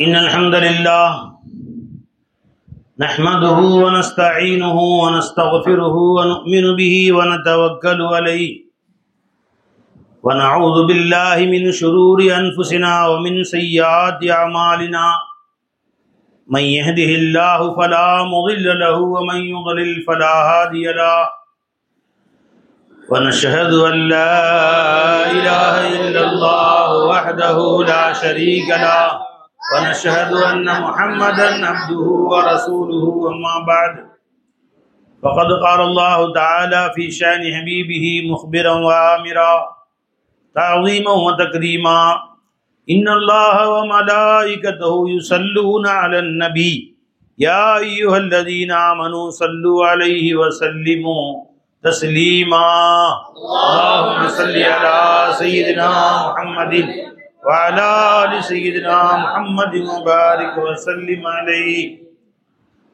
إن الحمد لله نحمده ونستعينه ونستغفره ونؤمن به ونتوكل عليه ونعوذ بالله من شرور أنفسنا ومن سيئات أعمالنا من يهده الله فلا مضل له ومن يضلل فلا هادي له ونشهد أن لا إله إلا الله وحده لا شريك له ونشهد أن محمدا عبده ورسوله أما بعد فقد قال الله تعالى في شأن حبيبه مخبرا وآمرا تعظيما وتكريما إن الله وملائكته يصلون على النبي يا أيها الذين آمنوا صلوا عليه وسلموا تسليما اللهم صل على سيدنا محمد وعلى آل سيدنا محمد وبارك وسلم عليه.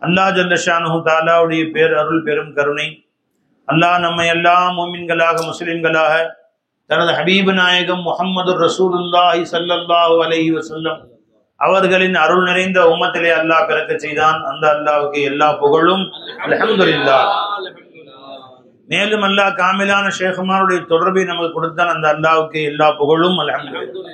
அல்லாஹ் ஜல்ல ஷானஹு தஆலாவுடைய பேர் அருள் பெரும் கருணை அல்லாஹ் நம்மை எல்லாம் முஃமின்களாக முஸ்லிம்களாக தனது ஹபீபு நாயகம் முஹம்மது ரசூலுல்லாஹி ஸல்லல்லாஹு அலைஹி வஸல்லம் அவர்களின் அருள் நிறைந்த உம்மத்திலே அல்லாஹ் பிறக்க செய்தான். அந்த அல்லாஹ்வுக்கு எல்லா புகழும் அல்ஹம்துலில்லாஹ். மேலும் அல்லாஹ் காமிலான ஷேகுமாருடைய தொடர்பை நமக்கு கொடுத்தான். அந்த அல்லாஹ்வுக்கு எல்லா புகழும் அல்ஹம்துலில்லாஹ்.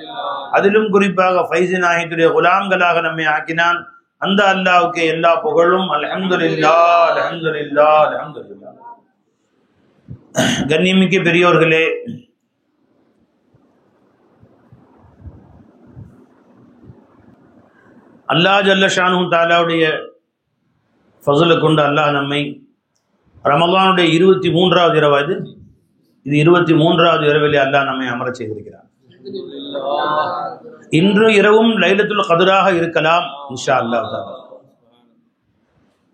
அதிலும் குறிப்பாக ஃபைஸி நாயகத்துடைய குலாம்களாக நம்மை ஆக்கினான். அந்த அல்லாஹ்வுக்கு எல்லா புகழும் அல்ஹம்துலில்லாஹ் அல்ஹம்துலில்லாஹ் அல்ஹம்துலில்லாஹ். கண்ணியமிக்க பெரியோர்களே, அல்லாஹ் ஜல்ல ஷானஹு தஆலாவுடைய ஃபஸலை கொண்டு அல்லாஹ் நம்மை ரமலானுடைய 23வது இரவு, இது 23வது இரவிலே அல்லாஹ் நம்மை அமர செய்திருக்கிறார். இன்று இரவும் லைலத்துல் கத்ராக இருக்கலாம் இன்ஷா அல்லாஹ் தஆலா.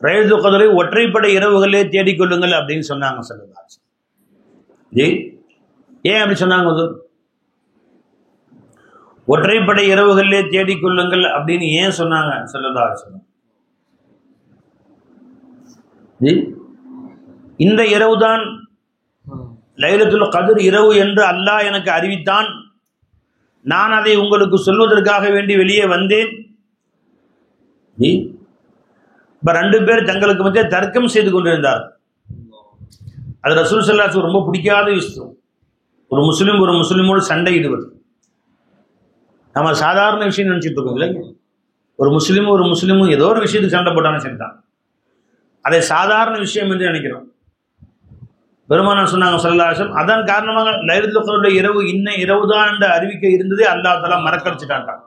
லைலத்துல் கத்ரை ஒற்றைப்படை இரவுகளே தேடிக்கொள்ளுங்கள் அப்படின்னு சொன்னாங்க ஸல்லல்லாஹு அலைஹி வஸல்லம். ஏன் அப்படி சொன்னாங்க? ஒற்றைப்படை இரவுகளிலே தேடிக்கொள்ளுங்கள் அப்படின்னு ஏன் சொன்னாங்க ஸல்லல்லாஹு அலைஹி வஸல்லம்? இந்த இரவுதான் லைலத்துல் கத்ர் இரவு என்று அல்லாஹ் எனக்கு அறிவித்தான். நான் அதை உங்களுக்கு சொல்வதற்காக வேண்டி வெளியே வந்தேன். இப்ப 2 பேர் தங்களுக்கு மத்திய தர்க்கம் செய்து கொண்டிருந்தார். அது ரசூல் ஸல்லல்லாஹு அலைஹி வஸல்லம் ரொம்ப பிடிக்காத விஷயம். ஒரு முஸ்லிமோடு சண்டையிடுவது நம்ம சாதாரண விஷயம் நினைச்சிட்டு இருக்கோம் இல்லைங்க. ஒரு முஸ்லிமும் ஏதோ ஒரு விஷயத்துக்கு சண்டை போட்டான்னு சரிதான், அதை சாதாரண விஷயம் என்று நினைக்கிறோம். பெருமானார் சொன்னாங்க ஸல்லல்லாஹு அலைஹி வஸல்லம், அதன் காரணமாக லைலத்துல் கத்ருடைய இரவு இன்ன இரவுதான் என்று அறிவிக்க இருந்ததே அல்லாஹ் தஆலா மறக்கடிச்சிட்டான்.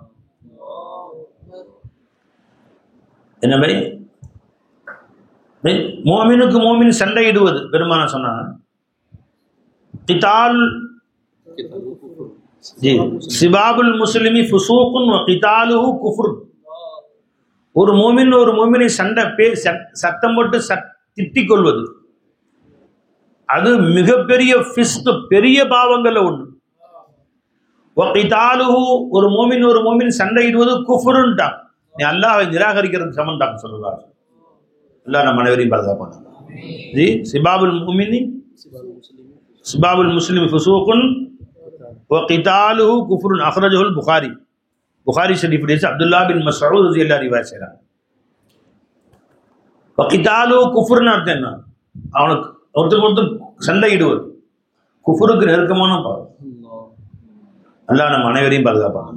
என்ன பை மோமினுக்கு மோமின் சண்டையிடுவது பெருமானார் சொன்னாங்க. கிதால் சிபாபுல் முஸ்லிமி ஃபுசூக்குன் வ கிதாலுஹு குஃப்ர். ஒரு மோமினை சத்தம் போட்டு திட்டிக் கொள்வது அது மிகப்பெரிய ஃபிஸ்க், பெரிய பாவங்கள்ல ஒண்ணு. வகிதாலுஹு, ஒரு மோமின் சண்டையிடுவது குஃப்ருன்ட்டான். நீ அல்லாஹ்வை நிராகரிக்கிறது சமன்டாங்க சொல்லுவாங்க. அல்லாஹ் நம்ம அனைவரையும் பாதுகாப்பாங்க. சிபாபுல் முஸ்லிமி ஃபுசூக்குன் வகிதாலுஹு குஃப்ருன். அக்ரஜஹுல் புகாரி. புகாரி ஷரீஃப் அப்துல்லா பின் மஸ்ஊத் ரலியல்லாஹு அன்ஹு ரிவாயத் செய்றாங்க. வகிதாலு குஃப்ர்னு அர்த்தம் என்ன? அவனுக்கு ஒருத்தர் சண்டையிடுவது குஃப்ருக்கு நெருக்கமான பாவம். அல்லாஹ் நம்ம அனைவரையும் பாதுகாப்பாங்க.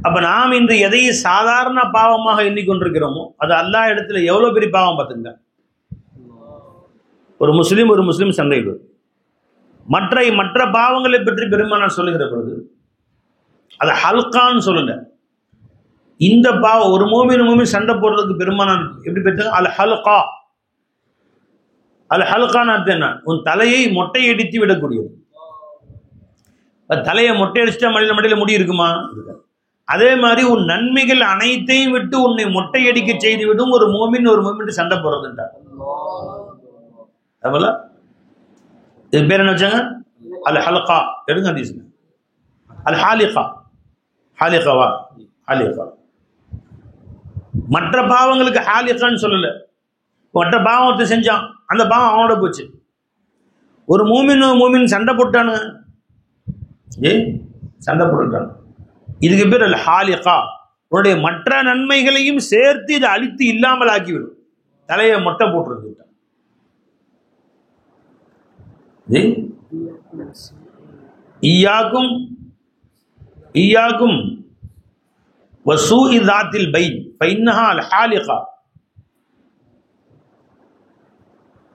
அப்ப நாம் இன்று எதை சாதாரண பாவமாக எண்ணிக்கொண்டிருக்கிறோமோ அது அல்லாஹ் இடத்துல எவ்வளவு பெரிய பாவம் பார்த்துங்க. ஒரு முஸ்லிம் சண்டையிடுவது. மற்ற பாவங்களை பற்றி பெருமானார் சொல்லுகிற பொழுது அது ஹல்கான்னு சொல்லல. இந்த பாவம் ஒரு மோமின் சண்டை போடுறதுக்கு பெருமானார் எப்படி பெற்றாங்க? அல் ஹல்கான்னு அர்த்தம் என்ன? உன் தலையை மொட்டை அடித்து விடக்கூடியது. தலையை மொட்டை அடிச்சுட்டா மடியில முடி இருக்குமா? அதே மாதிரி உன் நன்மைகள் அனைத்தையும் விட்டு உன்னை மொட்டை அடிக்க செய்து விடும் ஒரு மோமின் சண்டை போடுறதுன்றார். அதுபோல இது பேர் என்ன வச்சாங்க? அல் ஹல்கா. எடுங்க ஹதீஸ்ல அல் ஹாலிகா. மற்ற பாவங்களுக்கு ஹாலிகான்னு சொல்லல. மற்ற பாவத்தை செஞ்சான், அந்த பாவம் அவனோட போச்சு. ஒரு மூமின் சண்டை போட்டானுங்க, சண்டை போட்டுட்டாங்க. இதுக்கு பேர் அல் ஹாலிகா. உன்னுடைய மற்ற நன்மைகளையும் சேர்த்து இதை அழித்து இல்லாமல் ஆக்கிவிடும். தலையை மொட்டை போட்டுருக்கு. ஈயாக்கும் ஈயாக்கும் வசூஇ தாத்தில் பைன் ஃபைன்னஹா அல் ஹாலிகா.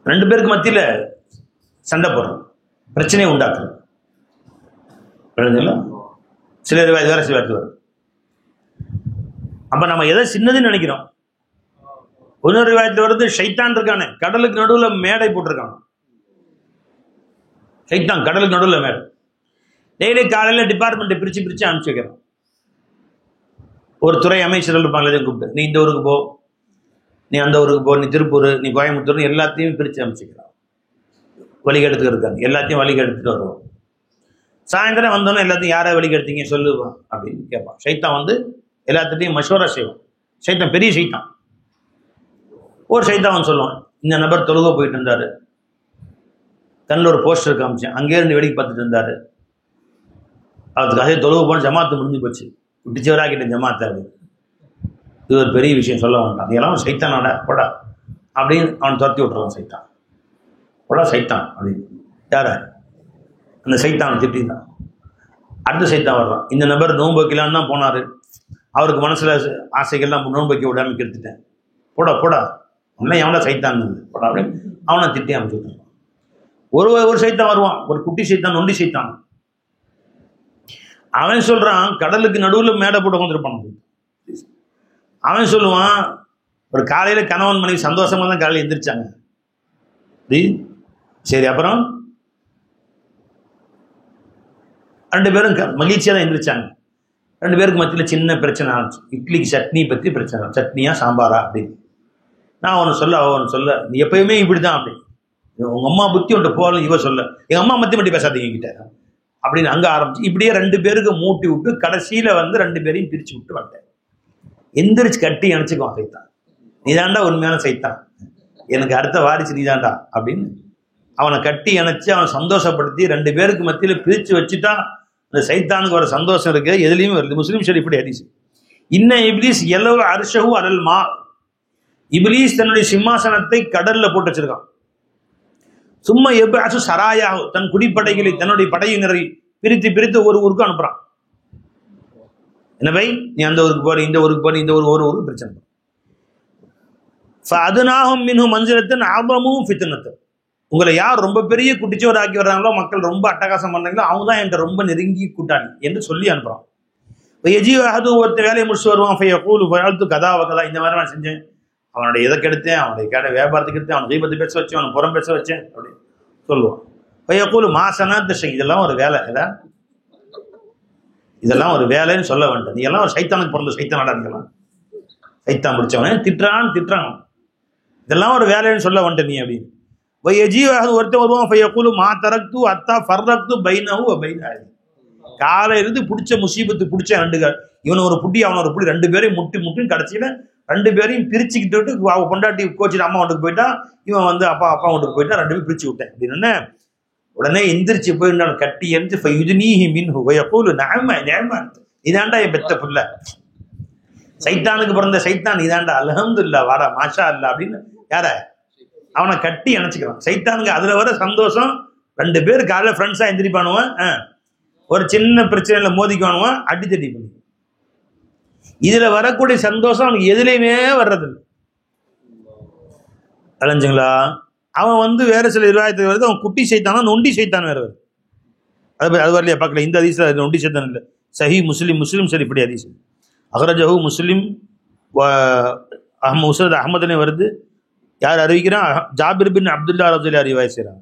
ரெண்டு பேருக்கு மத்தியில சண்டை போடுறோம், பிரச்சனையை உண்டாக்குறோம். சிலர் வேற சிலர் வரும். அப்ப நம்ம எதை சின்னதுன்னு நினைக்கிறோம். இன்னொரு ரிவாயத்தில் வருது, ஷைத்தான் இருக்கானே கடலுக்கு நடுவில் மேடை போட்டிருக்கான். ஷைத்தான் கடலுக்கு நடுவில் மேடை. டெய்லி காலையில் டிபார்ட்மெண்ட்டை பிரித்து பிரித்து அனுப்பிச்சு வைக்கிறோம். ஒரு துறை அமைச்சர்கள் இருப்பாங்களே கூப்பிட்டு, நீ இந்த ஊருக்கு போ, நீ அந்த ஊருக்கு போ, நீ திருப்பூர், நீ கோயம்புத்தூர், எல்லாத்தையும் பிரித்து அனுப்பிச்சிக்கலாம். வழிகெடுத்துக்கு இருக்காங்க, எல்லாத்தையும் வழிகெடுத்துட்டு வருவோம். சாயந்தரம் வந்தோன்னே எல்லாத்தையும் யாரை வழிகெடுத்தீங்க சொல்லுவான் அப்படின்னு கேட்பான். ஷைத்தான் வந்து எல்லாத்துட்டையும் மஷோரா செய்வான். ஷைத்தான் பெரிய ஷைத்தான். ஒரு ஷைத்தான் வந்து சொல்லுவான், இந்த நபர் தொழுக போயிட்டு இருந்தாரு, கண்ணில் ஒரு போஸ்டர் காமிச்சேன், அங்கே இருந்து வேடிக்கை பார்த்துட்டு இருந்தாரு, அதுக்காக தொழுக போன ஜமாத்து முடிஞ்சு போச்சு, விட்டுச்சவராகிட்ட ஜமாத்து. அது இது ஒரு பெரிய விஷயம் சொல்ல வேண்டாம், இதெல்லாம் சைத்தானோட போடா அப்படின்னு அவன் துரத்தி விட்டுறான். சைத்தான் போடா சைத்தான் அப்படின்னு. யார அந்த சைத்தானை திட்டிதான். அடுத்த சைத்தான் வர்றான், இந்த நபர் நோன்பு வைக்கலான்னு தான் போனார், அவருக்கு மனசில் ஆசைகள்லாம் நோன்பு வைக்க விடாமல் கெடுத்துட்டேன், போடா போடா அப்படின்னா எவனா சைத்தான் போடா அப்படின்னு அவனை திட்டி அமைச்சு விட்டுறான். ஒரு சைத்தான் வருவான், ஒரு குட்டி சைத்தான், நொண்டி சைத்தான். அவன் சொல்றான், கடலுக்கு நடுவில் மேடை போட்டு வந்துருப்பான். அவன் சொல்லுவான், ஒரு காலையில கணவன் மனைவி சந்தோஷமா தான் காலையில் எந்திரிச்சாங்க. சரி, அப்புறம் ரெண்டு பேரும் மகிழ்ச்சியா தான் எந்திரிச்சாங்க. ரெண்டு பேருக்கு மத்தியில் சின்ன பிரச்சனை ஆச்சு. இட்லிக்கு சட்னி பற்றி பிரச்சனை, சட்னியா சாம்பாரா அப்படின்னு. நான் அவனை சொல்ல, அவன் சொல்ல, நீ எப்பயுமே இப்படிதான் அப்படி, உங்க அம்மா புத்தி உன்ட்ட போகல, இவ சொல்ல, எங்க அம்மா மத்தி மட்டும் பேசாதீங்க கிட்ட அப்படின்னு அங்க ஆரம்பிச்சு, இப்படியே ரெண்டு பேருக்கு மூட்டி விட்டு கடைசியில வந்து ரெண்டு பேரையும் பிரிச்சு விட்டு வந்தேன். எந்திரிச்சு கட்டி அணைச்சுக்குவான் சைத்தான். நீதாண்டா உண்மையான சைத்தான், எனக்கு அடுத்த வாரிசு நீதாண்டா அப்படின்னு அவனை கட்டி அணைச்சு அவனை சந்தோஷப்படுத்தி ரெண்டு பேருக்கு மத்தியில பிரிச்சு வச்சுட்டா அந்த சைத்தானுக்கு வர சந்தோஷம் இருக்கு எதுலையும் வருது. முஸ்லீம் ஷரீஃப் இப்படி ஹதீஸ். இன்ன இப்லீஸ் எல்லவ அர்ஷஹு அலல் மா. இப்லீஸ் தன்னுடைய சிம்மாசனத்தை கடல்ல போட்டு வச்சிருக்கான். சும்மா எப்பாசு சராயாக தன் குடிப்படைகளை, தன்னுடைய படையினரை பிரித்து பிரித்து ஒரு ஊருக்கு அனுப்புறான். என்ன பை, நீ அந்த ஊருக்கு போற, இந்த ஊருக்கு போற, இந்த ஒரு ஊருக்கு பிரச்சனை. அதுனாகும் மின்ஹு மஞ்சளத்தின் ஆபமும் ஃபித்னத்து. உங்களை யார் ரொம்ப பெரிய குட்டிச்சோர் ஆக்கி வர்றாங்களோ, மக்கள் ரொம்ப அட்டகாசம் பண்ணாங்களோ, அவங்க தான் என்கிட்ட ரொம்ப நெருங்கி கூட்டாளி என்று சொல்லி அனுப்புறான். எஜிவாது ஒருத்தர் வேலையை முடிச்சு வருவான், கதா கதா, இந்த மாதிரி நான் செஞ்சேன், அவனுடைய இதை கெடுத்தேன், அவனுடைய கடை வியாபாரத்துக்கு எடுத்தேன், அவனை தீபத்தை பேச வச்சேன், அவனை புறம் பேச வச்சேன் அப்படின்னு சொல்லுவான். பையக்கூலு மாசனா திசை, இதெல்லாம் ஒரு வேலை, இதெல்லாம் ஒரு வேலைன்னு சொல்ல வேண்டாம். நீ எல்லாம் ஒரு சைத்தானுக்கு பிறந்த சைத்தானடா, இருக்கலாம் சைத்தான் முடிச்சவனே திட்டுறான், இதெல்லாம் ஒரு வேலைன்னு சொல்ல வேண்டாம் நீ அப்படின்னு. ஒருத்தன் வருவான், பையக்கூலு மா தரக்து அத்தா ஃபர்ரக்து பைனஹு பைன. காலை இருந்து பிடிச்ச முசீபத்து பிடிச்ச ரெண்டு இவனை ஒரு புட்டி அவனை ஒரு புடி, ரெண்டு பேரையும் முட்டி கடைசியில ரெண்டு பேரையும் பிரிச்சுக்கிட்டு கொண்டாட்டி கோச்சிட்டு அம்மா வீட்டுக்கு போயிட்டா, இவன் வந்து அப்பா வீட்டுக்கு போயிட்டா, ரெண்டு பேரும் பிரிச்சு விட்டேன் அப்படின்னு. உடனே எந்திரிச்சு போய் கட்டி எரிஞ்சு இதாண்டா என் பெத்த புள்ள, சைத்தானுக்கு பிறந்த சைத்தான் இதாண்டா, அல்ஹம்துலில்லாஹ் வாடா மாஷா அல்லா அப்படின்னு யார அவனை கட்டி அணைச்சிக்கிறான். சைத்தானுக்கு அதுல வர சந்தோஷம். ரெண்டு பேர் காலையில் ஃப்ரெண்ட்ஸா எந்திரிப்பானுவன், ஒரு சின்ன பிரச்சனையில மோதிக்குவானுவன், அடி தட்டி பண்ணி. இதுல வரக்கூடிய சந்தோஷம் அவனுக்கு எதுலையுமே வர்றதில்லை. அலைஞ்சுங்களா? அவன் வந்து வேற சில விவாதத்துக்கு வருது, அவன் குட்டி சைத்தானா நொண்டி சைத்தான் வேற வருது. அது வரலையா பார்க்கல. இந்த ஹதீஸ்ல நொண்டி சைத்தான் இல்லை. சஹி முஸ்லிம் சரி இப்படி ஹதீஸ் அஹ்ரஜஹு முஸ்லிம் முஸ்னத் அஹ்மதுலையும் வருது. யார் அறிவிக்கிறான்? ஜாபிர் பின் அப்துல்லா ரலியல்லாஹு அன்ஹு ரிவாயத் செய்றாங்க.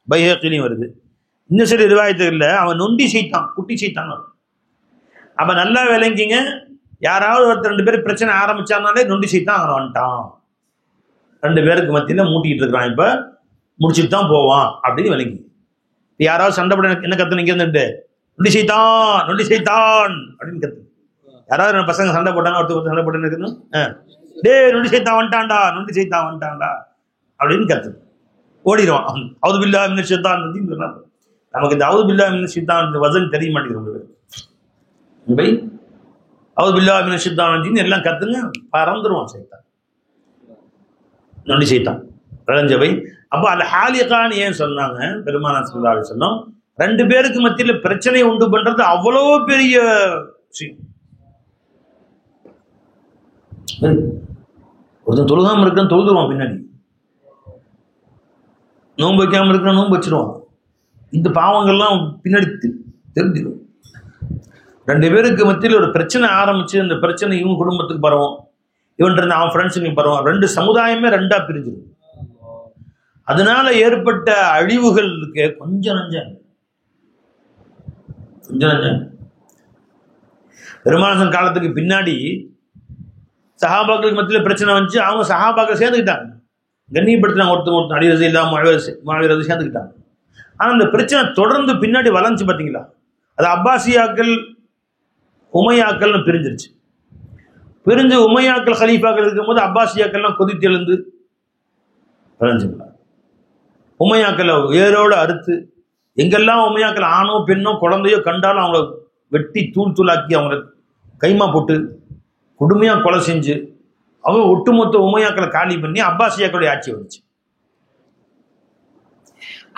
பைஹக்கிலையும் வருது. இன்னும் சில ரிவாயத்துகள்ல அவன் நொண்டி சைத்தான், குட்டி சைத்தான். அப்ப நல்லா விளங்கிங்க, யாராவது ஒருத்தர் ரெண்டு பேரும் பிரச்சனை ஆரம்பிச்சானாலே நொண்டி சைத்தான் அவன் வந்துட்டான், ரெண்டு பேருக்கு மத்தியில மூட்டிக்கிட்டு இருக்கிறான், இப்ப முடிச்சுட்டு தான் போவான் அப்படின்னு விளங்கி. யாராவது சண்டை போட என்ன கத்து நீங்க இருந்துட்டு நொண்டி சைத்தான் அப்படின்னு கத்து. யாராவது பசங்க சண்டை போட்டாங்க, ஒருத்தர் சண்டை போட்டு இருக்கணும், டே நொண்டி சைத்தான் வந்துட்டான்டா அப்படின்னு கத்து ஓடிடுவான். அவுது பில்லா மினஷ் ஷைத்தான் ரஜீம் சொன்னா நமக்கு இந்த அவுது பில்லா மினஷ் ஷைத்தான் வசன் தெரிய மாட்டேங்குது. அவுது பில்லாஹி மினஷ் ஷைத்தானிர் ரஜீம் எல்லாம் கத்துங்க, பறந்துருவான் சைத்தான், நொண்டி சைத்தான் விளைஞ்சவை. அப்போ அல் ஹாலிகான் ஏன் சொன்னாங்க பெருமானார் ஸல்லல்லாஹு அலைஹி வஸல்லம்? ரெண்டு பேருக்கு மத்தியில பிரச்சனை உண்டு பண்றது அவ்வளோ பெரிய விஷயம். ஒருத்தன் தொழுகாம இருக்கான்னு தொழுதுருவான், பின்னாடி நோன்பு வைக்காம இருக்க நோன்பு வச்சிருவான். இந்த பாவங்கள்லாம் பின்னாடி தெரிஞ்சிடும். ரெண்டு பேருக்கு மத்தியில் ஒரு பிரச்சனை ஆரம்பிச்சு அந்த பிரச்சனை இவங்க குடும்பத்துக்கு பரவும், இவன் இருந்து அவன் ஃப்ரெண்ட்ஸுக்கு பரவும், ரெண்டு சமுதாயமே ரெண்டா பிரிஞ்சிடும். அதனால ஏற்பட்ட அழிவுகளுக்கு கொஞ்சம் நஞ்சம் பெருமானார் காலத்துக்கு பின்னாடி சஹாபாக்களுக்கு மத்தியில் பிரச்சனை வந்துச்சு. அவங்க சஹாபாக்கள் சேர்ந்துக்கிட்டாங்க, கண்ணியப்படுத்தினாங்க, ஒருத்தர் அலி ரலியல்லாஹு முஆவியா சேர்ந்துக்கிட்டாங்க. ஆனால் அந்த பிரச்சனை தொடர்ந்து பின்னாடி வளர்ந்துச்சு பார்த்தீங்களா? அது அப்பாசியாக்கள் உமையாக்கள்னு பிரிஞ்சிருச்சு. பிரிஞ்சு உமையாக்கள் ஹலீஃபாக்கள் இருக்கும்போது அப்பாசியாக்கள்லாம் கொதித்து எழுந்து விளைஞ்சுங்களா. உமையாக்களை ஏரோடு அறுத்து, எங்கெல்லாம் உமையாக்கள் ஆணோ பெண்ணோ குழந்தையோ கண்டாலும் அவங்கள வெட்டி தூள் தூளாக்கி அவங்கள கைமா போட்டு கொடுமையாக கொலை செஞ்சு அவங்க ஒட்டுமொத்த உமையாக்களை காலி பண்ணி அப்பாசியாக்களுடைய ஆட்சி வந்துச்சு.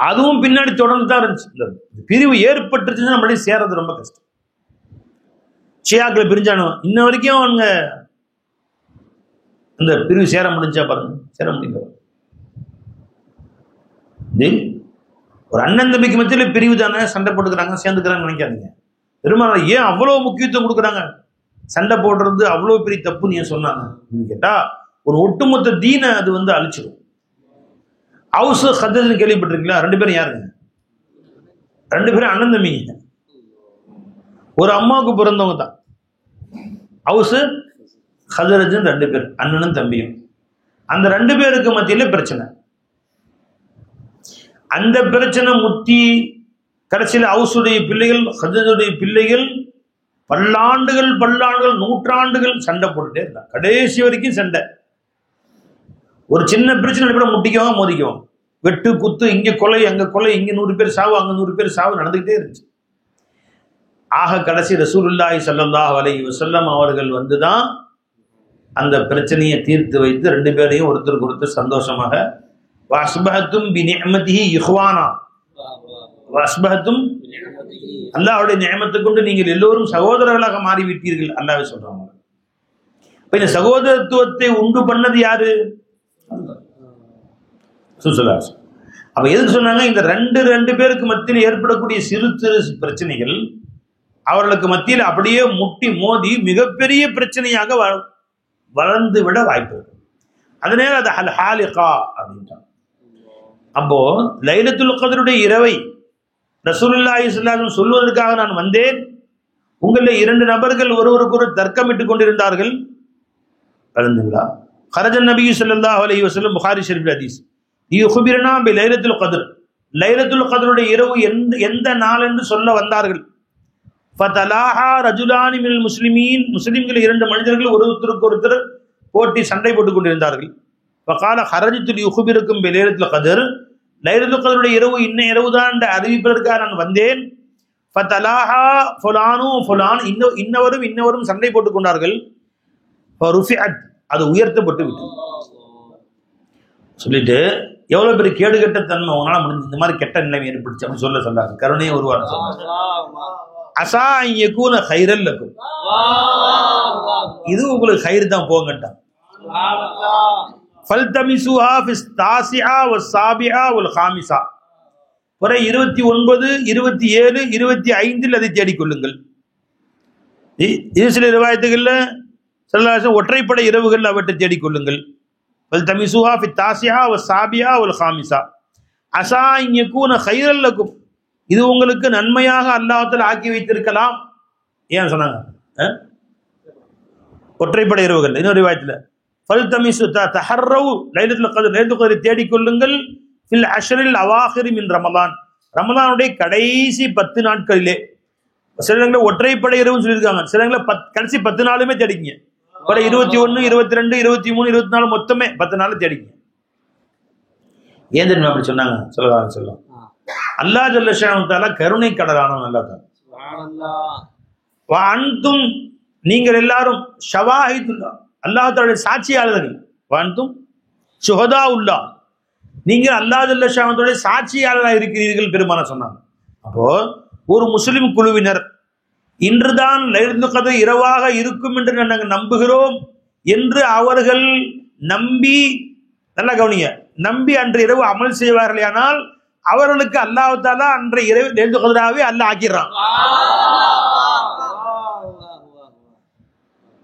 அதுவும் பின்னாடி தொடர்ந்து தான் இருந்துச்சு. இந்த பிரிவு ஏற்பட்டுருச்சுன்னா நம்மளே சேர்றது ரொம்ப கஷ்டம். ஷியாக்களை பிரிஞ்சானோ இன்ன வரைக்கும் அவங்க இந்த பிரிவு சேர முடிஞ்சா பாருங்க, சேர முடியல. ஒரு அண்ணன் தம்பிக்கு மத்தியில் பிரிவு தானே, சண்டை போட்டுக்கிறாங்க, சேர்ந்துக்கிறாங்கன்னு நினைக்காதீங்க. பெருமானார் ஏன் அவ்வளோ முக்கியத்துவம் கொடுக்குறாங்க? சண்டை போடுறது அவ்வளோ பெரிய தப்புன்னு ஏன் சொன்னாங்க கேட்டா, ஒரு ஒட்டுமொத்த தீனை அது அழிச்சிடும். ஹவுஸ் ஹதர்ஸ்னு கேள்விப்பட்டிருக்கீங்களா? ரெண்டு பேரும் யாருங்க? ரெண்டு பேரும் அண்ணன் தம்பிங்க, ஒரு அம்மாவுக்கு பிறந்தவங்க தான். ஹவுஸ் ஹதரஜன் ரெண்டு பேர், அண்ணனும் தம்பியும். அந்த ரெண்டு பேருக்கு மத்தியில பிரச்சனை. அந்த பிரச்சனை முத்தி கடைசியில் ஹவுஸுடைய பிள்ளைகள் ஹதரஜுடைய பிள்ளைகள் பல்லாண்டுகள் நூற்றாண்டுகள் சண்டை போட்டுட்டே இருந்தாங்க. கடைசி வரைக்கும் சண்டை. ஒரு சின்ன பிரச்சனை முட்டிக்குவாங்க, மோதிக்குவாங்க, வெட்டு குத்து, இங்க கொலை அங்க கொலை, இங்க 100 பேர் சாவு அங்க 100 பேர் சாவு நடந்துகிட்டே இருந்துச்சு. ஆக கடைசி ரசூலுல்லாஹி ஸல்லல்லாஹு அலைஹி வஸல்லம் அவர்கள் வந்துதான் அந்த பிரச்சனையை தீர்த்து வைத்து ரெண்டு பேரையும் ஒருத்தருக்கு ஒருத்தர் சந்தோஷமாக வஸ்பஹத்தும் பிநிஅமதிஹி இஹ்வானா, வஸ்பஹத்தும் அல்லாஹ்வுடைய நியமத்தை கொண்டு நீங்கள் எல்லோரும் சகோதரர்களாக மாறிவிட்டீர்கள் அல்லாஹ்வே சொல்றாங்க. இப்ப இந்த சகோதரத்துவத்தை உண்டு பண்ணது யாரு? அப்ப எதுக்கு சொன்னாங்க? இந்த ரெண்டு பேருக்கு மத்தியில் ஏற்படக்கூடிய சிறு சிறு பிரச்சனைகள் அவர்களுக்கு மத்தியில் அப்படியே முட்டி மோதி மிகப்பெரிய பிரச்சனையாக வளர்ந்து விட வாய்ப்பு இருக்கு. அதனால அது அல் ஹாலிகா அப்படின்ட்டாங்க. அப்போ லைலத்துல் கத்ருடைய இரவை ரசூலுல்லாஹி ஸல்லல்லாஹு அலைஹி வஸல்லம் சொல்வதற்காக நான் வந்தேன். உங்களில் 2 நபர்கள் ஒருவருக்கு ஒரு தர்க்கமிட்டுக் கொண்டிருந்தார்கள். கலந்துங்களா? ஹரஜன் நபி ஸல்லல்லாஹு அலைஹி வஸல்லம் புகாரி ஷரீஃப் ஹதீஸ், யுக்பிரனா பி லைலத்துல் கத்ர், லைலத்துல் கத்ருடைய இரவு எந்த நாள் என்று சொல்ல வந்தார்கள். ஃபதலாஹா ரஜுலானி மினல் முஸ்லிமீன், முஸ்லிம்கள் 2 மனிதர்கள் ஒருத்தருக்கு ஒருத்தர் போட்டி சண்டை போட்டுக் கொண்டிருந்தார்கள். ஃபகால ஹரஜ்து யுக்பிருக்கும் பி லைலத்துல் கத்ர், லைலத்துல் கத்ருடைய இரவு இன்ன இரவுதான் என்று அறிவிப்பதற்காக நான் வந்தேன். ஃபதலாஹா ஃபுலானு ஃபுலான், இன்னவரும் சண்டை போட்டுக் கொண்டார்கள். ஃபருஃபிஅத், அது உயர்த்தப்பட்டு விட்டது. சொல்லிட்டு எவ்வளவு பெரிய கேடுகட்ட தன்மை உங்களால முடிஞ்சு இந்த மாதிரி கெட்ட நிலைமை ஏற்படுச்சு அப்படின்னு சொல்லாங்க. கருணையை உருவான சொன்னாங்க. அசா யகூன கைரல் லக்கும், இது உங்களுக்கு கயிறு தான் போங்கட்டான். ஃபல்தமிசுஹா ஃபிஸ் தாசிஆ வஸ்ஸாபிஆ வல் காமிஸா, வரை 29, 27, 25 அதை தேடிக்கொள்ளுங்கள். இது சில ரிவாயத்துகள்ல ஸல்லல்லாஹு ஒற்றைப்படை இரவுகள் அவற்றை தேடிக்கொள்ளுங்கள். ஃபல்தமிசுஹா ஃபித் தாசிஆ வஸ்ஸாபிஆ வல் காமிஸா அஸா அன் யகூன கைரல் லக்கும், இது உங்களுக்கு நன்மையாக அல்லாஹ் தஆலா ஆக்கி வைத்திருக்கலாம். ஏன் சொன்னாங்க? ஒற்றைப்படை இரவுகள். இன்னொரு ரிவாயத்துல ஃபல்தமிசு தஹர்ரவு லைலத்துல் கத்ர், லைலத்துல் கத்ரை தேடிக்கொள்ளுங்கள். ஃபில் அஷ்ரில் அவாஹிரி மின் ரமலான், ரமலானுடைய கடைசி 10 நாட்களிலே. சில இடங்களில் ஒற்றைப்படை இரவுன்னு சொல்லியிருக்காங்க, சில இடங்களில் கடைசி 10 நாளுமே தேடிக்கிங்க. பல 21, 22, 23, 24 மொத்தமே 10 நாள் தேடிக்கிங்க. ஏன் தெரியுமா அப்படி சொன்னாங்க? சொல்லலாம் அல்லாஹ் ஜல்ல ஷானஹு தஆலா கருணை கடலானவன். அல்லாஹ் அன்தும் நீங்கள் எல்லாரும் ஷவாஹிதுல்லா, அல்லாஹ் தஆலா சாட்சியாளர்கள், வான்தும் ஷுஹதாஉல்லா, நீங்கள் அல்லாஹ் ஜல்ல ஷானுடைய சாட்சியாளராக இருக்கிறீர்கள் பெருமான சொன்னாங்க. அப்போ ஒரு முஸ்லிம் குழுவினர் இன்றுதான் லைலத்துல் கத்ர் இரவாக இருக்கும் என்று நாங்கள் நம்புகிறோம் என்று அவர்கள் நம்பி, நல்லா கவனிங்க, நம்பி அன்று இரவு அமல் செய்வார்கள். ஆனால் அவர்களுக்கு அல்லாஹ் தஆலா அன்றைய இரவு லைலத்துல் கத்ராவே அல்லாஹ் ஆக்கிடுறான்.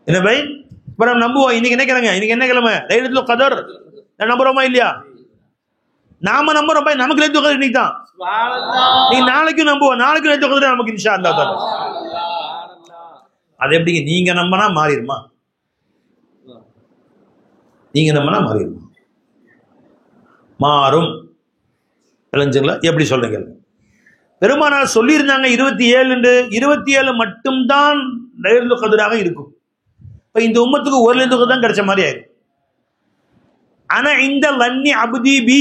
என்ன பை, இப்ப நம்ம நம்புவோம். இன்னைக்கு என்ன கிழமை? இன்னைக்கு என்ன கிழமை? லைலத்துல் கத்ர். நம்புறோமா இல்லையா? நாம நம்புறோம் பை, நமக்கு லைலத்துல் கத்ர் இன்னைக்கு தான். நீ நாளைக்கும் நம்புவோம், நாளைக்கு லைலத்துல் கத்ர் நமக்கு இன்ஷா அல்லாஹ் தஆலா. அது எப்படிங்க? நீங்க நம்பினா மாறிடுமா? நீங்க நம்பினா மாறிடுமா? மாறும். விளைஞ்சுங்களா? எப்படி சொல்றீங்க? பெருமானார் சொல்லியிருந்தாங்க 27 27 மட்டும்தான் லைலத்துல் கத்ராக இருக்கும். இப்ப இந்த உம்மத்துக்கு ஒரு லைலத்துல் கத்ர் தான் கிடைச்ச மாதிரி ஆயிடும். ஆனா இந்த லன்னி அப்தி பி,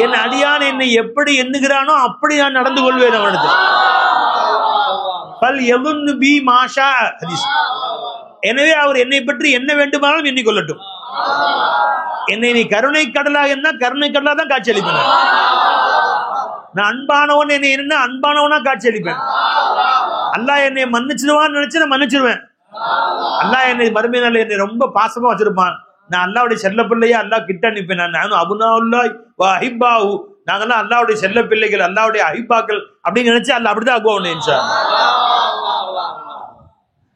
என் அடியான் என்னை எப்படி எண்ணுகிறானோ அப்படி நான் நடந்து கொள்வேன் அவனுக்கு. பல் யதுன்னு பி மாஷா ஹதீஸ். எனவே அவர் என்னை பற்றி என்ன வேண்டுமானாலும் எண்ணிக்கொள்ளட்டும். என்னை நீ கருணை கடலா என்ன, கருணை கடலா தான் காட்சி அளிப்பேன். நான் அன்பானவன், என்னை என்ன அன்பானவனா காட்சி அளிப்பேன். அல்லாஹ் என்னை மன்னிச்சிருவான்னு நினைச்சு நான் மன்னிச்சிருவேன். அல்லாஹ் என்னை மறுமை நாள் என்னை ரொம்ப பாசமா வச்சிருப்பான். நான் அல்லாவுடைய செல்ல பிள்ளையா அல்லாஹ் கிட்ட அனுப்பேன். நானும் அபுனாவுல்லாஹ் வ அஹிப்பாஹு, நாங்கெல்லாம் அல்லாவுடைய செல்ல பிள்ளைகள், அல்லாவுடைய அஹிப்பாக்கள் அப்படின்னு நினைச்சு அல்லாஹ் அப்படிதான் ஆக்குவான். இன்ஷா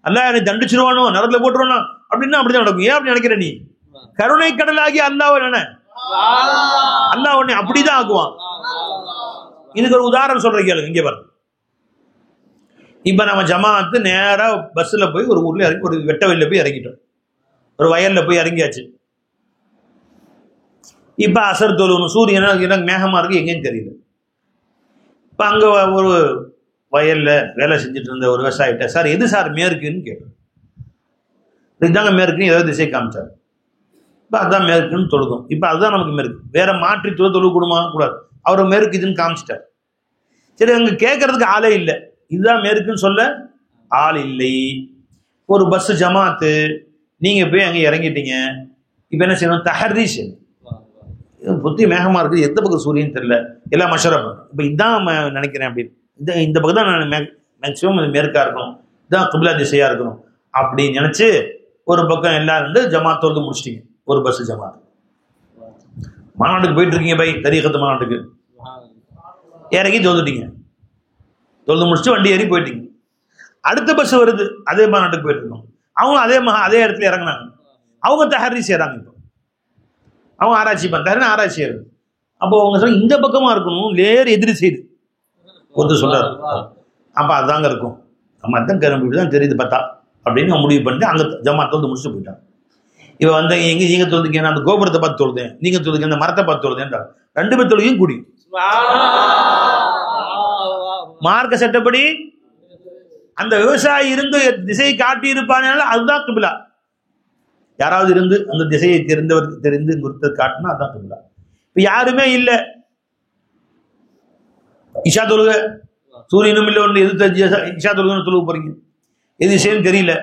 அல்லாஹ் என்னை தண்டிச்சிருவானோ, நரகத்துல போட்டுருவானோ அப்படின்னா அப்படிதான் நடக்கும். ஏன் அப்படி நினைக்கிற? நீ கருணை கடலாகி அல்லாஹ் என்ன, அல்லாஹ் உன்னை அப்படிதான் ஆக்குவான். இதுக்கு ஒரு உதாரணம் சொல்றேன் கேளுங்க. இங்க பாருங்க, இப்ப நம்ம ஜமாஅத்து நேரா பஸ்ல போய் ஒரு ஊர்ல இறங்கி, ஒரு வெட்ட வயல்ல போய் இறங்கிட்டோம், ஒரு வயல்ல போய் இறங்கியாச்சு. இப்ப அசர் தொழுவணும், சூரியன் எனக்கு மேகமா இருக்கு, எங்கேன்னு தெரியல. இப்ப அங்க ஒரு வயல்ல வேலை செஞ்சுட்டு இருந்த ஒரு விவசாயிட்ட, சார் எது சார் மேற்குன்னு கேட்டோம். இதுதாங்க மேற்குன்னு ஏதாவது திசை காமிச்சார். இப்ப அதான் மேற்குன்னு தொழுதும். இப்ப அதுதான் நமக்கு மேற்கு. வேற மாற்றி தொழுவு கூடுமா? கூடாது. அவர் மேற்கு இதுன்னு காமிச்சிட்டார். சரி, அங்க கேட்கறதுக்கு ஆளே இல்லை. இதுதான் மேற்குன்னு சொல்ல ஆள் இல்லை. ஒரு பஸ் ஜமாத்து, நீங்க போய் அங்க இறங்கிட்டீங்க. இப்ப என்ன செய்யணும்? தஹர்ரீ செய்யணும். புத்தி மேகமா இருக்குது, எந்த பக்கம் சூரியன் தெரியல, எல்லாம் மஷரப். இப்ப இதான் நினைக்கிறேன் அப்படின்னு, இந்த பக்கம் தான் நான் மேக்சிமம் மேற்கா இருக்கணும், இதான் கிப்லா திசையா இருக்கணும் அப்படின்னு நினைச்சு ஒரு பக்கம் எல்லாரும் ஜமாத் தொழுது முடிச்சிட்டீங்க. ஒரு பஸ் ஜமாத் மாநாட்டுக்கு போயிட்டு இருக்கீங்க பை, தரீகத்து மாநாட்டுக்கு இறங்கி தொழுதுட்டீங்க. தொழுது முடிச்சுட்டு வண்டி ஏறி போயிட்டீங்க. அடுத்த பஸ் வருது, அதே மாநாட்டுக்கு போயிட்டு இருக்கோம். அவங்க அதே இடத்துல இறங்கினாங்க. அவங்க தஹர்ரீ செய்யறாங்க. இப்போ அவங்க ஆராய்ச்சி பண்றாரு, ஆராய்ச்சி செய்யறது. அப்போ அவங்க சொல்ல இந்த பக்கமா இருக்கணும், லேர் எதிரி செய்து ஒருத்தர் சொல்றாரு. அப்ப அதாங்க இருக்கும், நம்ம அதான் கரும்பு தான் தெரியுது பார்த்தா அப்படின்னு முடிவு பண்ணிட்டு அங்க ஜமாத் தொழுது முடிச்சுட்டு போயிட்டாங்க. இவ வந்து எங்க நீங்க தொழுதுங்க, அந்த கோபுரத்தை பார்த்து தொழுதேன், நீங்க தொழுதுங்க அந்த மரத்தை பார்த்து தொழுதேன். ரெண்டு பேர் தொழுகையும் கூடி மார்க்க சட்டப்படி அந்த விவசாயி இருந்து திசையை காட்டி இருப்பானால அதுதான் கிபிலா. யாராவது இருந்து அந்த திசையை தெரிந்து காட்டினா அதுதான் கிபிலா. இப்ப யாருமே இல்லை, இஷா தொழுக சூரியனும் இல்லை, ஒன்று எது இஷா தொழுகன்னு தொழுக போறீங்க, எது விஷயம் தெரியல.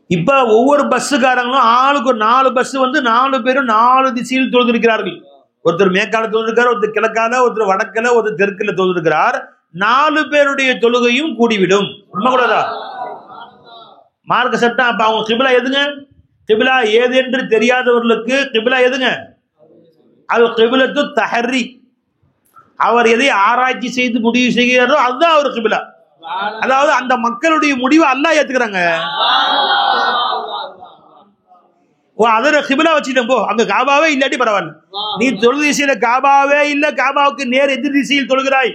இப்ப ஒவ்வொரு பஸ்ஸுக்காரங்களும் ஆளுக்கு ஒரு 4 பஸ் வந்து 4 பேரும் 4 திசையில் தொழுதிருக்கிறார்கள். ஒருத்தர் மேற்கால தொழுதிருக்கார், ஒருத்தர் கிழக்கால, ஒருத்தர் வடக்கல, ஒருத்தர் தெற்குல தொழுதிருக்கிறார். 4 பேருடைய தொழுகையும் கூடிவிடும். உண்மை கூடாதா? மார்க்க சட்டம். அப்ப அவங்க கிபிலா எதுங்க? கிபிலா ஏது என்று தெரியாதவர்களுக்கு கிபிலா எதுங்க? அல் கிபிலத்து தஹர்ரி. அவர் எதை ஆராய்ச்சி செய்து முடிவு செய்கிறாரோ அதுதான் அவர் கிபிலா. அதாவது அந்த மக்களுடைய முடிவை அல்லாஹ் ஏத்துக்கிறாங்க. அதோட கிபிலா வச்சுட்டேன் போ, அங்க காபாவே இல்லாட்டி பரவாயில்ல. நீ தொழு திசையில காபாவே இல்ல, காபாவுக்கு நேர் எதிர் திசையில் தொழுகிறாய்.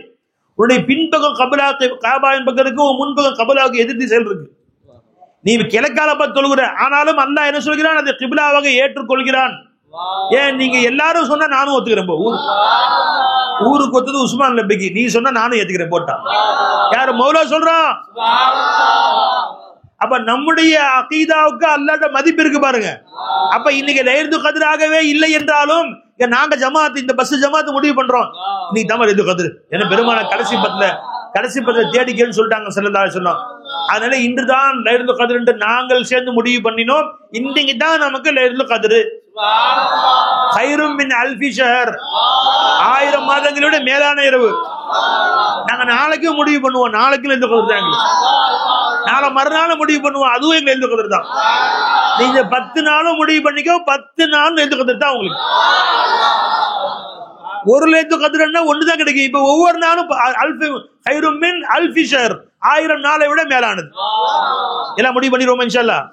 உன்னுடைய பின்பக்கம் காபாவின் பக்கம் இருக்கு, உன் முன்பக்கம் கபலாவுக்கு எதிர் திசையில் இருக்கு. நீ கிழக்கால பார்த்து தொழுகிற, ஆனாலும் அல்லாஹ் என்ன சொல்கிறான்? அதை கிபிலாவாக ஏற்றுக்கொள்கிறான். ஏன் நீங்க எல்லாரும் சொன்னா நானும் ஒத்துக்கிறேன். ஊருக்கு ஒத்துது உஸ்மான் நபிக்கு, நீ சொன்னா நானும் ஏத்துக்கிறேன் போட்டான். யாரு? மௌலா சொல்றான். அப்ப நம்முடைய அகீதாவுக்கு அல்லாஹ்ட மதிப்பு இருக்கு பாருங்க. அப்ப இன்னைக்கு லைலத்துல் கத்ராகவே இல்லை என்றாலும் நாங்க ஜமாத், இந்த பஸ் ஜமாத் முடிவு பண்றோம் இன்னைக்கு தான் லைலத்துல் கத்ர். ஏன்னா பெருமான கடைசி பத்துல தேடிக்கன்னு சொல்லிட்டாங்க ஸல்லல்லாஹு அலைஹி வஸல்லம். அதனால இன்றுதான் லைலத்துல் கத்ர் என்று நாங்கள் சேர்ந்து முடிவு பண்ணினோம். இன்னைக்கு தான் நமக்கு லைலத்துல் கத்ர். கைரும் மின் அல்ஃபி ஷஹர், 1000 மாதங்களோட மேலான இரவு. நாங்க நாளைக்கு முடிவு பண்ணுவோம், நாளைக்கு லைலத்துல் கத்ர் தான் எங்களுக்கு. நாளை மறுநாள் முடிவு பண்ணுவோம், அதுவும் எங்க லைலத்துல் கத்ர் தான். நீங்க 10 நாளும் முடிவு பண்ணிக்கோ, 10 நாளும் லைலத்துல் கத்ர் தான் உங்களுக்கு. ஒரு லைலத்துல் கத்ர்னா ஒண்ணுதான் கிடைக்கும். இப்ப ஒவ்வொரு நாளும் கைரும் மின் அல்ஃபி ஷஹர், 1000 நாளை விட மேலானது. எல்லாம் முடிவு பண்ணிடுவோமா இன்ஷாஅல்லாஹ்?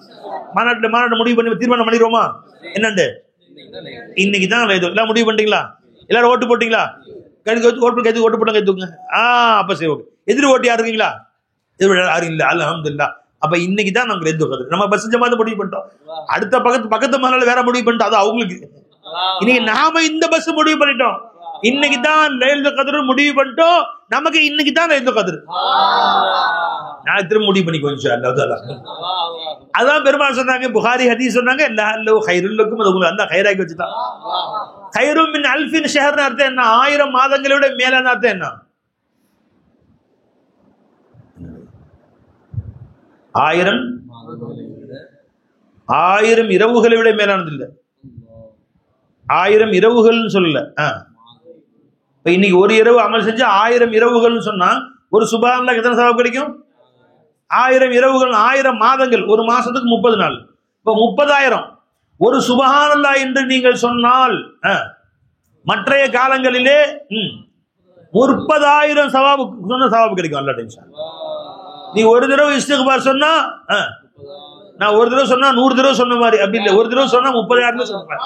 மாநாட்டு முடிவு பண்ணி தீர்மானம் பண்ணிடுவோமா? என்னண்டு இன்னைக்கு தான் எல்லாம் முடிவு பண்ணிட்டீங்களா? எல்லாரும் ஓட்டு போட்டீங்களா? ஓட்டு போட்டாங்க தூக்குங்க. அப்ப சரி, ஓகே. எதிர் ஓட்டு யாரு இருக்கீங்களா? யாரும் இல்ல, அல்ஹம்துலில்லாஹ். அப்ப இன்னைக்கு தான் நாங்க லைலத்துல் கத்ர் நம்ம பஸ் ஜமாத் முடிவு பண்ணிட்டோம். அடுத்த பக்கத்து மஹல்ல வேற முடிவு பண்ணிட்டோம், அது அவங்களுக்கு. இன்னைக்கு நாம இந்த பஸ் முடிவு பண்ணிட்டோம். இன்னைக்கு தான் லைலத்துல் கத்ர் முடிவு பண்ணிட்டோம். நமக்கு இன்னைக்கு தான் லைலத்துல் கத்ர். நான் திரும்ப முடிவு பண்ணிக்கோ இன்ஷாஅல்லாஹ். அதான் பெருமாள் சொன்னாங்க, புகாரி ஹதீஸ் சொன்னாங்க, லஅல்லஹு கைருல் லக்கும், அது உங்களுக்கு அல்லாஹ் கைராக்கி வச்சுட்டான். கைரும் மின் அல்ஃபின் ஷஹர்னு அர்த்தம் என்ன? 1000 மாதங்களை விட மேலான அர்த்தம் என்ன? 1000 இரவுகளை விட மேலானது இல்ல. 1000 இரவுகள்னு சொல்லல. இப்ப இன்னைக்கு ஒரு இரவு அமல் செஞ்சு 1000 இரவுகள்னு சொன்னா ஒரு சுப்ஹானல்லாஹ் எத்தனை சவாப் கிடைக்கும்? 1000 இரவுகள், 1000 மாதங்கள், ஒரு மாசத்துக்கு 30 நாள். இப்ப 30,000 ஒரு சுப்ஹானல்லாஹ் என்று நீங்கள் சொன்னால் மற்றைய காலங்களிலே 30,000 சவாபு சொன்ன சவாபு கிடைக்கும். அல்லாஹ் இன்ஷாஅல்லாஹ். நீ ஒரு தடவை இஸ்திக்பார் சொன்னா, நான் ஒரு தடவை சொன்னா 100 தடவை சொன்ன மாதிரி அப்படி இல்லை. ஒரு தடவை சொன்னா 30,000 சொன்ன.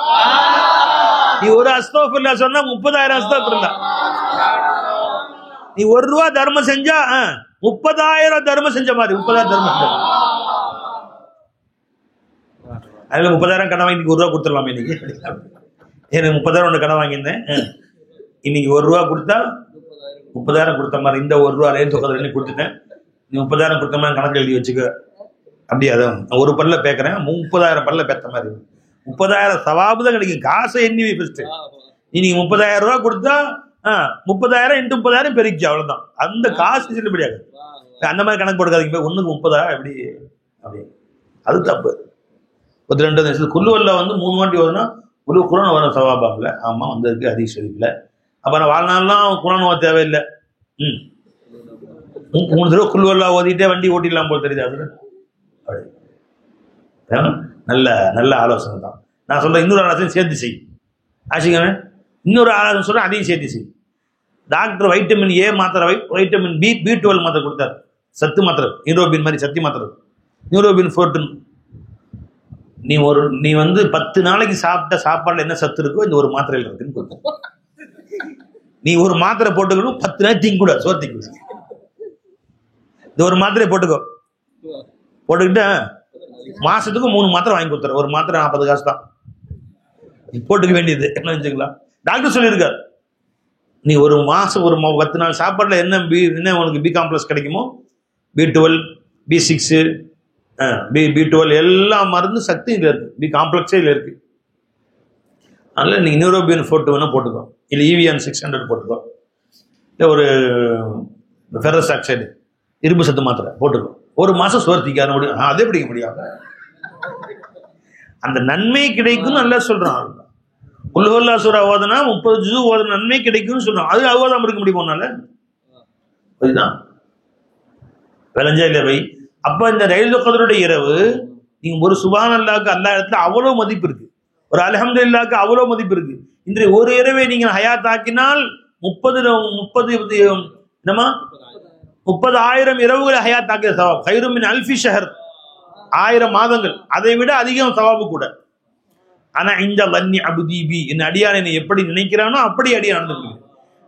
நீ ஒரு அஸ்தக்ஃபிருல்லாஹ் சொன்னா 30,000 அஸ்தக்ஃபிருல்லாஹ். நீ 1 ரூபா தர்மம் செஞ்சா 30,000 தர்மம் செஞ்ச மாதிரி. 30,000 தர்மம். அதுல 30,000 கடன் வாங்கி 1 ரூபா கொடுத்துடலாமே இன்னைக்கு. எனக்கு 30,000 கடன் வாங்கியிருந்தேன். இன்னைக்கு 1 ரூபா கொடுத்தா 30,000 கொடுத்த மாதிரி. இந்த 1 ரூபா லைலத்துல் கத்ர் கொடுத்துட்டேன். நீ 30,000 கொடுத்த மாதிரி கணக்கு எழுதி வச்சுக்க. அப்படியே அதான் ஒரு பல்ல பேக்கிறேன், 30,000 பல்ல பேத்த மாதிரி. 30,000 சவாபு தான் கிடைக்கும். காசை எண்ணி ஃபர்ஸ்ட். இன்னைக்கு 30,000 ரூபா கொடுத்தா 30,000 × 30,000 பெருக்கி, அவ்வளவுதான். அந்த காசு செல்லுபடியாது. அந்த மாதிரி கணக்கு போடுக்காதீங்க. 1க்கு 30,000 எப்படி? அப்படி அது தப்பு. 32 குல்லுவல்ல 3 வாட்டி வரும்னா ஒரு குரான் வர சவாபாங்கல. ஆமா, வந்திருக்கு ஹதீஸ் ஷரீஃப்ல. அப்ப நான் வாழ்நாள்லாம் குரான் ஓத தேவையில்லை. 3 தடவை குல்லுவல்லா ஓதிட்டே வண்டி ஓட்டிடலாம் போல் தெரியுது. அது நல்ல நல்ல ஆலோசனை தான். நான் சொல்றேன், இன்னொரு ஆலோசனை சேர்த்து செய். ஆசிங்க, இன்னொரு ஆலோசனை சொல்றேன், அதையும் சேர்த்து செய். டாக்டர் வைட்டமின் ஏ மாத்திரை, வைட்டமின் B12 மாத்திரை கொடுத்தாரு. சத்து மாத்திரை, நியூரோபின் மாதிரி சத்து மாத்திரை, நியூரோபின் 14. நீ 10 நாளைக்கு சாப்பிட்ட சாப்பாடுல என்ன சத்து இருக்கோ இந்த ஒரு மாத்திரையில் இருக்குன்னு கொடுத்த. நீ ஒரு மாத்திரை போட்டுக்கணும், 10 நாள் திங்க கூட சோறு திங்க. இந்த ஒரு மாத்திரை போட்டுக்கோ. போட்டுக்கிட்டு மாசத்துக்கு 3 மாத்திரை வாங்கி கொடுத்துற. ஒரு மாத்திரை 40 காசு தான் போட்டுக்க வேண்டியது. என்ன வச்சுக்கலாம், டாக்டர் சொல்லியிருக்காரு. நீ ஒரு மாசம் 10 நாள் சாப்பாடுல என்ன உனக்கு B காம்ப்ளெக்ஸ் கிடைக்குமோ, B12, B6, B12 எல்லா மருந்து சக்தி இதுல இருக்கு. B காம்ப்ளெக்ஸே இதுல இருக்கு. அதனால நீங்க நியூரோபின் 14 வேணா போட்டுக்கோ, இல்லை EVN 600 போட்டுக்கோ, இல்லை ஒரு ஃபெரஸ் ஆக்சைடு இரும்பு சத்து மாத்திரை போட்டுக்கோ. ஒரு மாசம் சோர்த்திக்காத முடியும். அதே பிடிக்க முடியாது. அந்த நன்மை கிடைக்கும் நல்லா சொல்றான். குல்ஹுவல்லா சூரா ஓதுனா 30 ஜுஸு ஓதுன நன்மை கிடைக்கும்னு சொல்றான். அது அவ்வளவுதான் இருக்க முடியுமோனால அதுதான் விளைஞ்சா இல்லை வை. அப்ப இந்த லைலத்துல் கத்ருடைய இரவு நீங்க ஒரு சுப்ஹானல்லாஹ்க்கு அல்லாஹ் இடத்துல அவ்வளவு மதிப்பு இருக்கு, ஒரு அல்ஹம்துலில்லாஹ்க்கு அவ்வளவு மதிப்பு இருக்கு. இன்றைய ஒரு இரவை நீங்க ஹயாத் ஆக்கினால் 30,000 இரவுகளை ஹயாத் ஆக்கிய சவாப். கைரும் மின் அல்ஃபி ஷஹர், 1000 மாதங்கள், அதை விட அதிகம் சவாபு கூட. ஆனா இந்த லன்னி அப்தி பி, என் அடியான் என்னை எப்படி நினைக்கிறானோ அப்படி அடியான் நடந்துருக்கு.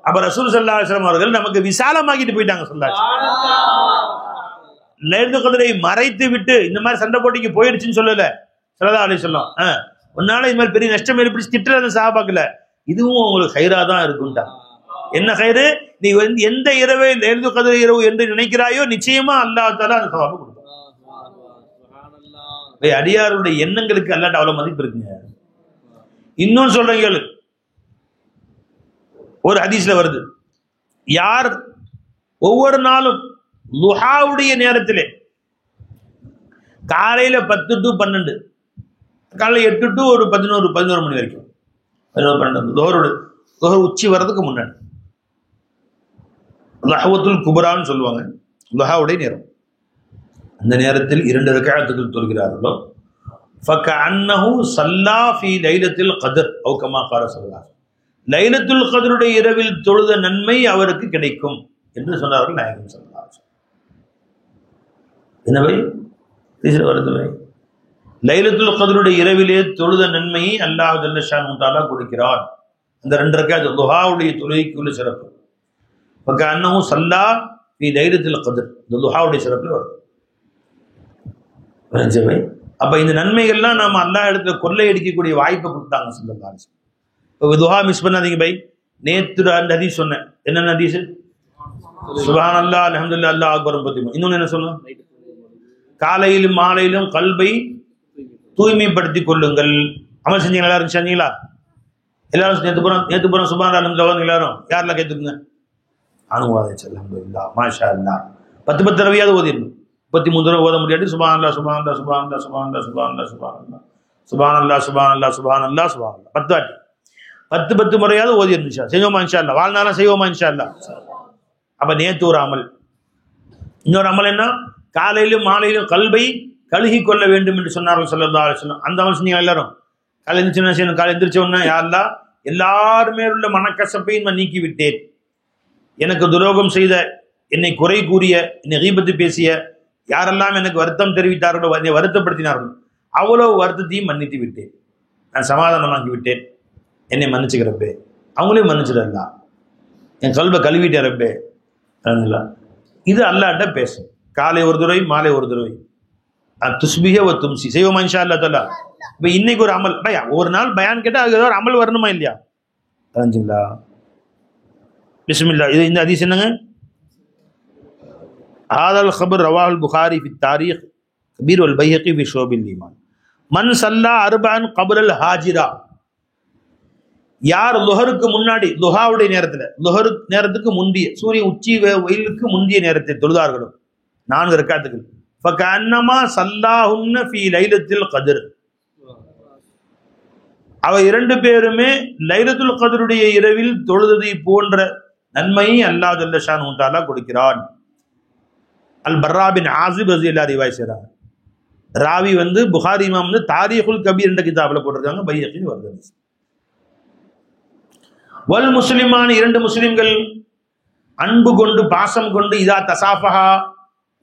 அப்ப ரசூல் ஸல்லல்லாஹு அலைஹி வஸல்லம் அவர்கள் நமக்கு விசாலமாக்கிட்டு போயிட்டாங்க. சொல்லாச்சு லைலத்துல் கத்ரை மறைத்து விட்டு இந்த மாதிரி சண்டை போட்டிக்கு போயிடுச்சுன்னு சொல்லல ஸல்லல்லாஹு அலைஹி வஸல்லம். ஒன்னால இது மாதிரி பெரிய நஷ்டம் ஏற்பட்டு திட்டுறது சஹாபாக்கல. இதுவும் உங்களுக்கு ஹைரா தான் இருக்கும்டா. என்ன ஹைரு? நீ எந்த இரவை லைலத்துல் கத்ர் இரவு என்று நினைக்கிறாயோ நிச்சயமா அல்லாஹ் தஆலா அந்த சவாபை கொடுப்பான். அடியாருடைய எண்ணங்களுக்கு அல்லாஹ் அவ்வளவு மதிப்பு இருக்குங்க. இன்னொன்னு சொல்றீங்க, ஒரு ஹதீஸ்ல வருது, யார் ஒவ்வொரு நாளும் லுஹாவுடைய நேரத்திலே காலையில 10 to 12, காலையில் 8 to ஒரு 11 மணி வரைக்கும், 11-12 துஹர் உச்சி வர்றதுக்கு முன்னாடி லஹ்வத்துல் குபரான்னு சொல்லுவாங்க, லஹாவுடைய நேரம். அந்த நேரத்தில் 2 ரக்அத்துகள் தொழுகிறார்களோ ஃபகஅன்னஹு ஸல்லா ஃபீ லைலத்துல் கத்ர் அவ் கமா கால ஸல்லல்லாஹு, லைலத்துல் கத்ருடைய இரவில் தொழுத நன்மை அவருக்கு கிடைக்கும் என்று சொன்னார்கள் நாயகம் ஸல்லல்லாஹு அலைஹி வஸல்லம். என்னவை தீஸ்ர வருதுவை, லைலத்துல் கத்ருடைய இரவிலே தொழுத நன்மையை அல்லாஹ் ஜல்ல ஷானஹு தஆலா கொடுக்கிறார். அந்த 2 ரக்அத் துஹாவுடைய தொழுகைக்குள்ள சிறப்பு. ஃபகஅன்னஹு ஸல்லா ஃபீ லைலத்துல் கத்ர், இந்த துஹாவுடைய சிறப்புல வருது. அப்ப இந்த நன்மைகள்லாம் நாம அல்லாஹ் இடத்துல கொள்ளையடிக்கக்கூடிய வாய்ப்பை கொடுத்தாங்க ஸல்லல்லாஹு அலைஹி வஸல்லம். இப்போ துஹா மிஸ் பண்ணாதீங்க பை. நேற்று அந்த ஹதீஸ் சொன்னேன், என்ன ஹதீஸ்? சுப்ஹானல்லாஹ் அல்ஹம்துலில்லாஹ் அல்லாஹ் அக்பர் 33. இன்னொன்னு என்ன சொன்னோம்? காலையிலும் மாலையிலும் கல்பை தூய்மைப்படுத்திக் கொள்ளுங்கள். அமல் செஞ்சீங்க, எல்லாரும் செஞ்சீங்களா? எல்லாரும் நேற்று புறம் சுப்ஹானல்லாஹ் அல்ஹம்துலில்லாஹ் எல்லாரும் யாரெல்லாம் கேட்டுக்குங்க? அனுவாதிச்சு அல்ஹம்துலில்லாஹ் மாஷா அல்லாஹ் 10 தடவையாவது ஓதிடணும். 33 தடவை ஓத முடியாது. சுப்ஹானல்லாஹ் சுப்ஹானல்லாஹ் சுப்ஹானல்லாஹ் சுப்ஹானல்லாஹ் சுப்ஹானல்லாஹ் சுப்ஹானல்லாஹ் சுப்ஹானல்லாஹ் சுப்ஹானல்லாஹ் சுப்ஹானல்லாஹ் சுப்ஹானல்லாஹ் 10 வாட்டி 10 முறையாவது ஓதி இருந்துச்சா? செய்வோமா இன்ஷா அல்லாஹ்? வாழ்நாளும் செய்வோமா இன்ஷா அல்லாஹ்? அப்ப நேற்று ஒரு அமல். இன்னொரு அமல் என்ன? காலையிலும் மாலையிலும் கல்பை கழுகி கொள்ள வேண்டும் என்று சொன்னார்கள் ஸல்லல்லாஹு அலைஹி வஸல்லம். அந்த அமல் செஞ்சீங்க எல்லாரும்? காலை எந்திரிச்சு செய்யணும். காலை எந்திரிச்ச உடனே யா அல்லாஹ் எல்லாருமே உள்ள மனக்கசப்பையும் நான் நீக்கி விட்டேன். எனக்கு துரோகம் செய்த, என்னை குறை கூறிய, என்னை கீபத்து பேசிய யாரெல்லாம் எனக்கு வருத்தம் தெரிவித்தார்களோ, என்னை வருத்தப்படுத்தினார்கள், அவ்வளவு வருத்தத்தையும் மன்னித்து விட்டேன். நான் சமாதானமாக்கி விட்டேன். என்னை மன்னிச்சுக்கிறப்பே, அவங்களையும் மன்னிச்சிடலாம். என் கல்வை கழுவிட்டேறப்பே. இது அல்லாஹ்ட்ட பேசும். காலை ஒரு தடவை, மாலை ஒரு தடவை. துஸ்பிஹ வ தும்சி செய்வோமா இன்ஷா அல்லாஹ் தஆலா? இப்போ இன்னைக்கு ஒரு அமல் பயா, ஒரு நாள் பயான் கேட்டால் அதுக்கு ஏதோ ஒரு அமல் வரணுமா இல்லையா? தெரிஞ்சுங்களா? பிஸ்மில்லா. இது இந்த ஹதீஸ் என்னங்க? ஹாதல் ஹபர் ரவாஹுல் புகாரி ஃபி தாரீக் கபீர் வல் பைஹகி ஃபி ஷுஅபில் ஈமான். மன் ஸல்லா அர்பஅன் கப்லல் ஹாஜிரா, யார் லுஹருக்கு முன்னாடி, லுஹாவுடைய நேரத்தில், லுஹர் நேரத்துக்கு முந்திய, சூரிய உச்சி வெயிலுக்கு முந்திய நேரத்தில் தொழுதார்களோ 4 ரக்காத்துகள், ஃபகஅன்னமா ஸல்லாஹுன்ன ஃபீ லைலத்துல் கத்ர், அவ 2 பேருமே லைலத்துல் கத்ருடைய இரவில் தொழுததை போன்ற நன்மையை அல்லாஹ் ஜல்ல ஷானஹு தஆலா கொடுக்கிறான். அல் பர்ரா பின் ஆசிப் ரலியல்லாஹு ரிவாய் செய்றாங்க. ராவி புகாரி இமாம் தாரீகுல் கபீர் என்ற கிதாபில் போட்டிருக்காங்க, பைஹகி வருது. வல் முஸ்லிமான 2 முஸ்லிம்கள் அன்பு கொண்டு பாசம் கொண்டு இதா தசாஃபஹா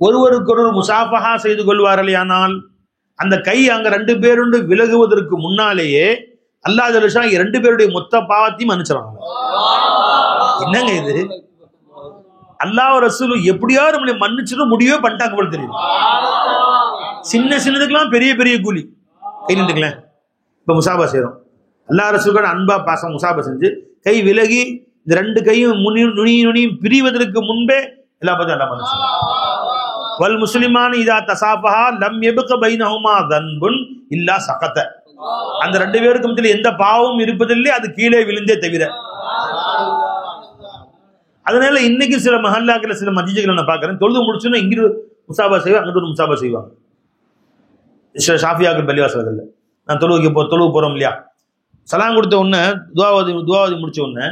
ஒருவருக்கொருவர் முசாஃபஹா செய்து கொள்வார்கள். ஆனால் அந்த கை அங்க 2 பேருண்டு விலகுவதற்கு முன்னாலேயே அல்லாஹ் ஜல்ல ஷானஹு 2 பேருடைய மொத்த பாவத்தையும் மன்னிச்சிடுறாங்க. என்னங்க இது? அல்லாஹ் ரசூல் எப்படியாவது நம்மளை மன்னிச்சிட முடியவே பண்ணிட்டாங்க போல தெரியும். சின்ன சின்னதுக்கெல்லாம் பெரிய பெரிய கூலி. கை நின்றுக்கலாம். இப்ப முசாபா செய்யறோம், அல்லாஹ் ரசூலோட அன்பா பாசம் முசாபா செஞ்சு கை விலகி இந்த 2 கையும் நுனியும் பிரிவதற்கு முன்பே எல்லா பத்தி அல்லா மன்னிச்சு. வல் முஸ்லிமான இதா தசாஃபஹா லம் யப்க பைனஹுமா தன்புன் இல்லா சகத, அந்த 2 பேருக்கு மத்தியில் எந்த பாவமும் இருப்பதில்லை, அது கீழே விழுந்தே தவிர. அதனால இன்னைக்கு சில மஹல்லாக்கள், சில மஸ்ஜிதுகளை நான் பார்க்கிறேன், தொழுது முடிச்சுன்னா இங்கிரு முசாபா செய்வாங்க, அங்கிட்டு ஒரு முசாபா செய்வாங்க. சில ஷாஃபியாக்கள் பள்ளிவாசல்கள்ல நான் தொழுவு போறோம் இல்லையா, சலாம் கொடுத்த உடனே துவாவதி முடிச்ச உடனே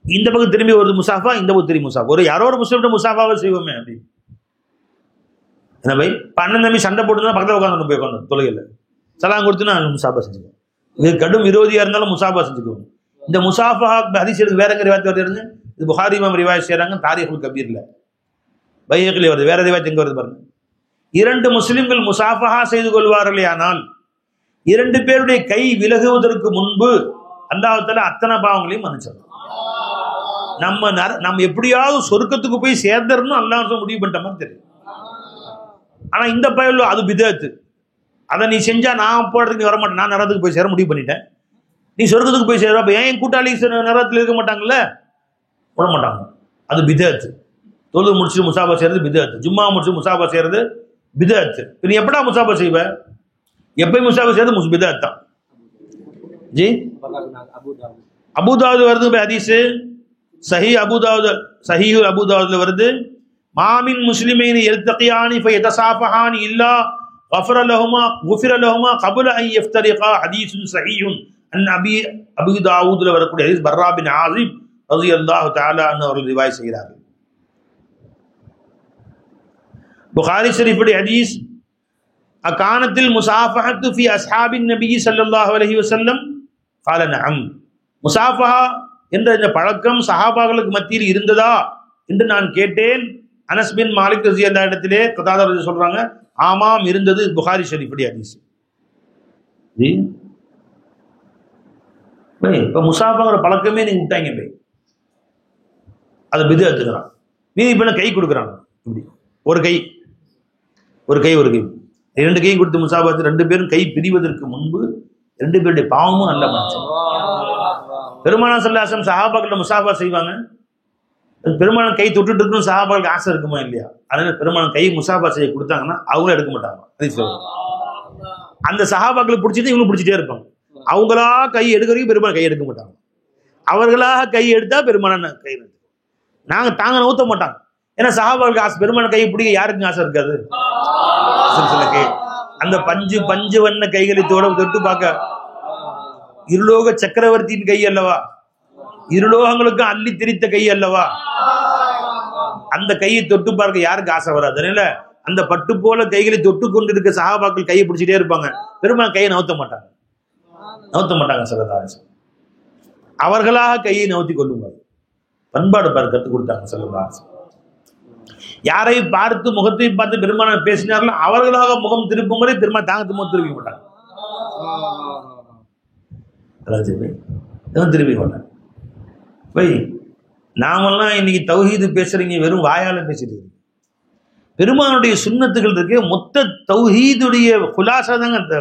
இந்த பக்கம் திரும்பி ஒரு முசாஃபா, இந்த பக்கம் திரும்பி முசாஃபா, ஒரு யாரோ ஒரு முஸ்லிம் முசாஃபாவை செய்வோமே அப்படி. என்ன பை அண்ணன் தம்பி சண்டை போட்டுதான் பக்கத்தில் உட்காந்து போய் உட்காந்து தொழுகையில் சலாம் கொடுத்துன்னா முசாஃபா செஞ்சுக்கோங்க. இது கடும் விரோதியா இருந்தாலும் முசாஃபா செஞ்சுக்கோங்க. இந்த முசாஃபா ஹதீஸ் வேற எங்க ரிவாயத் வருது? இது புகாரி இமாம் ரிவாயத் செய்றாங்க தாரீகுல் கபீர்ல, பைஹகில வருது. வேற ரிவாயத் எங்க வருது பாருங்க. 2 முஸ்லிம்கள் முசாஃபஹா செய்து கொள்வார்களே, ஆனால் 2 பேருடைய கை விலகுவதற்கு முன்பு அல்லாஹ் தஆலா அத்தனை பாவங்களையும் மன்னிச்சிடணும். நம்ம எப்படியாவது சொர்க்கத்துக்கு போய் சேர்ந்துடணும் அல்லாஹ் முடிவு பண்ணிட்ட மாதிரி தெரியும். ஆனா இந்த பயலோ அது பிதஅத். அதை நீ செஞ்சா நான் போறதுக்கு நீ வர மாட்டேன், நான் நரகத்துக்கு போய் சேர முடிவு பண்ணிட்டேன், நீ சொர்க்கத்துக்கு போய் சேர. அப்ப ஏன் கூட்டாளி நரகத்தில் இருக்க மாட்டாங்கல்ல, விட மாட்டாங்க. அது பிதஅத். தொழுது முடிச்சு முசாபா செய்யறது பிதஅத். ஜும்மா முடிச்சு முசாபா செய்யறது பிதஅத். நீ எப்படா முசாபா செய்வ? எப்பயும் முசாபா செய்யறது பிதஅத் தான். ஜி அபூதாவுது வருது ஹதீஸ், சஹீஹ் அபூதாவுது, சஹீஹுல் அபூதாவுதுல வருது. மாமின் முஸ்லிமைன் யல்தகியானி ஃபயதசாஃபஹானி இல்லா غفر لهما قبل ان يفترقا حديث صحيح ان ابي داவூத்ல வரக்கூடிய ஹதீஸ் பர்ரா பின் ஆஸிப் ரலியல்லாஹு தஆலா அன்ஹு அவர்கள் ரிவாயத் செய்கிறார்கள். புகாரி ஷரீஃபுடைய ஹதீஸ் அகானத்தில் முசாஃபஹத்து ஃபி அஸ்ஹாபின் நபி ஸல்லல்லாஹு அலைஹி வஸல்லம் قال نعم. முசாஃபஹா என்ற இந்த பழக்கம் சஹாபாக்களுக்கு மத்தியில் இருந்ததா என்று நான் கேட்டேன். அனஸ் பின் மாலிக் ரலியல்லாஹு இடத்திலே கதாதா ரலி சொல்றாங்க, ஆமாம் இருந்தது. புகாரி ஷரீஃபுடைய ஹதீஸ். இப்ப முசாஃபாங்கிற பழக்கமே நீங்க விட்டாங்க போய் அதை பிதஅத்துக்குறான். மீதி இப்ப கை கொடுக்குறாங்க. இப்படி ஒரு கை இரண்டு கையும் கொடுத்து முசாஃபா ரெண்டு பேரும் கை பிரிவதற்கு முன்பு ரெண்டு பேருடைய பாவமும் அல்ல மனுஷன். பெருமானார் ஸல்லல்லாஹு அலைஹி வஸல்லம் சஹாபாக்கள் முசாஃபா செய்வாங்க. பெருமானார் கை தொட்டுட்டு இருக்கணும் சஹாபாக்களுக்கு ஆசை இருக்குமா இல்லையா? அதனால பெருமானார் கை முசாஃபா செய்ய கொடுத்தாங்கன்னா அவங்களும் எடுக்க மாட்டாங்க. அந்த சஹாபாக்களுக்கு பிடிச்சிட்டு இவங்களும் பிடிச்சிட்டே இருப்பாங்க. அவங்களா கை எடுக்கிறதுக்கு பெருமானார் கை எடுக்க மாட்டாங்க. அவர்களாக கை எடுத்தா பெருமானார் கை தாங்க நவுத்த மாட்டாங்க. ஏன்னா சஹாபாக்களுக்கு ஆசை, பெருமானார் கை பிடிக்க யாருக்கும் ஆசை இருக்காது. அந்த பஞ்சு வண்ண கைகளை தொட்டு பார்க்க இருலோக சக்கரவர்த்தியின் கை அல்லவா, இருலோகங்களுக்கும் அள்ளி திரித்த கை அல்லவா, அந்த கையை தொட்டு பார்க்க யாருக்கு ஆசை வராது. அதனால அந்த பட்டு போல கைகளை தொட்டு கொண்டிருக்க சஹாபாக்கள் கையை பிடிச்சிட்டே இருப்பாங்க. பெருமாள் கையை நவுத்த மாட்டாங்க ஸல்லல்லாஹு அலைஹி வஸல்லம். அவர்களாக கையை நவுத்தி கொள்ளுவார். பண்பாடு கற்றுக் கொடுத்தாங்க ஸல்லல்லாஹு அலைஹி வஸல்லம். யாரை பார்த்து முகத்தை பார்த்து பெருமானார் பேசினார்களோ அவர்களாக முகம் திருப்பும் வரை பெருமாள் தாங்க முகம் திருப்பி மாட்டாங்க. திருப்பி மாட்டாங்க. நாமெல்லாம் இன்னைக்கு தௌஹீது பேசுறீங்க, வெறும் வாயால பேசிட்டு இருக்கீங்க. பெருமானுடைய சுன்னத்துகள் இருக்கு, மொத்த தௌஹீதுடைய குலாசா தாங்க அந்த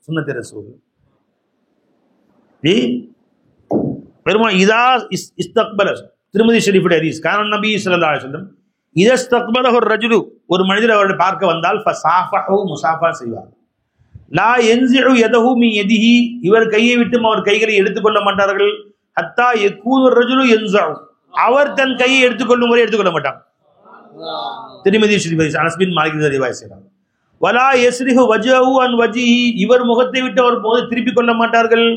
சுன்னத்தை ரசூல். பெருமான் இதா இஸ்தக்பல திருமதி ஷரீஃபுடைய ஹதீஸ் கான நபி ஸல்லல்லாஹு அலைஹி வஸல்லம் இதஸ்தக்பலஹு ரஜுலு ஒரு மனிதர் அவரை பார்க்க வந்தால் ஃபஸாஃபஹு முசாஃபா செய்வார். லா யன்ஸிஉ யதஹு மின் யதிஹி இவர் கையை விட்டு அவர் கைகளை எடுத்துக்கொள்ள மாட்டார்கள். ஹத்தா யகூனு ரஜுலு யன்ஸஉ அவர் தன் கையை எடுத்துக்கொள்ளும் வரை எடுத்துக்கொள்ள மாட்டாங்க. திருமதி ஷரீஃப் அனஸ் பின் மாலிக் ரிவாயத் செய்றாங்க. வலா யஸ்ரிஹு வஜஹு அன் வஜிஹி இவர் முகத்தை விட்டு அவர் முகத்தை திருப்பி கொள்ள மாட்டார்கள்.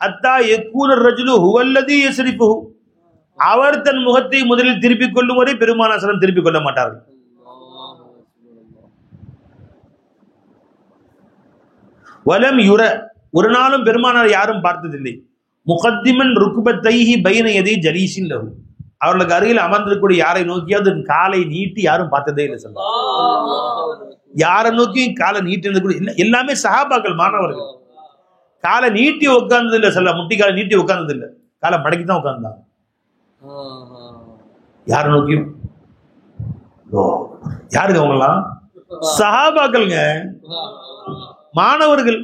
ஹத்தா யகூனு ரஜுலு ஹுவல்லதி யஸ்ரிஃபுஹு அவர் தன் முகத்தை முதலில் திருப்பிக் கொள்ளும் வரை பெருமானார் ஸல்லல்லாஹு திருப்பிக் கொள்ள மாட்டார்கள். வலம் யுர ஒரு நாளும் பெருமானார் யாரும் பார்த்ததில்லை. முகத்திமன் ருக்குபத்தைஹி பைன யதி ஜலீஸின் லஹு அவர்களுக்கு அருகில் அமர்ந்திருக்கக்கூடிய யாரை நோக்கியாவது காலை நீட்டி யாரும் பார்த்ததே இல்லை ஸல்லல்லாஹு. யாரை நோக்கியும் காலை நீட்டி எல்லாமே சஹாபாக்கள் மாணவர்கள். காலை நீட்டி உட்கார்ந்தது இல்லை ஸல்லல்லாஹு, முட்டி காலை நீட்டி உட்கார்ந்தது இல்லை, காலை மடக்கி தான் உட்கார்ந்தாங்க. யாரை நோக்கியும் யாருக்கு அவங்கலாம் சஹாபாக்கள்ங்க, மாணவர்கள்.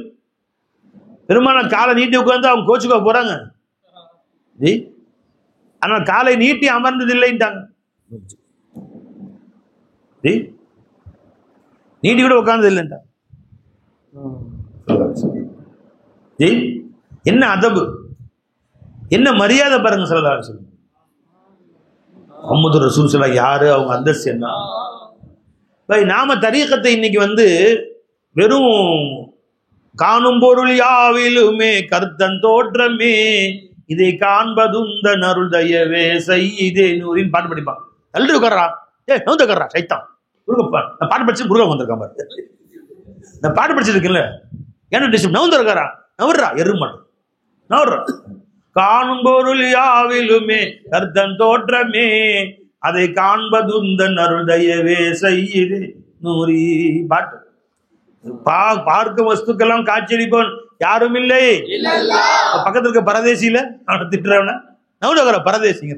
பெருமானார் காலை நீட்டி உட்கார்ந்து அவங்க கோச்சுக்கா போறாங்க. ஆனா காலை நீட்டி அமர்ந்தது இல்லைன்ட்டாங்க. நீட்டி கூட உட்கார்ந்தது இல்லைன்ட்டாங்க. என்ன அதபு, என்ன மரியாதை பாருங்க ஸல்லல்லாஹு அலைஹி வஸல்லம். முஹம்மது ரசூல் ஸல்லல்லாஹு யாரு, அவங்க அந்தஸ்து என்ன. நாம தரீகத்தை இன்னைக்கு வெறும் காணும் பொருள் யாவிலுமே கர்த்தன் தோற்றமே இதை காண்பதுந்த நருள் தயவே செய்தே நூறின் பாட்டு படிப்பான். தள்ளி உட்கார்றா, நவுந்து உட்கார்றா சைத்தான். நான் பாட்டு படிச்சு முருகன் வந்திருக்கான் பாரு. நான் பாட்டு படிச்சிருக்கேன்ல, என்ன டிஸ்டர்ப் நவுந்து உட்காரா, நவர்றா எருமாட்டம் நவர்றா. காணும் பொருள் யாவிலுமே கர்த்தன் தோற்றமே அதை காண்பதுந்தன் அருள் தயவே செய்து நூறி பாட்டு. பார்க்கும் வஸ்துக்கெல்லாம் காட்சியளிப்பவன் யாரும் இல்லை. பக்கத்துல இருக்க பரதேசியில அவனை திட்டுறவன நவுடகர பரதேசிங்க.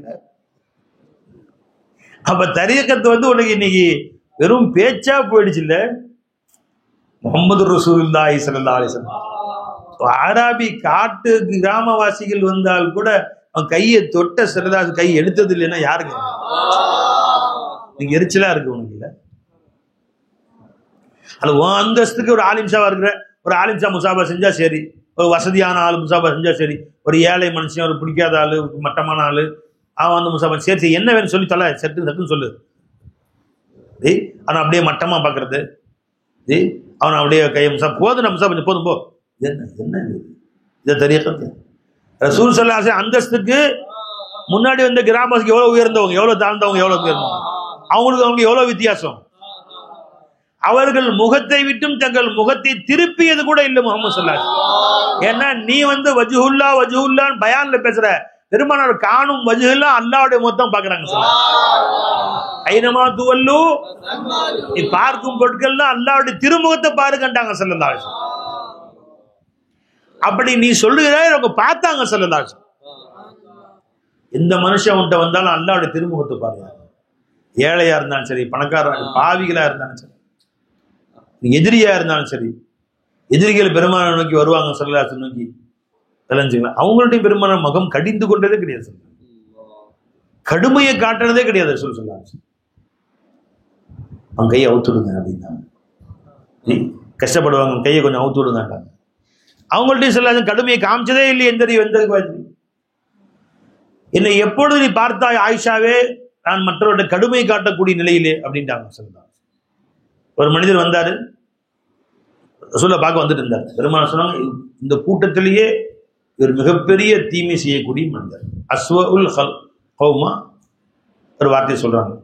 அப்ப தரீகத்து உனக்கு இன்னைக்கு வெறும் பேச்சா போயிடுச்சு இல்ல. முஹம்மது ரசூலுல்லாஹி ஸல்லல்லாஹு அலைஹி வஸல்லம் ஆராபி காட்டு கிராமவாசிகள் வந்தால் கூட அவன் கையை தொட்ட சிறதாசு கை எடுத்தது இல்லைன்னா யாருங்க நீங்க எரிச்சலா இருக்கு உனக்கு இல்ல. அது அந்தஸ்துக்கு ஒரு ஆலிம்சாவா இருக்கிற ஒரு ஆலிம்சா முசாபா செஞ்சா சரி, ஒரு வசதியான ஆள் முசாபா செஞ்சா சரி, ஒரு ஏழை மனுஷன் ஒரு பிடிக்காத ஆளு மட்டமான ஆளு அவன் முசாபா சரி சரி என்ன வேணும் சொல்லி தொலை சட்டுன்னு சொல்லு. அவனை அப்படியே மட்டமா பாக்குறது, அவனை அப்படியே கையை போதும் நம்ம கொஞ்சம் போதும் போ, என்ன என்ன இதை தெரிய ரசூல் ஸல்லல்லாஹு அலைஹி அந்தஸ்துக்கு முன்னாடி வந்த கிராமத்துக்கு எவ்வளவு உயர்ந்தவங்க, எவ்வளவு தாழ்ந்தவங்க, எவ்வளவு உயர்ந்தவங்க, அவங்களுக்கு எவ்வளவு வித்தியாசம். அவர்கள் முகத்தை விட்டும் தங்கள் முகத்தை திருப்பியது கூட இல்லை முஹம்மது ஸல்லல்லாஹு அலைஹி வஸல்லம். ஏன்னா நீ வஜ்ஹுல்லா வஜ்ஹுல்லான்னு பயான்ல பேசுற, பெருமானார் காணும் வஜ்ஹுல்லா அல்லாஹ்வுடைய முகத்தை பாக்குறாங்க. ஐனமா துவல்லு, நீ பார்க்கும் பொருட்கள்லாம் அல்லாஹ்வுடைய திருமுகத்தை பாருங்கண்டாங்க ஸல்லல்லாஹு அலைஹி வஸல்லம். அப்படி நீ சொல்லுகிறாய், அவங்க பார்த்தாங்க ஸல்லல்லாஹு அலைஹி வஸல்லம். எந்த மனுஷன் உன்கிட்ட வந்தாலும் அல்லாஹ்வுடைய திருமுகத்தை பாருங்க. ஏழையா இருந்தாலும் சரி, பணக்காரா பாவிகளா இருந்தாலும் சரி, எதிரியா இருந்தாலும் சரி, எதிரிகள் பெருமானாரை நோக்கி வருவாங்க ஸல்லல்லாஹு அலைஹி வஸல்லம் நோக்கி விளைஞ்சுக்கலாம். அவங்கள்ட்ட பெருமானார் முகம் கடிந்து கொண்டதே கிடையாது, கடுமையை காட்டுறதே கிடையாது. ஸல்லல்லாஹு அலைஹி வஸல்லம் அவங்க கையை அவுத்துடுங்க அப்படின்னா கஷ்டப்படுவாங்க, கையை கொஞ்சம் அவுத்து விடுங்கட்டாங்க. அவங்கள்ட்டையும் ஸல்லல்லாஹு கடுமையை காமிச்சதே இல்லை. என்னை எப்பொழுது நீ பார்த்தாய் ஆயிஷாவே, நான் மற்றவர்கிட்ட கடுமை காட்டக்கூடிய நிலையிலே அப்படின்ட்டாங்க ஸல்லல்லாஹு. ஒரு மனிதர் வந்தாரு, ரசூலை பார்க்க வந்துட்டு இருந்தார். பெருமானார் சொன்னாங்க, இந்த கூட்டத்திலேயே ஒரு மிகப்பெரிய தீமை செய்யக்கூடிய மனிதர், அஸ்வஉல் கௌமா ஒரு வார்த்தையை சொல்றாங்க.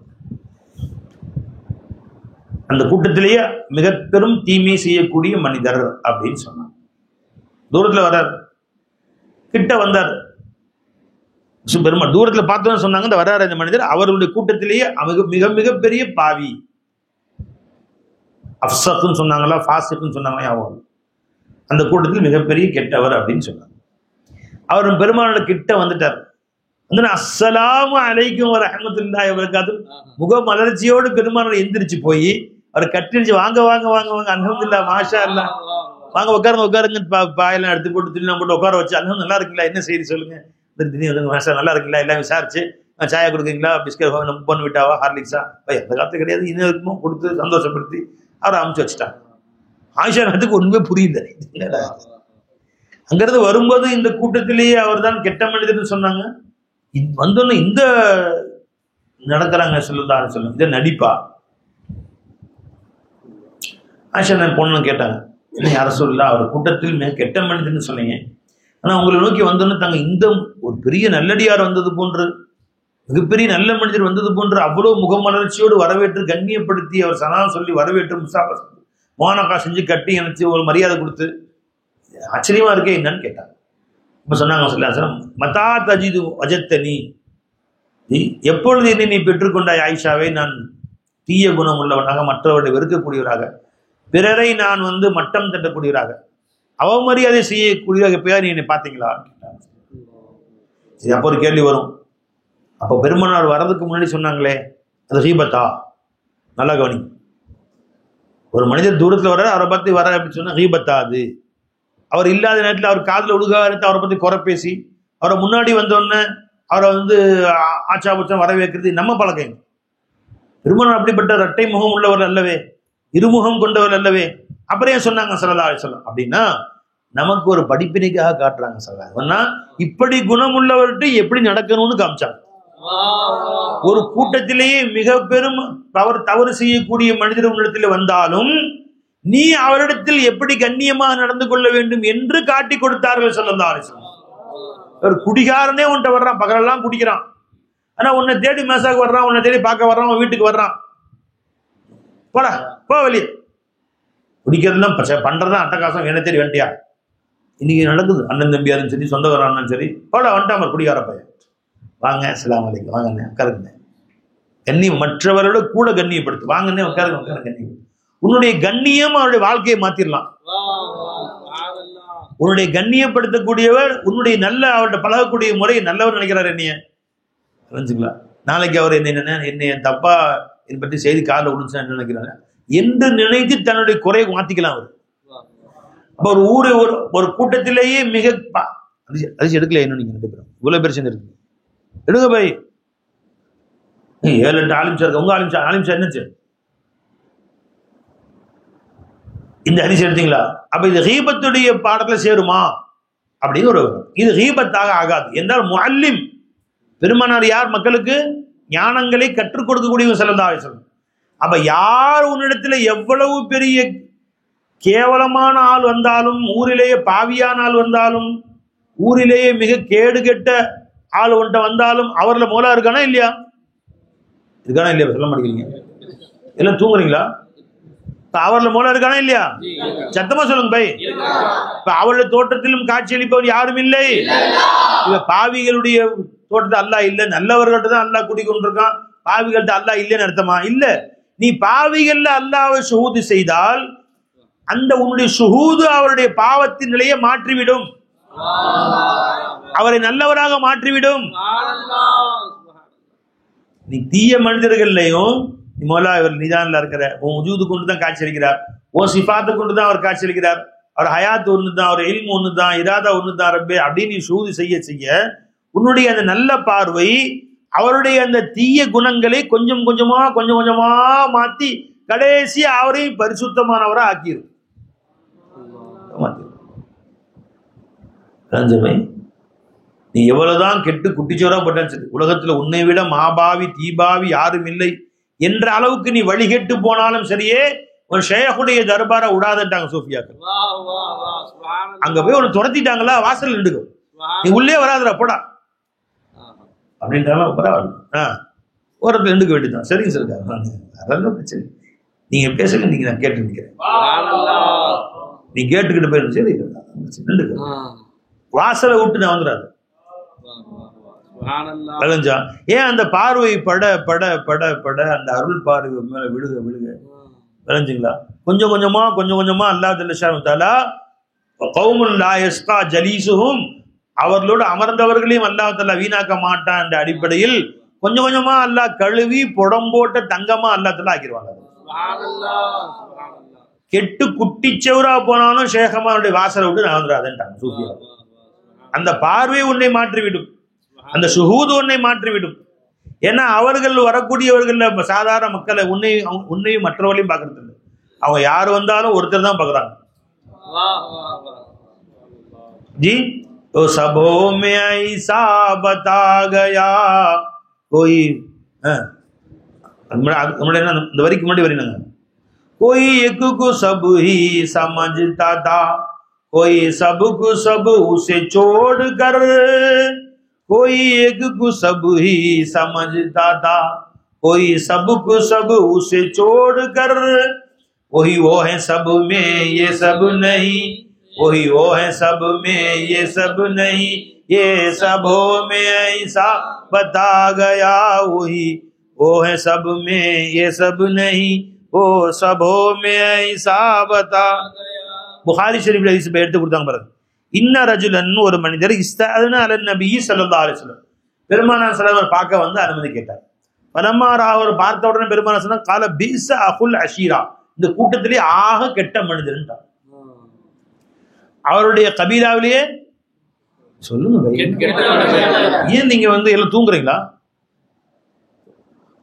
அந்த கூட்டத்திலேயே மிக பெரும் தீமை செய்யக்கூடிய மனிதர் அப்படின்னு சொன்னாங்க. தூரத்துல வர்றார், கிட்ட வந்தார். பெருமாள் தூரத்துல பார்த்தோன்னு சொன்னாங்க, இந்த வர்றாரு இந்த மனிதர், அவருடைய கூட்டத்திலேயே மிக மிகப்பெரிய பாவி, அஃப்ஸக்னு சொன்னாங்களா ஃபாசிக்னு சொன்னாங்களா, அவங்க அந்த கூட்டத்தில் மிகப்பெரிய கெட்டவர் அப்படின்னு சொன்னாங்க. அவர் பெருமாளோட கிட்ட வந்துட்டார். வந்து அஸ்ஸலாமு அலைக்கும் வரஹ்மத்துல்லாஹி வபரகாத்துஹு, முக மலர்ச்சியோடு பெருமாளோட எந்திரிச்சு போய் அவரை கட்டிச்சு, வாங்க வாங்க வாங்க வாங்க, அல்ஹம்துலில்லாஹ் மாஷா அல்லாஹ், வாங்க உட்காருங்க உட்காருங்க, பாயெல்லாம் எடுத்து போட்டு துணிலாம் போட்டு உட்கார வச்சு, அல்ஹம்துலில்லாஹ் நல்லா இருக்குங்களா, என்ன செய்தி சொல்லுங்க, மாஷா நல்லா இருக்குங்களா, எல்லாம் விசாரிச்சு சாயா கொடுக்குறீங்களா, பிஸ்கட் பொண்ணு விட்டாவா, ஹார்லிக்ஸா, அந்த காலத்து கிடையாது, இன்னும் இருக்குமோ கொடுத்து சந்தோஷப்படுத்தி அவரை அமுச்சு வச்சுட்டாங்க. ஆயிஷா நாட்டுக்கு ஒண்ணுமே புரியல. அங்கிருந்து வரும்போது இந்த கூட்டத்திலேயே அவர் தான் கெட்ட மனிதர்னு சொன்னாங்க. வந்தோன்னு இந்த நடக்கிறாங்க ஸல்லல்லாஹு அலைஹி வஸல்லம், இதை நடிப்பா. ஆயிஷா நான் பொண்ணு கேட்டாங்க, என்ன யார சொல்லல, அவர் கூட்டத்தில் மிக கெட்ட மனிதர்னு சொன்னீங்க, ஆனா உங்களை நோக்கி வந்தோன்னு தாங்க இந்த ஒரு பெரிய நல்லடியார் வந்தது போன்று, மிகப்பெரிய நல்ல மனிதர் வந்தது போன்று அவ்வளவு முகமலர்ச்சியோடு வரவேற்று கண்ணியப்படுத்தி அவர் சலாம் சொல்லி வரவேற்று முசாஃபா மோனக்கா செஞ்சு கட்டி அணைச்சு ஒரு மரியாதை கொடுத்து ஆச்சரியமா இருக்கே என்னன்னு கேட்டாங்க. இப்ப சொன்னாங்க ஸல்லல்லாஹு அலைஹி வஸல்லம், மதா தஜிது வஜத்தனி, எப்பொழுது என்னை நீ பெற்றுக்கொண்டாய் ஆயிஷாவை, நான் தீய குணம் உள்ளவனாக, மற்றவர்களை வெறுக்கக்கூடியவராக, பிறரை நான் மட்டம் தட்டக்கூடியவராக, அவமரியாதை செய்யக்கூடியவராக எப்பயாவது நீ என்னை பார்த்தீங்களா கேட்டாங்க. சரி, அப்போ ஒரு கேள்வி வரும். அப்போ பெருமானார் வர்றதுக்கு முன்னாடி சொன்னாங்களே அது ஹீபத்தா, நல்லா கவனி. ஒரு மனிதர் தூரத்தில் வர்றாரு, அவரை பத்தி வர அப்படின்னு சொன்னா ஹீபத்தா அது? அவர் இல்லாத நேரத்தில் அவர் காதில் ஒழுகாத அவரை பத்தி குறை பேசி அவரை முன்னாடி வந்தோடனே அவரை ஆச்சாபுச்சம் வரவேற்கிறது நம்ம பழக்கம். பெருமானார் அப்படிப்பட்ட இரட்டை முகம் உள்ளவர் அல்லவே, இருமுகம் கொண்டவர் அல்லவே, அப்புறம் ஏன் சொன்னாங்க ஸல்லல்லாஹு அலைஹி வஸல்லம் அப்படின்னா நமக்கு ஒரு படிப்பினைக்காக காட்டுறாங்க. ஸல்லல்லாஹு இப்படி குணம் உள்ளவர்கிட்ட எப்படி நடக்கணும்னு காமிச்சாங்க. ஒரு கூட்டத்திலேயே மிக பெரும் தவறு செய்யக்கூடிய மனிதர் உன்னிடத்தில் வந்தாலும் நீ அவரிடத்தில் எப்படி கண்ணியமாக நடந்து கொள்ள வேண்டும் என்று காட்டி கொடுத்தார்கள் ஸல்லல்லாஹு அலைஹி வஸல்லம். ஒரு குடிகாரனே உன்கிட்ட வர்றான், பகலெல்லாம் குடிக்கிறான், ஆனா உன்னை தேடி மேசாக்கு வர்றான், உன்னை தேடி பார்க்க வர்றான், உன் வீட்டுக்கு வர்றான், போடா போ வெளியே, குடிக்கிறதுலாம் பண்றதுதான் அட்டகாசம், என்ன தேடி வந்துட்டியா, இன்னைக்கு நடக்குது. அண்ணன் தம்பியாரும் சரி, சொந்தக்காரன் சரி, போடா வந்துட்டாம குடிகார பையன், வாங்க அஸ்ஸலாமு அலைக்கும், வாங்கண்ணே உட்காருங்க, கண்ணியம் மற்றவரோட கூட கண்ணியப்படுத்து, வாங்கண்ணே உட்காருங்க உட்காருங்க, கண்ணியம். உன்னுடைய கண்ணியம் அவருடைய வாழ்க்கையை மாத்திரலாம். உன்னுடைய கண்ணியப்படுத்தக்கூடியவர் உன்னுடைய நல்ல அவர்கிட்ட பழகக்கூடிய முறை நல்லவர் நினைக்கிறார் என்னைய புரிஞ்சுக்கலாம். நாளைக்கு அவர் என்னைய தப்பா இதை பற்றி செய்தி காலில் விழுந்துச்சா நினைக்கிறாங்க என்று நினைத்து தன்னுடைய குறையை மாத்திக்கலாம். அவர் அப்ப ஒரு ஊரு ஒரு கூட்டத்திலேயே மிக அரிசி எடுக்கல, என்ன நீங்க 2 பேரும் இவ்வளவு பேர் சேர்ந்து இருக்கு, எடுங்க போய் 7-8 ஆலிம்சா இருக்கு, உங்க ஆலிம்சா என்னச்சு இந்த ஹதீஸ் எடுத்தீங்களா? அப்ப இது ஹீபத்துடைய பாடத்துல சேருமா அப்படின்னு ஒரு, இது ஹீபத்தாக ஆகாது என்றால் முஅல்லிம் பெருமானார் யார்? மக்களுக்கு ஞானங்களை கற்றுக் கொடுக்கக்கூடிய ஸல்லல்லாஹு அலைஹி வஸல்லம். அப்ப யார் உன்னிடத்துல எவ்வளவு பெரிய கேவலமான ஆள் வந்தாலும், ஊரிலேயே பாவியான ஆள் வந்தாலும், ஊரிலேயே மிக கேடு கெட்ட ஆள் ஒன்றை வந்தாலும் அவர்ல மோலா இருக்கானா இல்லையா? இருக்கானா இல்லையா? சொல்ல மாட்டேங்கிறீங்க, எல்லாம் தூங்குறீங்களா? அவர்ல மோலா இருக்கானா இல்லையா? சத்தமா சொல்லுங்க பை. இப்ப அவளுடைய தோட்டத்திலும் காட்சி அளிப்பவர் யாரும் இல்லை. இப்ப பாவிகளுடைய தோட்டத்தை அல்லாஹ் இல்லை, நல்லவர்கள்ட்ட தான் அல்லாஹ் கூட்டிக்கொண்டிருக்கான். பாவிகள்ட்ட அல்லாஹ் இல்லைன்னு அர்த்தமா? இல்ல. நீ பாவிகள்ல அல்லாஹ்வை ஷுஹூது செய்தால் அந்த உன்னுடைய ஷுஹூது அவருடைய பாவத்தின் நிலையை மாற்றிவிடும், அவரை நல்லவராக மாற்றிவிடும். நீ தீய மனிதர்கள்லையும் மோலா இவர் நிதானில் இருக்கிற உன் உஜூது கொண்டு தான் காட்சி அளிக்கிறார், உன் சிஃபாத்தை கொண்டு தான் அவர் காட்சி அளிக்கிறார், அவர் ஹயாத் ஒன்று தான், அவர் இல்மு ஒன்று தான், இராதா ஒன்று தான் ரப்பே அப்படின்னு நீ ஷூது செய்ய செய்ய உன்னுடைய அந்த நல்ல பார்வை அவருடைய அந்த தீய குணங்களை கொஞ்சம் கொஞ்சமா மாத்தி கடைசி அவரையும் பரிசுத்தமானவரா ஆக்கிரும். நீ எவ்வளவுதான் கெட்டு குட்டிச்சோரா போட்டான்னு சரி, உலகத்துல உன்னை விட மாபாவி தீபாவி யாரும் இல்லை என்ற அளவுக்கு நீ வழிகெட்டு போனாலும் சரியே, ஒரு ஷேகுடைய தர்பாரை விடாதட்டாங்க சூஃபியாக்கள். அங்க போய் உன்னை துரத்திட்டாங்களா, வாசல் நின்றுக்கும், நீ உள்ளே வராதுடா போடா அப்படின்றாலும் பரவாயில்ல, ஓரத்தில் நின்றுக்க வேண்டியதான். சரிங்க சார், அதெல்லாம் பிரச்சனை. நீங்க பேசுங்க, நீங்க நான் கேட்டு நிற்கிறேன், நீ கேட்டுக்கிட்டு போயிடும். சரி நின்றுக்க, வாசலை விட்டு நான் வந்துடாது. ஏன் அந்த பார்வை பட பட பட பட அந்த அருள் பார்வை மேல விழுக விழுக விளைஞ்சுங்களா? கொஞ்சம் கொஞ்சமா அல்லாஹ் ஜல்ல ஷானஹு தஆலா கௌமுன் லா யஸ்கா ஜலீசுஹும், அவர்களோடு அமர்ந்தவர்களையும் அல்லாஹ் தஆலா வீணாக்க மாட்டான் என்ற அடிப்படையில் கொஞ்சம் கொஞ்சமா அல்லாஹ் கழுவி புடம் போட்ட தங்கமா அல்லாஹ் தஆலா ஆக்கிடுவாங்க. கெட்டு குட்டிச்சவரா போனாலும் ஷேகமானுடைய வாசலை விட்டு நான் வந்துடாதுன்ட்டாங்க சூஃபியா. அந்த பார்வை உன்னை மாற்றிவிடும், அந்த ஷுஹூது உன்னை மாற்றிவிடும். ஏன்னா அவர்கள் வரக்கூடியவர்கள் சாதாரண மக்களை உன்னையும் மற்றவர்களையும் பார்க்கறது இல்லை. அவங்க யார் வந்தாலும் ஒருத்தர் தான் பார்க்கறாங்க. जी तो सबों में ऐसा बता गया कोई இந்த வரிக்கு முன்னாடி வரீங்க, कोई एक को सब ही समझता था, कोई सब को सब उसे छोड़ कर, कोई एक को सब ही समझता था, कोई सब को सब उसे छोड़ कर, वही वो है सब में ये सब नहीं, वही वो है सब में ये सब नहीं, ये सबों में ऐसा बता गया, वही वो है सब में ये सब नहीं, वो सबों में ऐसा बता. புகாரி ஷரீஃப்ல ஹதீஸ் எடுத்து கொடுத்தாங்க பாருங்க. இன்ன ரஜுலன், ஒரு மனிதர் இஸ்தஅதன அலன் நபி ஸல்லல்லாஹு அலைஹி வஸல்லம், பெருமானார் ஸல்லல்லாஹு அலைஹி பார்க்க வந்து அனுமதி கேட்டார். பலமாரா அவர் பார்த்த உடனே பெருமானார் சொன்னாங்க, கால பீஸ அகுல் அஷீரா, இந்த கூட்டத்திலே ஆக கெட்ட மனிதன்ட்டார். அவருடைய கபீலாவிலேயே சொல்லுங்க, ஏன் நீங்க வந்து எல்லாம் தூங்குறீங்களா?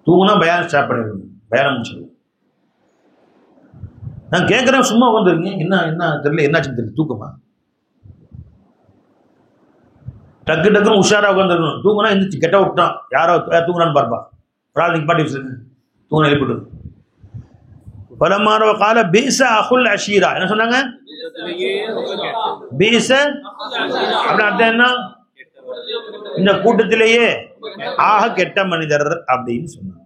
தூங்குனா பயான் ஸ்டார்ட் பண்ணிடுங்க, பயானம் சொல்லுங்க. நான் கேட்கிறேன், சும்மா உட்காந்துருக்கீங்க, என்ன தெரியல, என்னாச்சுன்னு தெரியல, தூக்கமா? டக்குன்னு உஷாரா உட்காந்துருக்கணும். தூங்குனா எந்திரிச்சு கெட்ட விட்டான், யாரோ தூங்குறான்னு பார்ப்பா, ஒரு ஆள் நீங்க பாட்டி வச்சிருங்க, தூங்குனா எழுப்பிட்டு. பலமாரோ கால பீஸ அகுல் அஷீரா, என்ன சொன்னாங்க? பீஸ அப்படின்னு அர்த்தம் என்ன? இந்த கூட்டத்திலேயே ஆக கெட்ட மனிதர் அப்படின்னு சொன்னாங்க.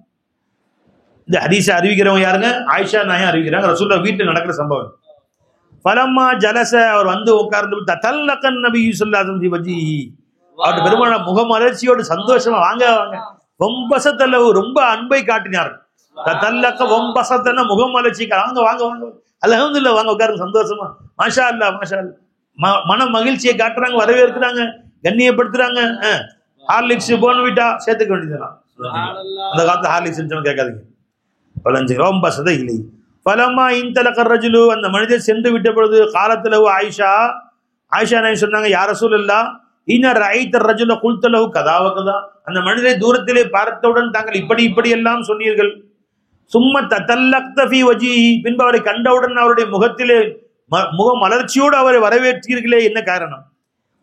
இந்த ஹதீஸ அறிவிக்கிறவங்க யாருங்க? ஆயிஷா நாயகம் அறிவிக்கிறாங்க. ரசூலுல்லாஹ் வீட்டில் நடக்கிற சம்பவம். ஃபலம்மா ஜலச, அவர் வந்து உட்கார்ந்து ததல்லகன் நபி ஸல்லல்லாஹு அலைஹி வஸல்லம், அவருடைய பெருமான முகமலர்ச்சியோடு சந்தோஷமா வாங்க வாங்க வம்பசத்தல்லவு, ரொம்ப அன்பை காட்டினார். ததல்லக வம்பசத்தன முகமலர்ச்சி, வாங்க வாங்க வாங்க அல்ஹம்துலில்லாஹ், வாங்க உட்காருங்க சந்தோஷமா, மாஷா அல்லாஹ் மாஷா அல்லாஹ், மன மகிழ்ச்சியை காட்டுறாங்க, வரவேற்கிறாங்க, கண்ணியப்படுத்துறாங்க. ஹார்லிக்ஸ் போன்விட்டா சேர்த்துக்க வேண்டியதுதான். அந்த காலத்துல ஹார்லிக்ஸ் கேட்காதீங்க. பலஞ்சு இல்லை. பலமா இன்தலக ரஜுலு, அந்த மனிதர் சென்று விட்ட பொழுது காலத்துல ஆயிஷா நாயகம் சொன்னாங்க, யா ரசூலல்லாஹ் இன்ன ரஐத ரஜுல குல்த லஹு கதா வ கதா, அந்த மனிதரை தூரத்திலே பார்த்தவுடன் தாங்கள் இப்படி எல்லாம் சொன்னீர்கள். சும்ம ததல்லக்த ஃபீ வஜ்ஹி, பின்பு அவரை கண்டவுடன் அவருடைய முகத்திலே முக மலர்ச்சியோடு அவரை வரவேற்றீர்களே, என்ன காரணம்?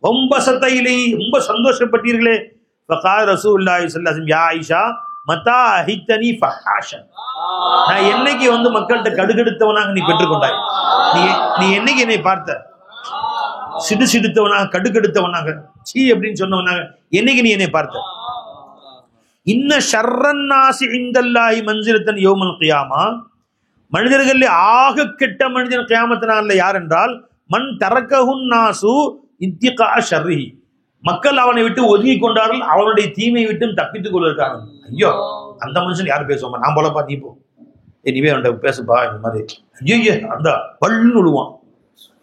ரொம்ப சத்தையிலே ரொம்ப சந்தோஷப்பட்டீர்களே. ஃபகால ரசூலுல்லாஹி ஸல்லல்லாஹு அலைஹி வஸல்லம், யா ஆயிஷா மதா அஹித்தனி ஃபஹாஷன், நான் என்னைக்கு வந்து மக்கள்கிட்ட கடுகெடுத்தவனாக நீ பெற்றுக்கொண்டாய், நீ என்னைக்கு என்னை பார்த்த சிடுசிடுத்தவனாக கடுகெடுத்தவனாக சீ அப்படின்னு சொன்னவனாக என்னைக்கு நீ என்னை பார்த்த? இன்ன ஷர்ரன்னாசி இந்தல்லாஹி மன்சிலத்தன் யௌமல் கியாமா, மனிதர்களில் ஆக கெட்ட மனிதன் கியாமத் நாள்ல யார் என்றால் மன் தரக்கஹுன் நாசு இத்திகா ஷர்ரிஹி, மக்கள் அவனை விட்டு ஒதுங்கி கொண்டார்கள், அவனுடைய தீமையை விட்டு தப்பித்துக் கொள்வதற்காக. ஐயோ அந்த மனுஷன் யாரும் பேசுவாங்க, நான் போலப்பா நீ போ, நீவே அவன்கிட்ட பேசுப்பா இந்த மாதிரி, ஐயோ அந்த வள்ளுன்னு விழுவான்,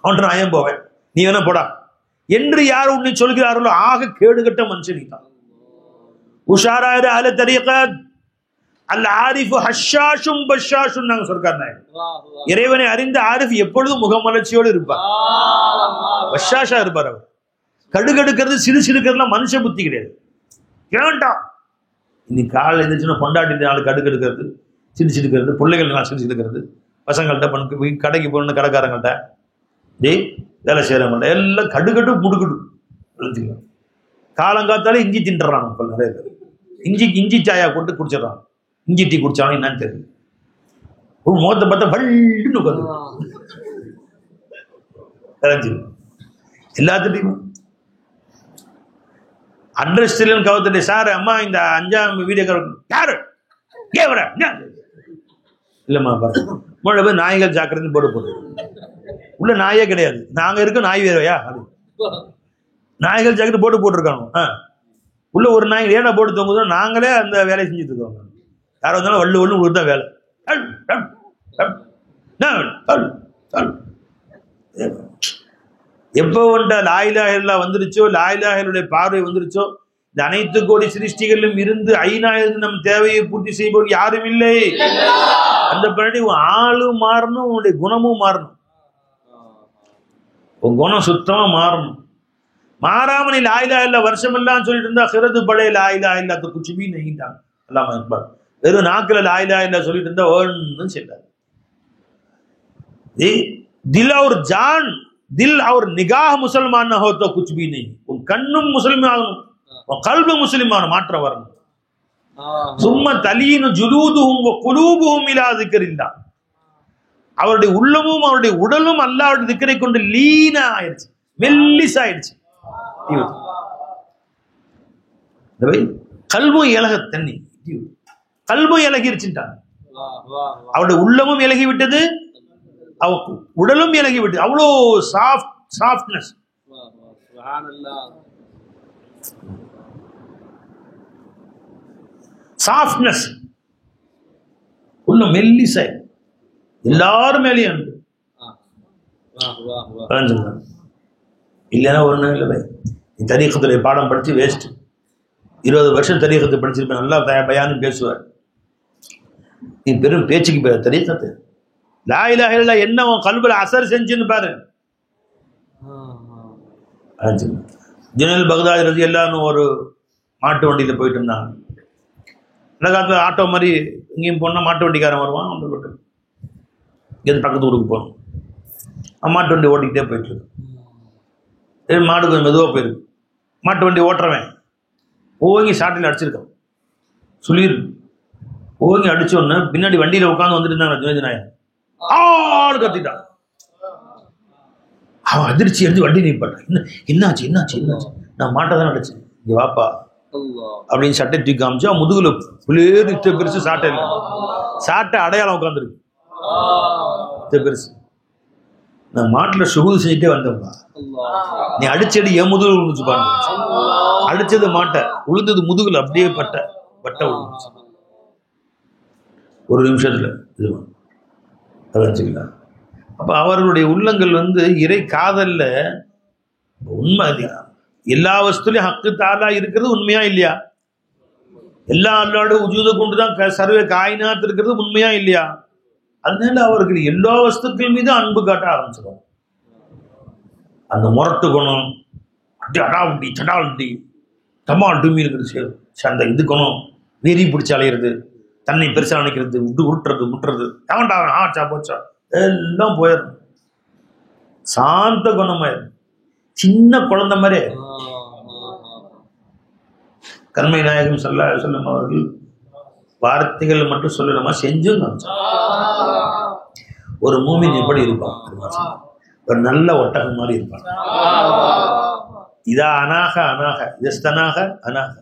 அவன்கிட்ட நான் ஏன் போவேன், நீ வேணா போடா என்று யார் உன்னை சொல்கிறார்களோ ஆக கேடுகட்ட மனுஷன் நீ தான். உஷாராயிர அல தரீகத் அல் ஆரிஃபு ஹஷாஷும் பஷாஷும் நாங்க சொல்றார் நாயகம். இறைவனை அறிந்த ஆரிஃப் எப்பொழுதும் முகமலர்ச்சியோடு இருப்பார், பஷாஷா இருப்பார். அவர் கடுகெடுக்கிறது சிறு சிறுக்கிறதுலாம் மனுஷ புத்தி கிடையாது. கேட்டான் இன்னைக்கு காலையில் எழுந்திரிச்சுன்னா பொண்டாட்டி நாள் கடுகெடுக்கிறது, சிரிச்சிருக்கிறது, பிள்ளைகள் எல்லாம் சிரிச்சிருக்கிறது, பசங்கள்கிட்ட பண்ணு, கடைக்கு போகணுன்னு கடைக்காரங்கள்ட்ட, டேய் வேலை செய்யறவங்கள்ட்ட எல்லாம் கடுகட்டு முடுக்கட்டு. காலங்காத்தாலே இஞ்சி தின்றான். இப்போ நிறைய பேர் இஞ்சி சாயா போட்டு குடிச்சிடறான். இஞ்சி டீ குடிச்சாலும் என்னன்னு தெரியல, ஒரு முகத்தை பார்த்தா வள்ளுன்னு உட்காந்து எல்லாத்துட்டையும் அட்ரஸ் தெரியலன்னு கவர்த்துட்டு, சார் அம்மா இந்த 5ஆம் வீடியோ யாரு ஏவர இல்லம்மா பாரு போய் நாய்கள் ஜாக்கிரதை போட்டு உள்ள நாயே கிடையாது, நாங்க இருக்க நாய் வேறையா, அது நாய்கள் ஜாக்கிரதை போட்டுருக்காங்க. உள்ள ஒரு நாய் ஏன்னா போட்டு தோங்குதோ நாங்களே அந்த வேலையை செஞ்சுட்டு இருக்கோம். யாரோ வந்தாலும் வள்ளு வள்ளு உங்களுக்கு தான் வேலை. எப்போ வந்துட்டா லாயிலாக வந்துருச்சோ, லாயிலாகளுடைய பார்வை வந்துருச்சோ, இந்த அனைத்து கோடி சிருஷ்டிகளிலும் இருந்து ஐநாயிரம் நம் தேவையை பூர்த்தி செய்வோர் யாரும் இல்லை. அந்த பின்னாடி ஆளும் மாறணும், உன்னுடைய குணமும் மாறணும், உன் குணம் சுத்தமா மாறணும். மாறாம நீ லாயிலா இல்ல வருஷம் எல்லாம் சொல்லிட்டு இருந்தா ஹிரது பழைய லாயிலா இல்லாத குச்சுபி நெகிட்டாங்க அல்லாம இருப்பார். வெறும் நாக்குல லாயிலா இல்ல சொல்லிட்டு இருந்தா ஒன்னும் செய்யாது. दिल और जान, दिल और निगाह मुसलमान ना हो तो कुछ भी नहीं. उन कन्नुम मुसलमान और कल्ब मुसलमान मात्र वरण. सुम्मा तलीन जुलूदुहुम व कुलूबुहुम इला ज़िक्रिल्लाह. அவருடைய உள்ளமும் அவருடைய உடலும் அல்லாஹ்வுடைய திக்ரை கொண்டு லீனா ஆயிடுச்சு, மெல்லிசா ஆயிடுச்சு. கல்பும் இலக தண்ணி, கல்பும் இலகிருச்சுட்டான். அவருடைய உள்ளமும் இலகி விட்டது, உடலும் இலகி விட்டது. அவ்வளோ சாஃப்ட்னஸ். சாஃப்ட்னஸ் உள்ள மெல்லிசை எல்லாரும் மேலேயும் அன்பு. இல்லைன்னா ஒன்றும் இல்லை, தரீகத்துடைய பாடம் படிச்சு வேஸ்ட். 20 வருஷம் தரீகத்தை படிச்சிருப்பேன், நல்லா பயானும் பேசுவார். நீ பெரும் பேச்சுக்கு பேர் தரீகத்து. லா இலாஹ இல்லல்லாஹ் என்ன கல்புல அசர் செஞ்சுன்னு பாரு. ஜுனைல் பக்தாதி ரலியல்லாஹு அன்ஹு ஒரு மாட்டு வண்டியில் போயிட்டு இருந்தாங்க. இந்த காலத்தில் ஆட்டோ மாதிரி இங்கேயும் போனால் மாட்டு வண்டிக்காரன் வருவான், அவங்க போட்டு எது பக்கத்து ஊருக்கு போகணும், மாட்டு வண்டி ஓட்டிக்கிட்டே போயிட்டு இருக்கு. மாடு கொஞ்சம் மெதுவாக போயிருக்கு. மாட்டு வண்டி ஓட்டுறவன் ஓங்கி சாட்டில் அடிச்சிருக்கான், சுளிர் ஓங்கி அடிச்சோன்னு பின்னாடி வண்டியில் உட்காந்து வந்துட்டு இருந்தாங்க ஜுனைத் நாயகம். ஆடு கத்திட்டான். அவன் அதிர்ச்சி அடிச்சு வண்டி நிப்பாட்டான். என்னாச்சு என்னாச்சு என்னாச்சு? நான் மாட்டை தான் அடிச்சேன், இங்க வாப்பா அப்படின்னு சட்டை தூக்கி காமிச்சு அவன் முதுகுல புலேறு இத்த பெருசு சாட்டை இல்லை, சாட்டை அடையாளம் உட்காந்துருக்கு பெருசு. நான் மாட்டுல சுகுது செஞ்சுட்டே வந்தேன்ப்பா, நீ அடிச்சடி என் முதுகுல விழுந்துச்சு பாருங்க. அடிச்சது மாட்டை, விழுந்தது முதுகுல அப்படியே பட்டை விழுந்துச்சு. ஒரு நிமிஷத்துல இது வச்சுக்கலாம். அப்ப அவர்களுடைய உள்ளங்கள் இறை காதல்ல உண்மை. எல்லா வஸ்துலையும் ஹக்கு தாலா இருக்கிறது உண்மையா இல்லையா? எல்லா அல்லாட உஜூத கொண்டுதான் சர்வே காயினாத் இருக்கிறது உண்மையா இல்லையா? அதனால அவர்கள் எல்லா வஸ்துக்கள் மீது அன்பு காட்ட ஆரம்பிச்சிடும். அந்த முரட்டு குணம், அடாவட்டி சடாவட்டி டமால் டூமி இருக்கிறது, அந்த இது குணம், வெறி பிடிச்சி அலையிறது, தன்னை பெருசா நினைக்கிறது, உருட்டுறது முட்டுறது, அவன்டா ஆச்சா போச்சா எல்லாம் போயிடும். சாந்த குணமாயிரும், சின்ன குழந்தை மாதிரி. கண்மை நாயகம் ஸல்லல்லாஹு அலைஹி வஸல்லம் அவர்கள் வார்த்தைகள் மட்டும் சொல்லணுமா, செஞ்சும் ஒரு மூமின் எப்படி இருப்பான்? ஒரு நல்ல ஒட்டகம் மாதிரி இருப்பான். இதா அனாக அனாக இதஸ்தனாக அனாக.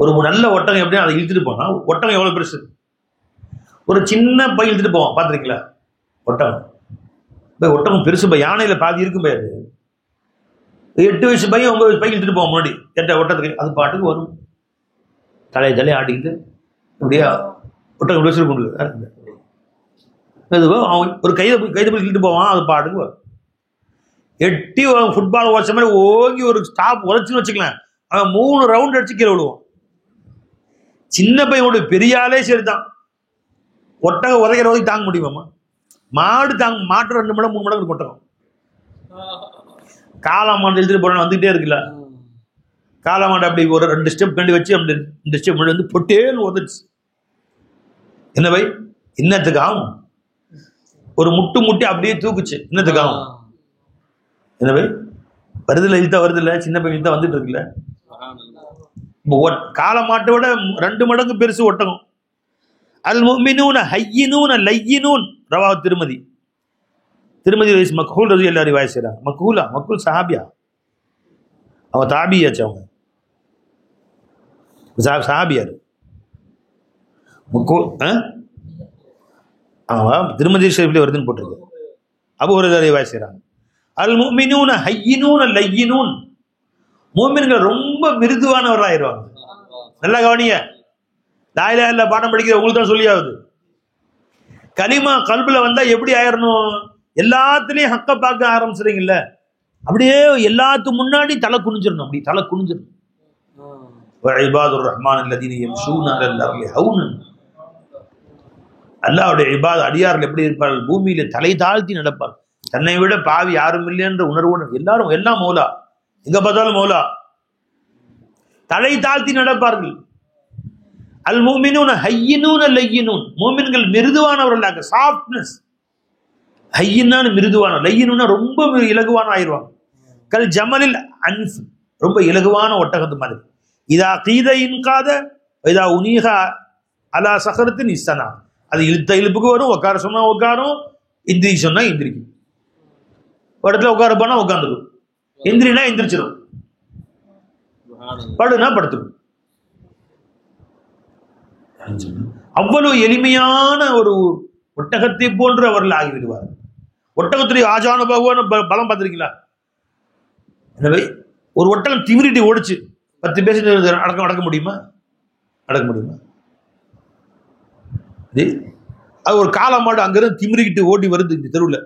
ஒரு நல்ல ஒட்டகம் எப்படியும் அதை இழுத்துட்டு போனா, ஒட்டகம் எவ்வளவு பெருசு, ஒரு சின்ன பை இழுத்துட்டு போவான். பார்த்துருக்கீங்களா ஒட்டகம்? ஒட்டகம் பெருசு பை, யானையில பாதி இருக்கும் பை. அது 8 வயசு பை 9 வயசு பை இழுத்துட்டு போவான் முன்னாடி. ஒட்டத்துக்கு அது பாட்டுக்கு வரும், தலையை ஆட்டிக்கிட்டு அப்படியே ஒட்டகம் வச்சுட்டு கொண்டு அவன் ஒரு கைதை இழுத்துட்டு போவான். அது பாட்டுக்கு வரும். எட்டி ஃபுட்பால் உரைச்ச மாதிரி ஓங்கி ஒரு ஸ்டாப் உரைச்சுன்னு வச்சுக்கலாம், அவன் 3 ரவுண்ட் அடிச்சு கீழே விடுவான். சின்ன பையனோட பெரியாலே சரிதான். ஒட்டகம் உதைக்கிற வரைக்கும் தாங்க முடியுமாம்மா? மாடு மாட்டு 2 மடங்கு 3 மடங்கு ஒட்டகம். காளாமாடு எழுதிட்டு போறான்னு வந்துகிட்டே இருக்குல்ல, காளாமாடு அப்படி ஒரு 2 ஸ்டெப் கண்டு வச்சு அப்படி 2 ஸ்டெப் வந்து பொட்டேன்னு உதச்சு. என்ன பை இன்னத்துக்கு ஆகும்? ஒரு முட்டி அப்படியே தூக்குச்சு, இன்னத்துக்கு ஆகும்? என்ன பை வருதுல, இழுத்தா வருதுல்ல, சின்ன பையன் இழுத்தா வந்துட்டு இருக்குல்ல. காளமாட்டை விட 2 மடங்கு பெருசு ஒட்டகம். அல் முஃமினூன ஹய்யினூன லய்யினூன் ரவாஹு திருமதி மக்ஹூல் ரலியல்லாஹு ரிவாயத் செய்றாங்க. மக்ஹூல் சஹாபியா, அவ தாபியாச்சு, அவங்க சஹாபியார். மக்ஹூல் திருமதி ஷரீஃப்ல வருதுன்னு போட்டிருக்கு. அபூ ஹுரைரா ரிவாயத் செய்றாங்க. அல் முஃமினூன ஹய்யினூன லய்யினூன், மூமின்கள் ரொம்ப மிருதுவானவர்களாயிருவாங்க. நல்லா கவனிங்க, லா இலாஹா இல்லல்லாஹ் பாடம் படிக்கிற உங்களுக்கு தான் சொல்லியாவது. கலிமா கல்புல வந்தா எப்படி ஆயிரணும்? எல்லாத்துலயும் ஹக்க பார்க்க ஆரம்பிச்சுறீங்கல்ல, அப்படியே எல்லாத்துக்கும் முன்னாடி தலை குனிஞ்சிடணும். அப்படி தலை குனிஞ்சிடணும். இபாதுர் ரஹ்மான் அல்லதீன யம்ஷூன அலல் அர்லி ஹௌனன். அல்லாஹ்வுடைய இபாத் அடியார்கள் எப்படி இருப்பார்கள்? பூமியில தலை தாழ்த்தி நடப்பார். தன்னை விட பாவி யாரும் இல்லை என்ற உணர்வோடு எல்லாரும், எல்லாம் மௌலா, எங்க பார்த்தாலும் மௌலா, தலை தாழ்த்தி நடப்பார்கள். அல் முஃமினூன ஹய்யினூன லய்யினூன், மூமின்கள் மிருதுவானவர்களாக, சாஃப்ட்னஸ். ஹய்யினான மிருதுவான, லய்யினூனா ரொம்ப இலகுவான ஆயிடுவாங்க. கல் ஜமலில் அன்ஃப், ரொம்ப இலகுவான ஒட்டகத்து மாதிரி. இதா கீத இன்காத இதா உனீகா அலா சஹரத்தின் இஸ்ஸனா, அது இழுத்த இழுப்புக்கு வரும், உட்கார சொன்னா உட்காரும், இந்திரி சொன்னா இந்திரிக்கும். ஒரு இடத்துல உட்கார போனா உட்காந்துக்கும், எந்திரினா எந்திரிச்சிடும், படுனா படுத்துக்கும். அவ்வளவு எளிமையான ஒரு ஒட்டகத்தை போன்று அவர்கள் ஆகிவிடுவார். ஒட்டகத்துடைய ஆஜான பகவான பலம் பார்த்திருக்கீங்களா? எனவே ஒரு ஒட்டகம் திமிரிட்டு ஓடிச்சு 10 பேர் அடக்க முடியுமா? அடக்க முடியுமா? அது ஒரு காளமாடு அங்கிருந்து திமிரிக்கிட்டு ஓடி வருது இந்த தெருவில்.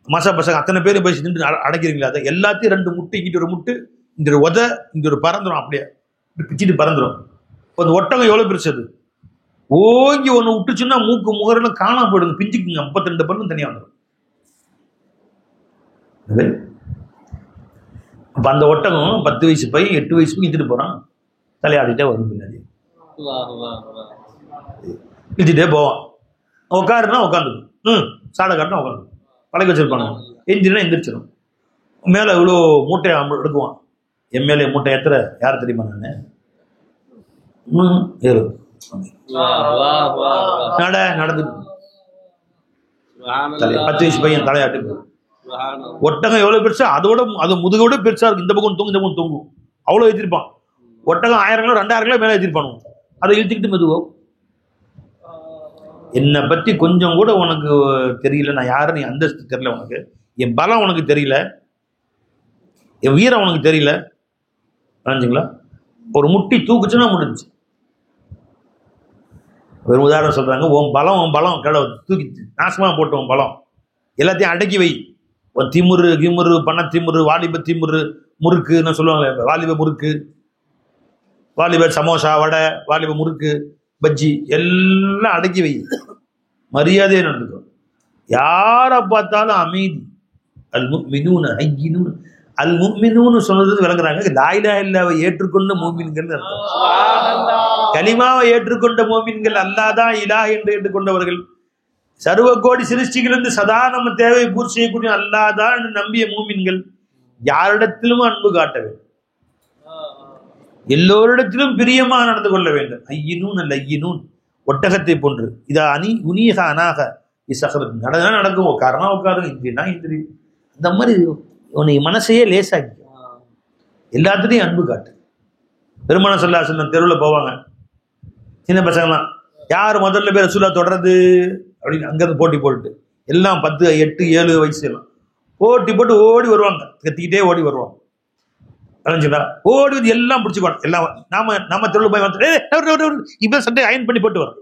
மசா பசங்க அத்தனை பேரும் பேசி நின்று அடைக்கிறீங்களா? அதை எல்லாத்தையும் 2 முட்டை, இங்கிட்ட ஒரு முட்டு, இங்க ஒரு உத, இங்க ஒரு பறந்துடும், அப்படியே பிச்சுட்டு பறந்துடும். அந்த ஒட்டகம் எவ்வளவு பெருசு, அது ஓங்கி ஒன்று விட்டுச்சுன்னா மூக்கு முகரெல்லாம் காணாம போயிடுங்க, பிஞ்சுக்குங்க, 32 பல்லும் தனியாக வந்துடும். அப்ப அந்த ஒட்டகம் 10 வயசு பை 8 வயசு பை இழுத்துட்டு போறான், தலையாடிட்டே வரும் பின்னாடி, இழுத்துட்டே போவான். உட்காருனா உட்காந்துக்கும், சாடை காட்டினா உட்காந்து பழக்க வச்சிருப்பாங்க. எந்திரினா எந்திரிச்சிடும். மேலே இவ்வளோ மூட்டையை எடுக்குவான். என் மேலே மூட்டை ஏத்துற யார் தெரியுமா? நான் ஏறு நடந்து 10 வயசு பையன் தலையாட்டு. ஒட்டகம் எவ்வளவு பெருசா, அதோட அது முதுகோட பெருசா இருக்கு. இந்த பக்கம் தூங்கும், இந்த பக்கம் தூங்கும், அவ்வளோ ஏற்றிருப்பான். ஒட்டகம் 1000 கிலோ 2000 கிலோ மேலே ஏற்றிருப்பானு. அதை இழுத்துக்கிட்டு மெதுவோ. என்னை பத்தி கொஞ்சம் கூட உனக்கு தெரியல, நான் யாரு, நீ அந்தஸ்து தெரியல உனக்கு, என் பலம் உனக்கு தெரியல, என் வீரம் உனக்கு தெரியல, புரிஞ்சுங்களா? ஒரு முட்டி தூக்குச்சுன்னா முடிஞ்சு. ஒரு உதாரணம் சொல்றாங்க, உன் பலம் கிளவு தூக்கி நாசமா போட்டு, உன் பலம் எல்லாத்தையும் அடக்கி வை. உன் திமுரு பண திமுரு, வாலிப திமுரு, முறுக்குன்னு சொல்லுவாங்களே, வாலிப முறுக்கு, வாலிப சமோசா, வடை, வாலிப முறுக்கு, பஜ்ஜி எல்லாம் அடக்கி வை, மரியாதையை நடந்துக்கும். யாரை பார்த்தாலும் அமைதி. அல் முஃமினூன ஹய்யினூன், அல் முஃமினூன் சொன்னது விளங்குறாங்க, லா இலாஹா இல்லல்லாஹ்வை ஏற்றுக்கொண்ட மூமின்கள் அர்த்தம். கலிமாவை ஏற்றுக்கொண்ட மூமின்கள், அல்லாஹ் தான் இலாஹ் என்று ஏற்றுக்கொண்டவர்கள், சர்வ கோடி சிருஷ்டிகளிலிருந்து சதா நம்ம தேவை பூர்த்தி செய்யக்கூடிய அல்லாஹ் தான் என்று நம்பிய மூமின்கள். யாரிடத்திலும் அன்பு காட்ட வேண்டும், எல்லோரிடத்திலும் பிரியமா நடந்து கொள்ள வேண்டும். ஐயினூன் அல்ல ஐயினூன், ஒட்டகத்தை போன்று. இதா அணி உனியக அனாக இசகர் நடந்தா நடக்கும், உட்காரனா உட்காரும், இன்றினா இன்றி. அந்த மாதிரி உன்னை மனசையே லேசாக்கி எல்லாத்துலேயும் அன்பு காட்டு. பெருமானார் ஸல்லல்லாஹு அலைஹி வஸல்லம் தெருவில் போவாங்க, சின்ன பசங்களாம், யார் முதல்ல பேர் ரசூலா தொடர்றது அப்படின்னு அங்கேருந்து போட்டி போட்டு எல்லாம் 10, 8, 7 வயசு எல்லாம் போட்டி போட்டு ஓடி வருவாங்க, கத்திக்கிட்டே ஓடி வருவாங்க. ஓடி வந்து எல்லாம் பிடிச்சிக்குவாங்க. எல்லாம் நம்ம தெருவில் போய் வந்து இப்ப சட்டை அயன் பண்ணி போட்டு வரோம்.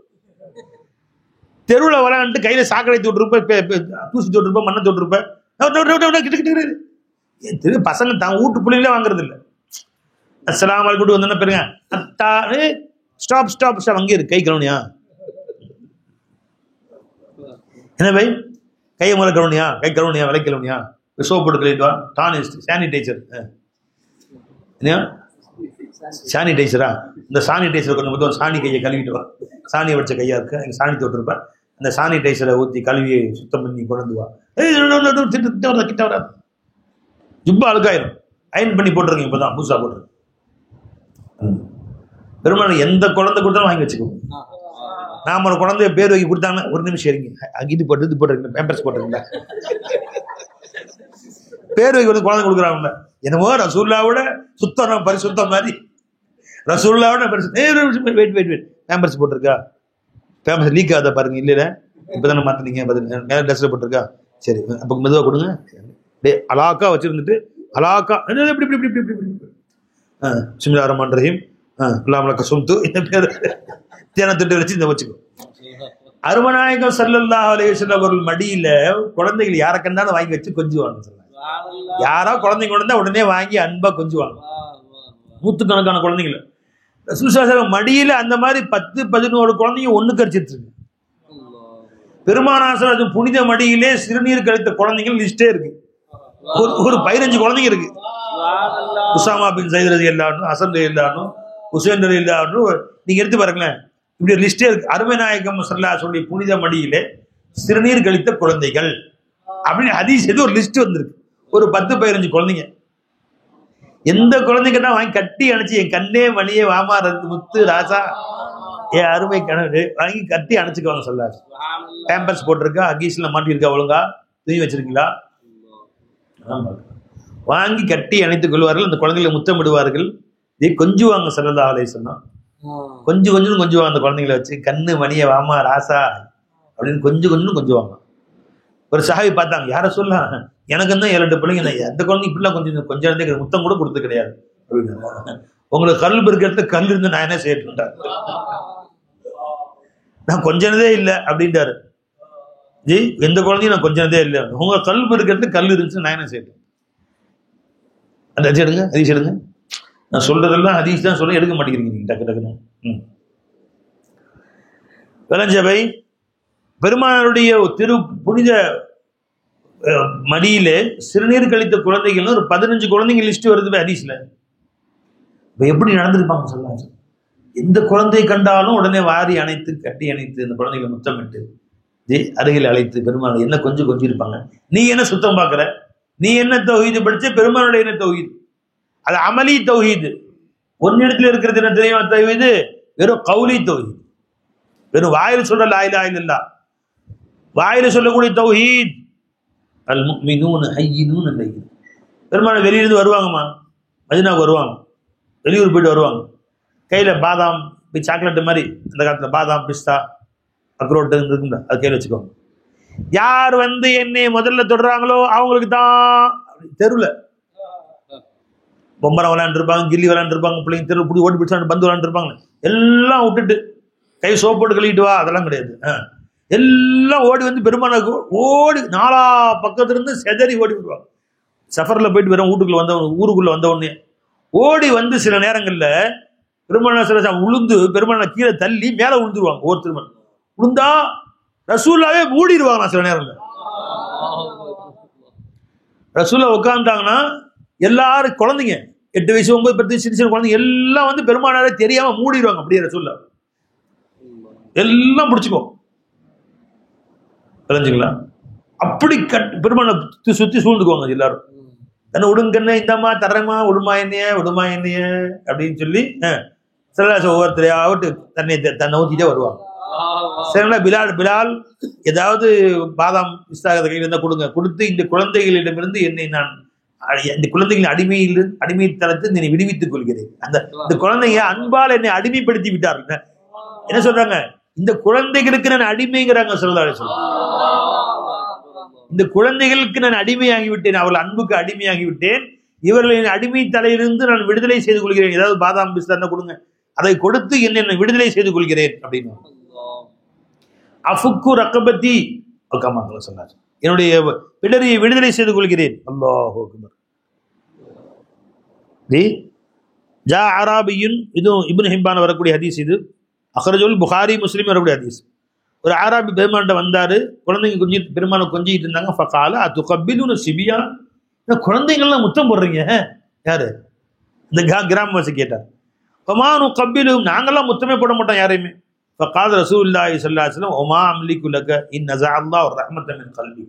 தெருவில் வரான்ட்டு கையில சாக்கடை தொட்டிருப்பேன், தூசி தொட்டிருப்பேன், மண்ணை தொட்டிருப்பேன். பசங்க தான் வீட்டு பிள்ளைங்களே வாங்குறது இல்லை. அஸ்ஸலாமு அலைக்கும் கூட்டு வந்தோன்னா பெருங்க அத்தா ஸ்டாப் ஸ்டாப் ஸ்டாப் அங்கே இருக்கு, கை கழுவுனியா? என்ன பை கையை முதல்ல கழுவுனியா? கை கழுவுனியா? விலை கழுவுனியா? சோப் போட்டு கழுவிட்டு வா. டானிஸ்ட் சானிடைசர், சானிடைசரா? இந்த சானிடைசர் கொஞ்சம் சாணி கையை கழுவிட்டு வா. சாணியை வச்ச கையா இருக்கு, எங்க சாணி தொட்டிருப்பேன், அந்த சானிடைசரை ஊற்றி கழுவியை சுத்தம் பண்ணி கொண்டு வா. கிட்ட வராது, ஜுப்பா அழுக்காயிரும். அயன் பண்ணி போட்டிருக்கீங்க, இப்பதான் புதுசா போட்டிருக்கு. பெருமாள் எந்த குழந்தை கொடுத்தாலும் வாங்கி வச்சுக்கோங்க. நாம ஒரு குழந்தைய பேர் வைக்க கொடுத்தாங்கன்னா ஒரு நிமிஷம் இருங்க, இது போட்டு இது போட்டுருக்கீங்க, பேம்பர்ஸ் போட்டுருக்கீங்களா? பேர் வைக்க குழந்தை கொடுக்குறாங்கல்ல, என்னமோ ரசூல்லாவோட சுத்தம் பரிசுத்தம் மாதிரி, ரசூல்லாவோட பரிசுத்தம். வெயிட் வெயிட் வெயிட், பேம்பர்ஸ் போட்டிருக்கா? பேம்பர்ஸ் லீக் ஆகாத பாருங்க. இல்லைல்ல, இப்பதானே மாத்தினீங்க, மேல ட்ரெஸ்ல போட்டிருக்கா? சரி, அப்போ மெதுவாக கொடுங்க. டே அலாக்கா வச்சிருந்துட்டு அலாக்கா இப்படி இப்படி இப்படி இப்படி இப்படி பிஸ்மில்லாஹிர் ரஹ்மானிர் ரஹீம் அல்லாஹ் கஸம்து இந்த பேர் தியானத்திட்டு வச்சு இந்த வச்சுக்கோ. அருமநாயகம் ஸல்லல்லாஹு அலைஹி வஸல்லம் அவர்கள் மடியில குழந்தைகள் யாரை கண்டாலும் வாங்கி வச்சு கொஞ்சுவாங்க. யாரா குழந்தைங்க கொண்டு வந்தா உடனே வாங்கி அன்பா கொஞ்சுவாங்க. நூற்றுக்கணக்கான குழந்தைங்கள ரசூல் ஸல்லல்லாஹு அலைஹி வஸல்லம் மடியில அந்த மாதிரி 10, 11 குழந்தைங்க ஒண்ணு கரிச்சிட்டு இருக்கு. பெருமானார் ஸல்லல்லாஹு புனித மடியிலே சிறுநீர் கழித்த குழந்தைகள் லிஸ்டே இருக்கு. ஒரு 15 குழந்தைங்க இருக்கு. உசாமா பின் ஸைத் ரலியல்லாஹு அன்ஹு, ஹஸன் ரலியல்லாஹு அன்ஹு, ஹுசைன் ரலியல்லாஹு அன்ஹு, நீங்க எடுத்து பாருங்களேன், இப்படி ஒரு லிஸ்டே இருக்கு. அருமைநாயகம் ஸல்லல்லாஹு அலைஹி வஸல்லம் புனித மடியிலே சிறுநீர் கழித்த குழந்தைகள் அப்படின்னு ஹதீஸ் எது ஒரு லிஸ்ட் வந்திருக்கு. ஒரு 10, 15 குழந்தைங்க. எந்த குழந்தைங்க தான் வாங்கி கட்டி அணைச்சு, என் கண்ணே மணியே வாமா முத்து ராசா என் அருமை கணவர் வாங்கி கட்டி அணைச்சுக்குவாங்க. சொல்லாது பேம்பர்ஸ் போட்டிருக்கா, அகீஸ்ல மாட்டிருக்கா, ஒழுங்கா துணி வச்சிருக்கீங்களா? வாங்கி கட்டி அணைத்துக் கொள்வார்கள். அந்த குழந்தைகளை முத்தமிடுவார்கள், இதை கொஞ்சுவாங்க. ஸல்லல்லாஹு அலைஹி வஸல்லம் கொஞ்சம் கொஞ்சுவாங்க. அந்த குழந்தைங்களை வச்சு கண்ணு மணிய வாமா ராசா அப்படின்னு கொஞ்சம் கொஞ்சுவாங்க. ஒரு சஹாபி பார்த்தாங்க, யார சொல்லலாம், எனக்கு தான் 7, 8 பிள்ளைங்க, எந்த குழந்தைங்க இப்படிலாம் கொஞ்சம் முத்தம் கூட கொடுத்து கிடையாது அப்படின்னு. உங்களுக்கு கல் இருக்கிறது கல் இருந்து நான் என்ன செய்யட்டுட்டார், நான் கொஞ்சனதே இல்லை அப்படின்ட்டாரு. ஜி எந்த குழந்தையும் நான் கொஞ்சனதே இல்லை, உங்க கல்பு இருக்கிறது கல் இருந்துச்சு, நான் என்ன செய்யட்டும். அந்த ஹதீஸ் எடுங்க, ஹதீஸ் எடுங்க. நான் சொல்றதெல்லாம் ஹதீஸ் தான் சொல்ல, எடுக்க மாட்டேங்கிறீங்க நீங்க டக்கு டக்குன்னு. விளஞ்சபை பெருமானுடைய திரு புனித மடியிலே சிறுநீர் கழித்த குழந்தைகள் ஒரு 15 குழந்தைங்க லிஸ்ட் வருது ஹதீஸ்ல. எப்படி நடந்திருப்பாங்க சொல்லாங்க. எந்த குழந்தையை கண்டாலும் உடனே வாரி அணைத்து கட்டி அணைத்து அந்த குழந்தைகளை முத்தமிட்டு அருகில் அழைத்து பெருமாள் என்ன கொஞ்சம் இருப்பாங்க. நீ என்ன சுத்தம் பார்க்கிற, நீ என்ன தௌஹீது படிச்ச, பெருமானுடைய என்ன தௌஹீது, அது அமலி தௌஹீது. ஒன்னிடத்துல இருக்கிறது என்ன தெரியுமா தௌஹீது? வெறும் கௌலி தௌஹீது, வெறும் வாயில சொல்ற லா இலாஹ இல்லல்லாஹ், வாயில சொல்லக்கூடிய தௌஹீத். அல் முஃமினூன ஹய்யினூன லைன். பெருமாள் வெளியிலிருந்து வருவாங்கம்மா, மதீனாவுக்கு வருவாங்க, வெளியூர் போயிட்டு வருவாங்க, கையில பாதாம் சாக்லேட் மாதிரி அந்த காலத்துல பாதாம் பிஸ்தா அக்ரோட்டு இருக்குங்க, அது கையில் வச்சுக்கோங்க. யார் வந்து என்னை முதல்ல தொடுறாங்களோ அவங்களுக்கு தான். தெருவில் பொம்பரை விளையாண்டுருப்பாங்க, கில்லி விளையாண்டுருப்பாங்க, பிள்ளைங்க தெருவில் பிடி ஓடி பிடிச்சாண்டு பந்து விளையாண்டுருப்பாங்க. எல்லாம் விட்டுட்டு கை சோப்பு போட்டு கழுவிட்டு வா, அதெல்லாம் கிடையாது. எல்லாம் ஓடி வந்து பெருமானுக்கு ஓடி 4 பக்கத்துலேருந்து செதறி ஓடி வருவாங்க. சஃபரில் போயிட்டு வரோம், வீட்டுக்குள்ள வந்தவங்க, ஊருக்குள்ள வந்தவொடனே ஓடி வந்து சில நேரங்களில் பெருமாள் உளுந்து பெருமாள் கீழே தள்ளி மேலே விழுந்துருவாங்க. ஒவ்வொருத்தருமான் விழுந்தா ரசூல்லாவே மூடிடுவாங்க. சில நேரங்கள் ரசூல்லா உட்காந்துட்டாங்கன்னா எல்லாரும் குழந்தைங்க 8 வயசு 9, 10 சின்ன சின்ன குழந்தைங்க எல்லாம் வந்து பெருமானாரே தெரியாம மூடிடுவாங்க. அப்படியே ரசூல்லா எல்லாம் பிடிச்சிக்கோ தெரிஞ்சுங்களா, அப்படி பெருமானை சுத்தி சூழ்ந்துக்குவாங்க எல்லாரும். கண்ணு விடுங்கண்ணே, இந்தம்மா தர்றேம்மா, விடுமா என்னைய அப்படின்னு சொல்லி சில ஒவ்வொருத்தரையாவட்டு தன்னை ஊத்திட்டே வருவாங்க. சரிங்களா? பிலால் ஏதாவது பாதாம் பிஸ்தாகத்தை கையில் இருந்தால் கொடுத்து இந்த குழந்தைகளிடமிருந்து என்னை நான் இந்த குழந்தைகளின் அடிமைத்தனத்தை என்னை விடுவித்துக் கொள்கிறேன். இந்த குழந்தைங்க அன்பால் என்னை அடிமைப்படுத்தி விட்டார்கள். என்ன சொல்றாங்க? இந்த குழந்தைகளுக்கு நான் அடிமைங்கிறாங்க. சொல்றாங்க, இந்த குழந்தைகளுக்கு நான் அடிமையாகிவிட்டேன், அவர்கள் அன்புக்கு அடிமையாகிவிட்டேன், இவர்களின் அடிமை தலையிலிருந்து நான் விடுதலை செய்து கொள்கிறேன். ஏதாவது பாதாம் பிஸ்தா கொடுங்க, அதை கொடுத்து என்னை விடுதலை செய்து கொள்கிறேன் அப்படின்னு. அஃபுக்கு ரக்கபத்தி சொன்னார், என்னுடைய பிடரியை விடுதலை செய்து கொள்கிறேன். அல்லாஹு அக்பர். ஜா அராபியின், இதுவும் இப்னு ஹிப்பான் வரக்கூடிய ஹதீஸ். இது அக்ரஜுல் புகாரி முஸ்லிம் வரக்கூடிய ஹதீஸ். ஒரு ஆராபி பெருமான்கிட்ட வந்தாரு, குழந்தைங்க பெருமானை கொஞ்சிக்கிட்டு இருந்தாங்க. ஃபகால அதுகபிலுன சிபியா, குழந்தைங்கள்லாம் முத்தம் போடுறீங்க யாரு? இந்த கிராமவாசி கேட்டார். ஃபமானு கபிலும், நாங்கெல்லாம் முத்தமே போட மாட்டோம் யாரையுமே. ஃபகால ரசூலுல்லாஹி ஸல்லல்லாஹு அலைஹி வஸல்லம் ஒமா அம்லிகு லக இன் நஸஅ அல்லாஹ் ரஹ்மத்தன் மின் கல்பி,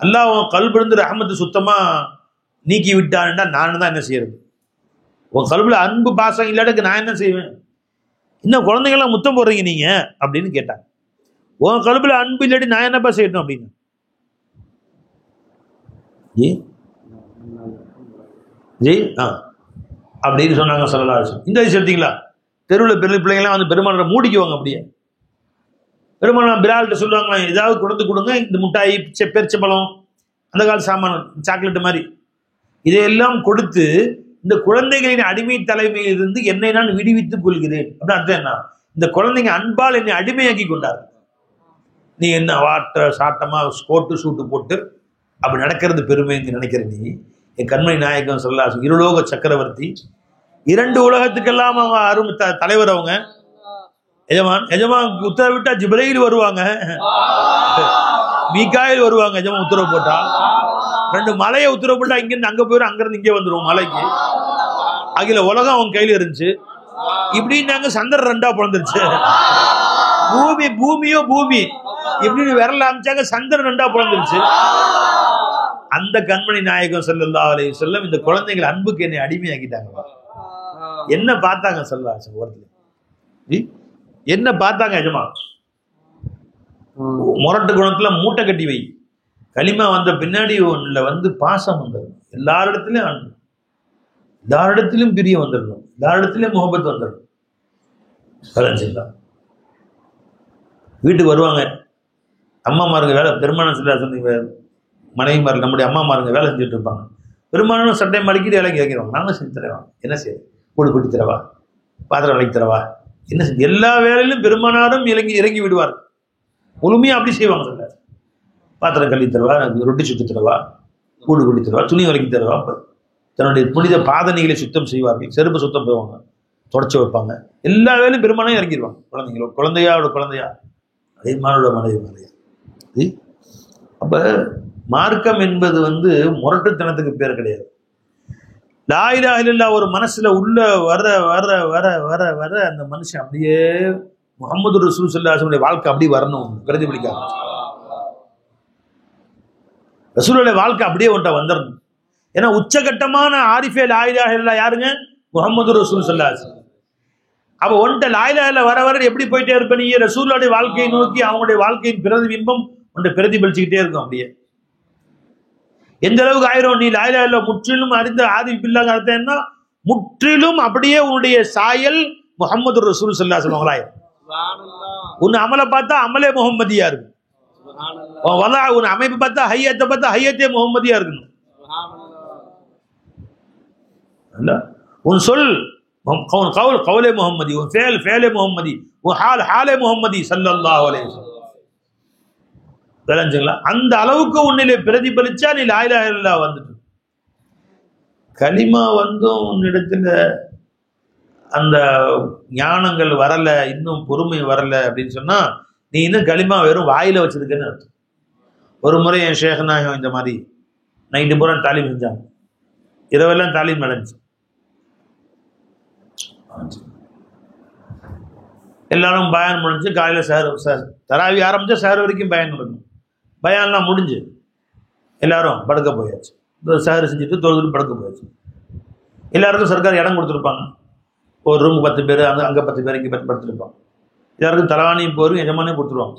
அல்லாஹ் உன் கல்பிலிருந்து ரஹ்மத்து சுத்தமா நீக்கி விட்டான்டா நான் தான் என்ன செய்யறது? உன் கல்புல அன்பு பாசம் இல்லாட்டுக்கு நான் என்ன செய்வேன்? இன்னும் குழந்தைங்களாம் முத்தம் போடுறீங்க நீங்க அப்படின்னு கேட்டாங்க. உன் கல்புல அன்பு இல்லாட்டி நான் என்னப்பா செய்யணும் அப்படின்னு. அப்படின்னு சொன்னாங்க ஸல்லல்லாஹு அலைஹி வஸல்லம். இந்த விஷயம் எடுத்தீங்களா? தெருவில் பெரிய பிள்ளைங்களாம் வந்து பெருமாளை மூடிக்குவாங்க. அப்படியே பெருமாள் பிலால்கிட்ட சொல்லுவாங்களா, ஏதாவது கொடுங்க, இந்த முட்டாய் பெருச்சம்பழம் அந்த கால சாமான சாக்லேட் மாதிரி இதையெல்லாம் கொடுத்து இந்த குழந்தைகளின் அடிமை தலைமையிலிருந்து என்னை நான் விடுவித்துக் கொள்கிறேன் அப்படின்னு அர்த்தம். என்ன? இந்த குழந்தைங்க அன்பால் என்னை அடிமையாக்கி கொண்டார். நீ என்ன சாட்டமா கோட்டு சூட்டு போட்டு அப்படி நடக்கிறது பெருமைன்னு நினைக்கிற நீ, என் கண்மணி நாயகம் ஸல்லல்லாஹு, இருலோக சக்கரவர்த்தி, 2 உலகத்துக்கெல்லாம் அவங்க அருமை தலைவர். அவங்க எஜமான் உத்தரவிட்டா ஜிப்ரீல் வருவாங்க, மீகாயில் வருவாங்க. எஜமான் உத்தரவு போட்டா 2 மலையை உத்தரவு போட்டா இங்கிருந்து அங்க போயிடும், அங்கிருந்து இங்கே வந்துடும் மலைக்கு. அகில உலகம் அவங்க கையில இருந்துச்சு. இப்படின்னாங்க சந்திரன் 2ஆ பிறந்துருச்சு. பூமியோ பூமி இப்படின்னு விரல அமைச்சாங்க, சந்திரன் 2ஆ பிறந்துருச்சு. அந்த கண்மணி நாயகம் ஸல்லல்லாஹு அலைஹி வஸல்லம் இந்த குழந்தைகள் அன்புக்கு என்னை அடிமையாக்கிட்டாங்க. என்ன பார்த்தாங்க ஸல்லல்லாஹு, என்ன பார்த்தாங்க? எஜமா முரட்டு குணத்துல மூட்டை கட்டி வை, களிமா வந்த பின்னாடி ஒன்றுல வந்து பாசம் வந்துடணும், எல்லாரிடத்திலும் அன்பு, எல்லாரிடத்திலும் பிரியம் வந்துடணும், எல்லாரிடத்திலும் முகப்பத் வந்துடணும். கலைஞ்சிடலாம். வீட்டுக்கு வருவாங்க அம்மாமாருங்க வேலை, பெருமானம் சொன்னீங்க மனைவிமார்கள், நம்முடைய அம்மாமாருங்க வேலை செஞ்சுட்டு இருப்பாங்க. பெருமானம் சட்டை மடிக்கிட்டு வேலைக்கு இறங்கிடுவாங்க. நானும் செஞ்சு தரவா, என்ன செய்ய, கூடு குட்டி தரவா, பாத்திரம் விலைக்கு தரவா, என்ன செஞ்சு எல்லா வேலையிலும் பெருமானாரும் இறங்கி விடுவார். முழுமையா அப்படி செய்வாங்க. சொல்ல பாத்திரம் கழுவி தரவா, ரொட்டி சுட்டு தரவா, கூடு குட்டி தரவா, துணி வரைக்கும் தரவா, தன்னுடைய புனித பாதனைகளை சுத்தம் செய்வார்கள், செருப்பு சுத்தம் செய்வாங்க, தொடச்சி வைப்பாங்க. எல்லா வேலையும் பெருமானம் இறங்கிடுவாங்க. குழந்தையா அதே மானோட மனைவி. அப்ப மார்க்கம் என்பது வந்து முரட்டுத்தனத்துக்கு பேர் கிடையாது. லா இலாஹ இல்லல்லாஹ் ஒரு மனசுல உள்ள வர வர வர வர வர அந்த மனுஷன் அப்படியே முஹம்மது ரசூல் ஸல்லல்லாஹு அலைஹி வஸல்லம் வாழ்க்கை அப்படி வரணும், பிரதிபலிக்க ரசூலுடைய வாழ்க்கை அப்படியே ஒன்றை வந்துடணும். ஏன்னா உச்சகட்டமான ஆரிஃபே லா இலாஹ இல்லல்லாஹ் யாருங்க? முஹம்மது ரசூல் ஸல்லல்லாஹு அலைஹி வஸல்லம். அப்ப ஒன்றை லா இலாஹ இல்லல்லாஹ் வர வர எப்படி போயிட்டே இருப்ப நீ? ரசூலுடைய வாழ்க்கையை நோக்கி அவங்களுடைய வாழ்க்கையின் பிரதிபிம்பம் ஒன்றை பிரதிபலிச்சுக்கிட்டே இருக்கும். அப்படியே எந்த அளவுக்கு ஆயிரும்? நீ லா இலாஹ இல்லல்லாஹ் முற்றிலும் அறிந்த ஆரிஃப் பில்லாஹ் அர்த்தம் என்ன? முற்றிலும் அப்படியே உன்னுடைய சாயல் முஹம்மது ரசூல் ஸல்லல்லாஹு அலைஹி வஸல்லம். உன் அமலை பார்த்தா அமலே முஹம்மதியா இருக்கு, உன் அமைப்பு பார்த்தா ஹையத்தை பார்த்தா ஹையத்தே முஹம்மதியா இருக்கணும். உன் சொல் கவுலே முஹம்மதி, உன் ஃபேல் ஃபேலே முஹம்மதி, உன் ஹால் ஹாலே முஹம்மதி ஸல்லல்லாஹு அலைஹி வஸல்லம். தெரிஞ்சுங்களா? அந்த அளவுக்கு உன்னிலே பிரதிபலிச்சா நீ லா இலாஹ இல்லல்லாஹ் வந்துட்டு. கலிமா வந்தும் உன்னிடத்துல அந்த ஞானங்கள் வரல, இன்னும் பொறுமை வரல அப்படின்னு சொன்னா நீ இன்னும் களிமா வெறும் வாயில வச்சிருக்கேன்னு அர்த்தம். ஒரு முறை என் ஷேഖനാக இந்த மாதிரி நைட்டு பூரா தாலீம் செஞ்சாங்க, இரவெல்லாம் தாலீம் நடந்துச்சு. எல்லாரும் பயான் முடிஞ்சு காலையில சார் தராவி ஆரம்பிச்சா சார் வரைக்கும் பயான் நடக்கும். பயான்லாம் முடிஞ்சு எல்லாரும் படுக்க போயாச்சு. சஹர் செஞ்சுட்டு தொழுது படுக்க போயிடுச்சு. எல்லாருக்கும் சர்க்கார் இடம் கொடுத்துருப்பாங்க. ஒரு ரூம் 10 பேர், அங்கே 10 பேர், இங்கே 10 படுத்துருப்பாங்க. எல்லாருக்கும் தலவாணியும் போரும் எஜமானே கொடுத்துருவாங்க.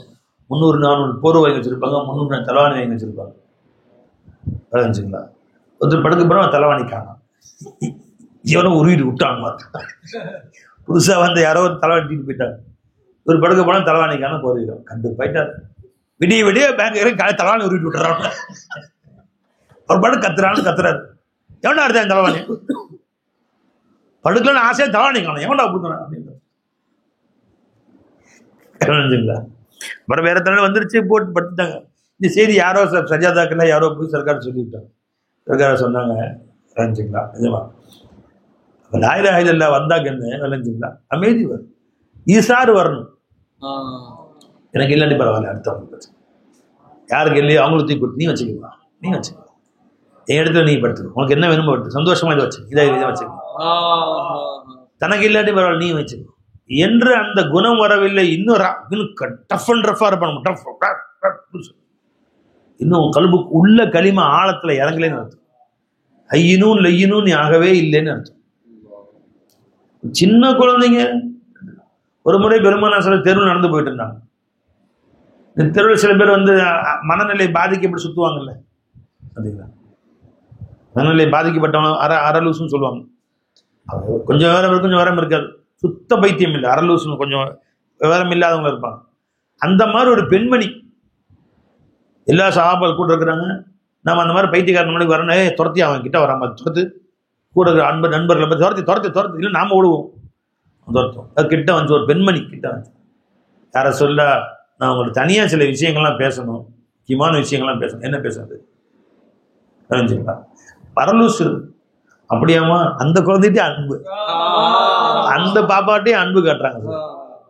300-400 போர்வை வாங்கி வச்சுருப்பாங்க, 300 தலவாணி வாங்கி வச்சுருப்பாங்க. வச்சுங்களா, ஒருத்தர் படுக்க போகிறோம், தலவாணி காணும். எவனோ உருவிட்டு விட்டாங்க. புதுசாக வந்து யாரோ ஒரு தலைவாட்டிட்டு போயிட்டாங்க. ஒரு படுக்க போனால் தலவாணி காணும், போர்வையிடும் கண்டு போயிட்டார். விடிய விடிய பேங்க் தலவாணி உருவிட்டு விட்டுறாங்க. ஒரு படுக்க கத்துறாரு. எவனா எடுத்தேன் தலவாணி? படுக்கலன்னு ஆசையாக தலவாணி காணும், எவன்டா கொடுக்கணும் அப்படின்னு. அப்புறம் வேற தடவை வந்துருச்சு, போட்டு படுத்துட்டாங்க. இந்த செய்தி யாரோ சஜாதாக்கல யாரோ போய் சர்க்கார் சொல்லிவிட்டாங்க. சர்க்கார சொன்னாங்க, விளைஞ்சுங்களா நிஜமா லா இலாஹா இல்லல்லாஹ் வந்தாங்க என்ன விளைஞ்சுங்களா, அமைதி வரும், ஈசாறு வரணும். எனக்கு இல்லாட்டி பரவாயில்ல, அடுத்தவங்க யாருக்கு இல்லையோ அவங்களுக்கு தூக்கி கொடுத்து நீ வச்சுக்கலாம், நீ வச்சுக்கலாம், என் இடத்துல நீ படுத்துக்கோ, உனக்கு என்ன வேணுமோ படுத்து, சந்தோஷமா இதை வச்சு இதை வச்சுக்கலாம், தனக்கு இல்லாட்டி பரவாயில்ல நீ வச்சுக்கோ என்று அந்த குணம் வரவில்லை. இன்னும் டஃப் அண்ட் ரஃபா இருப்பான். இன்னும் கல்புக்கு உள்ள களிமா ஆழத்துல இறங்கலேன்னு அர்த்தம். ஐயினும் லெய்யினும் ஆகவே இல்லைன்னு அர்த்தம். சின்ன குழந்தைங்க ஒரு முறை பெருமானார் சில தெருவில் நடந்து போயிட்டு இருந்தாங்க. இந்த தெருவில் சில பேர் வந்து மனநிலை பாதிக்கப்பட்டு சுத்துவாங்கல்ல, அப்படிங்களா, மனநிலை பாதிக்கப்பட்டவங்க அரலூசுன்னு சொல்லுவாங்க. கொஞ்சம் விவரம் கொஞ்சம் விவரம் இருக்காது, சுத்த பைத்தியம் இல்லை, அரலூசுன்னு கொஞ்சம் விவரம் இல்லாதவங்க இருப்பாங்க. அந்த மாதிரி ஒரு பெண்மணி எல்லா சஹாபாக்கள் கூட இருக்கிறாங்க. நம்ம அந்த மாதிரி பைத்தியக்காரன் மணிக்கு வரணும், துரத்தி அவன் கிட்ட வராம துரத்து, கூட இருக்கிற நண்பர்களை பற்றி துரத்து இல்லை நாம ஓடுவோம், துரத்தும். அது கிட்ட வந்து ஒரு பெண்மணி கிட்ட வந்து யாரை சொல்ல, நான் உங்களுக்கு தனியா சில விஷயங்கள்லாம் பேசணும், முக்கியமான விஷயங்கள்லாம் பேசணும். என்ன பேசுறது தெரிஞ்சுங்களா, பரலூசு. அப்படியாமா, அந்த குழந்தைகிட்டே அன்பு, அந்த பாப்பாட்டே அன்பு காட்டுறாங்க சார்.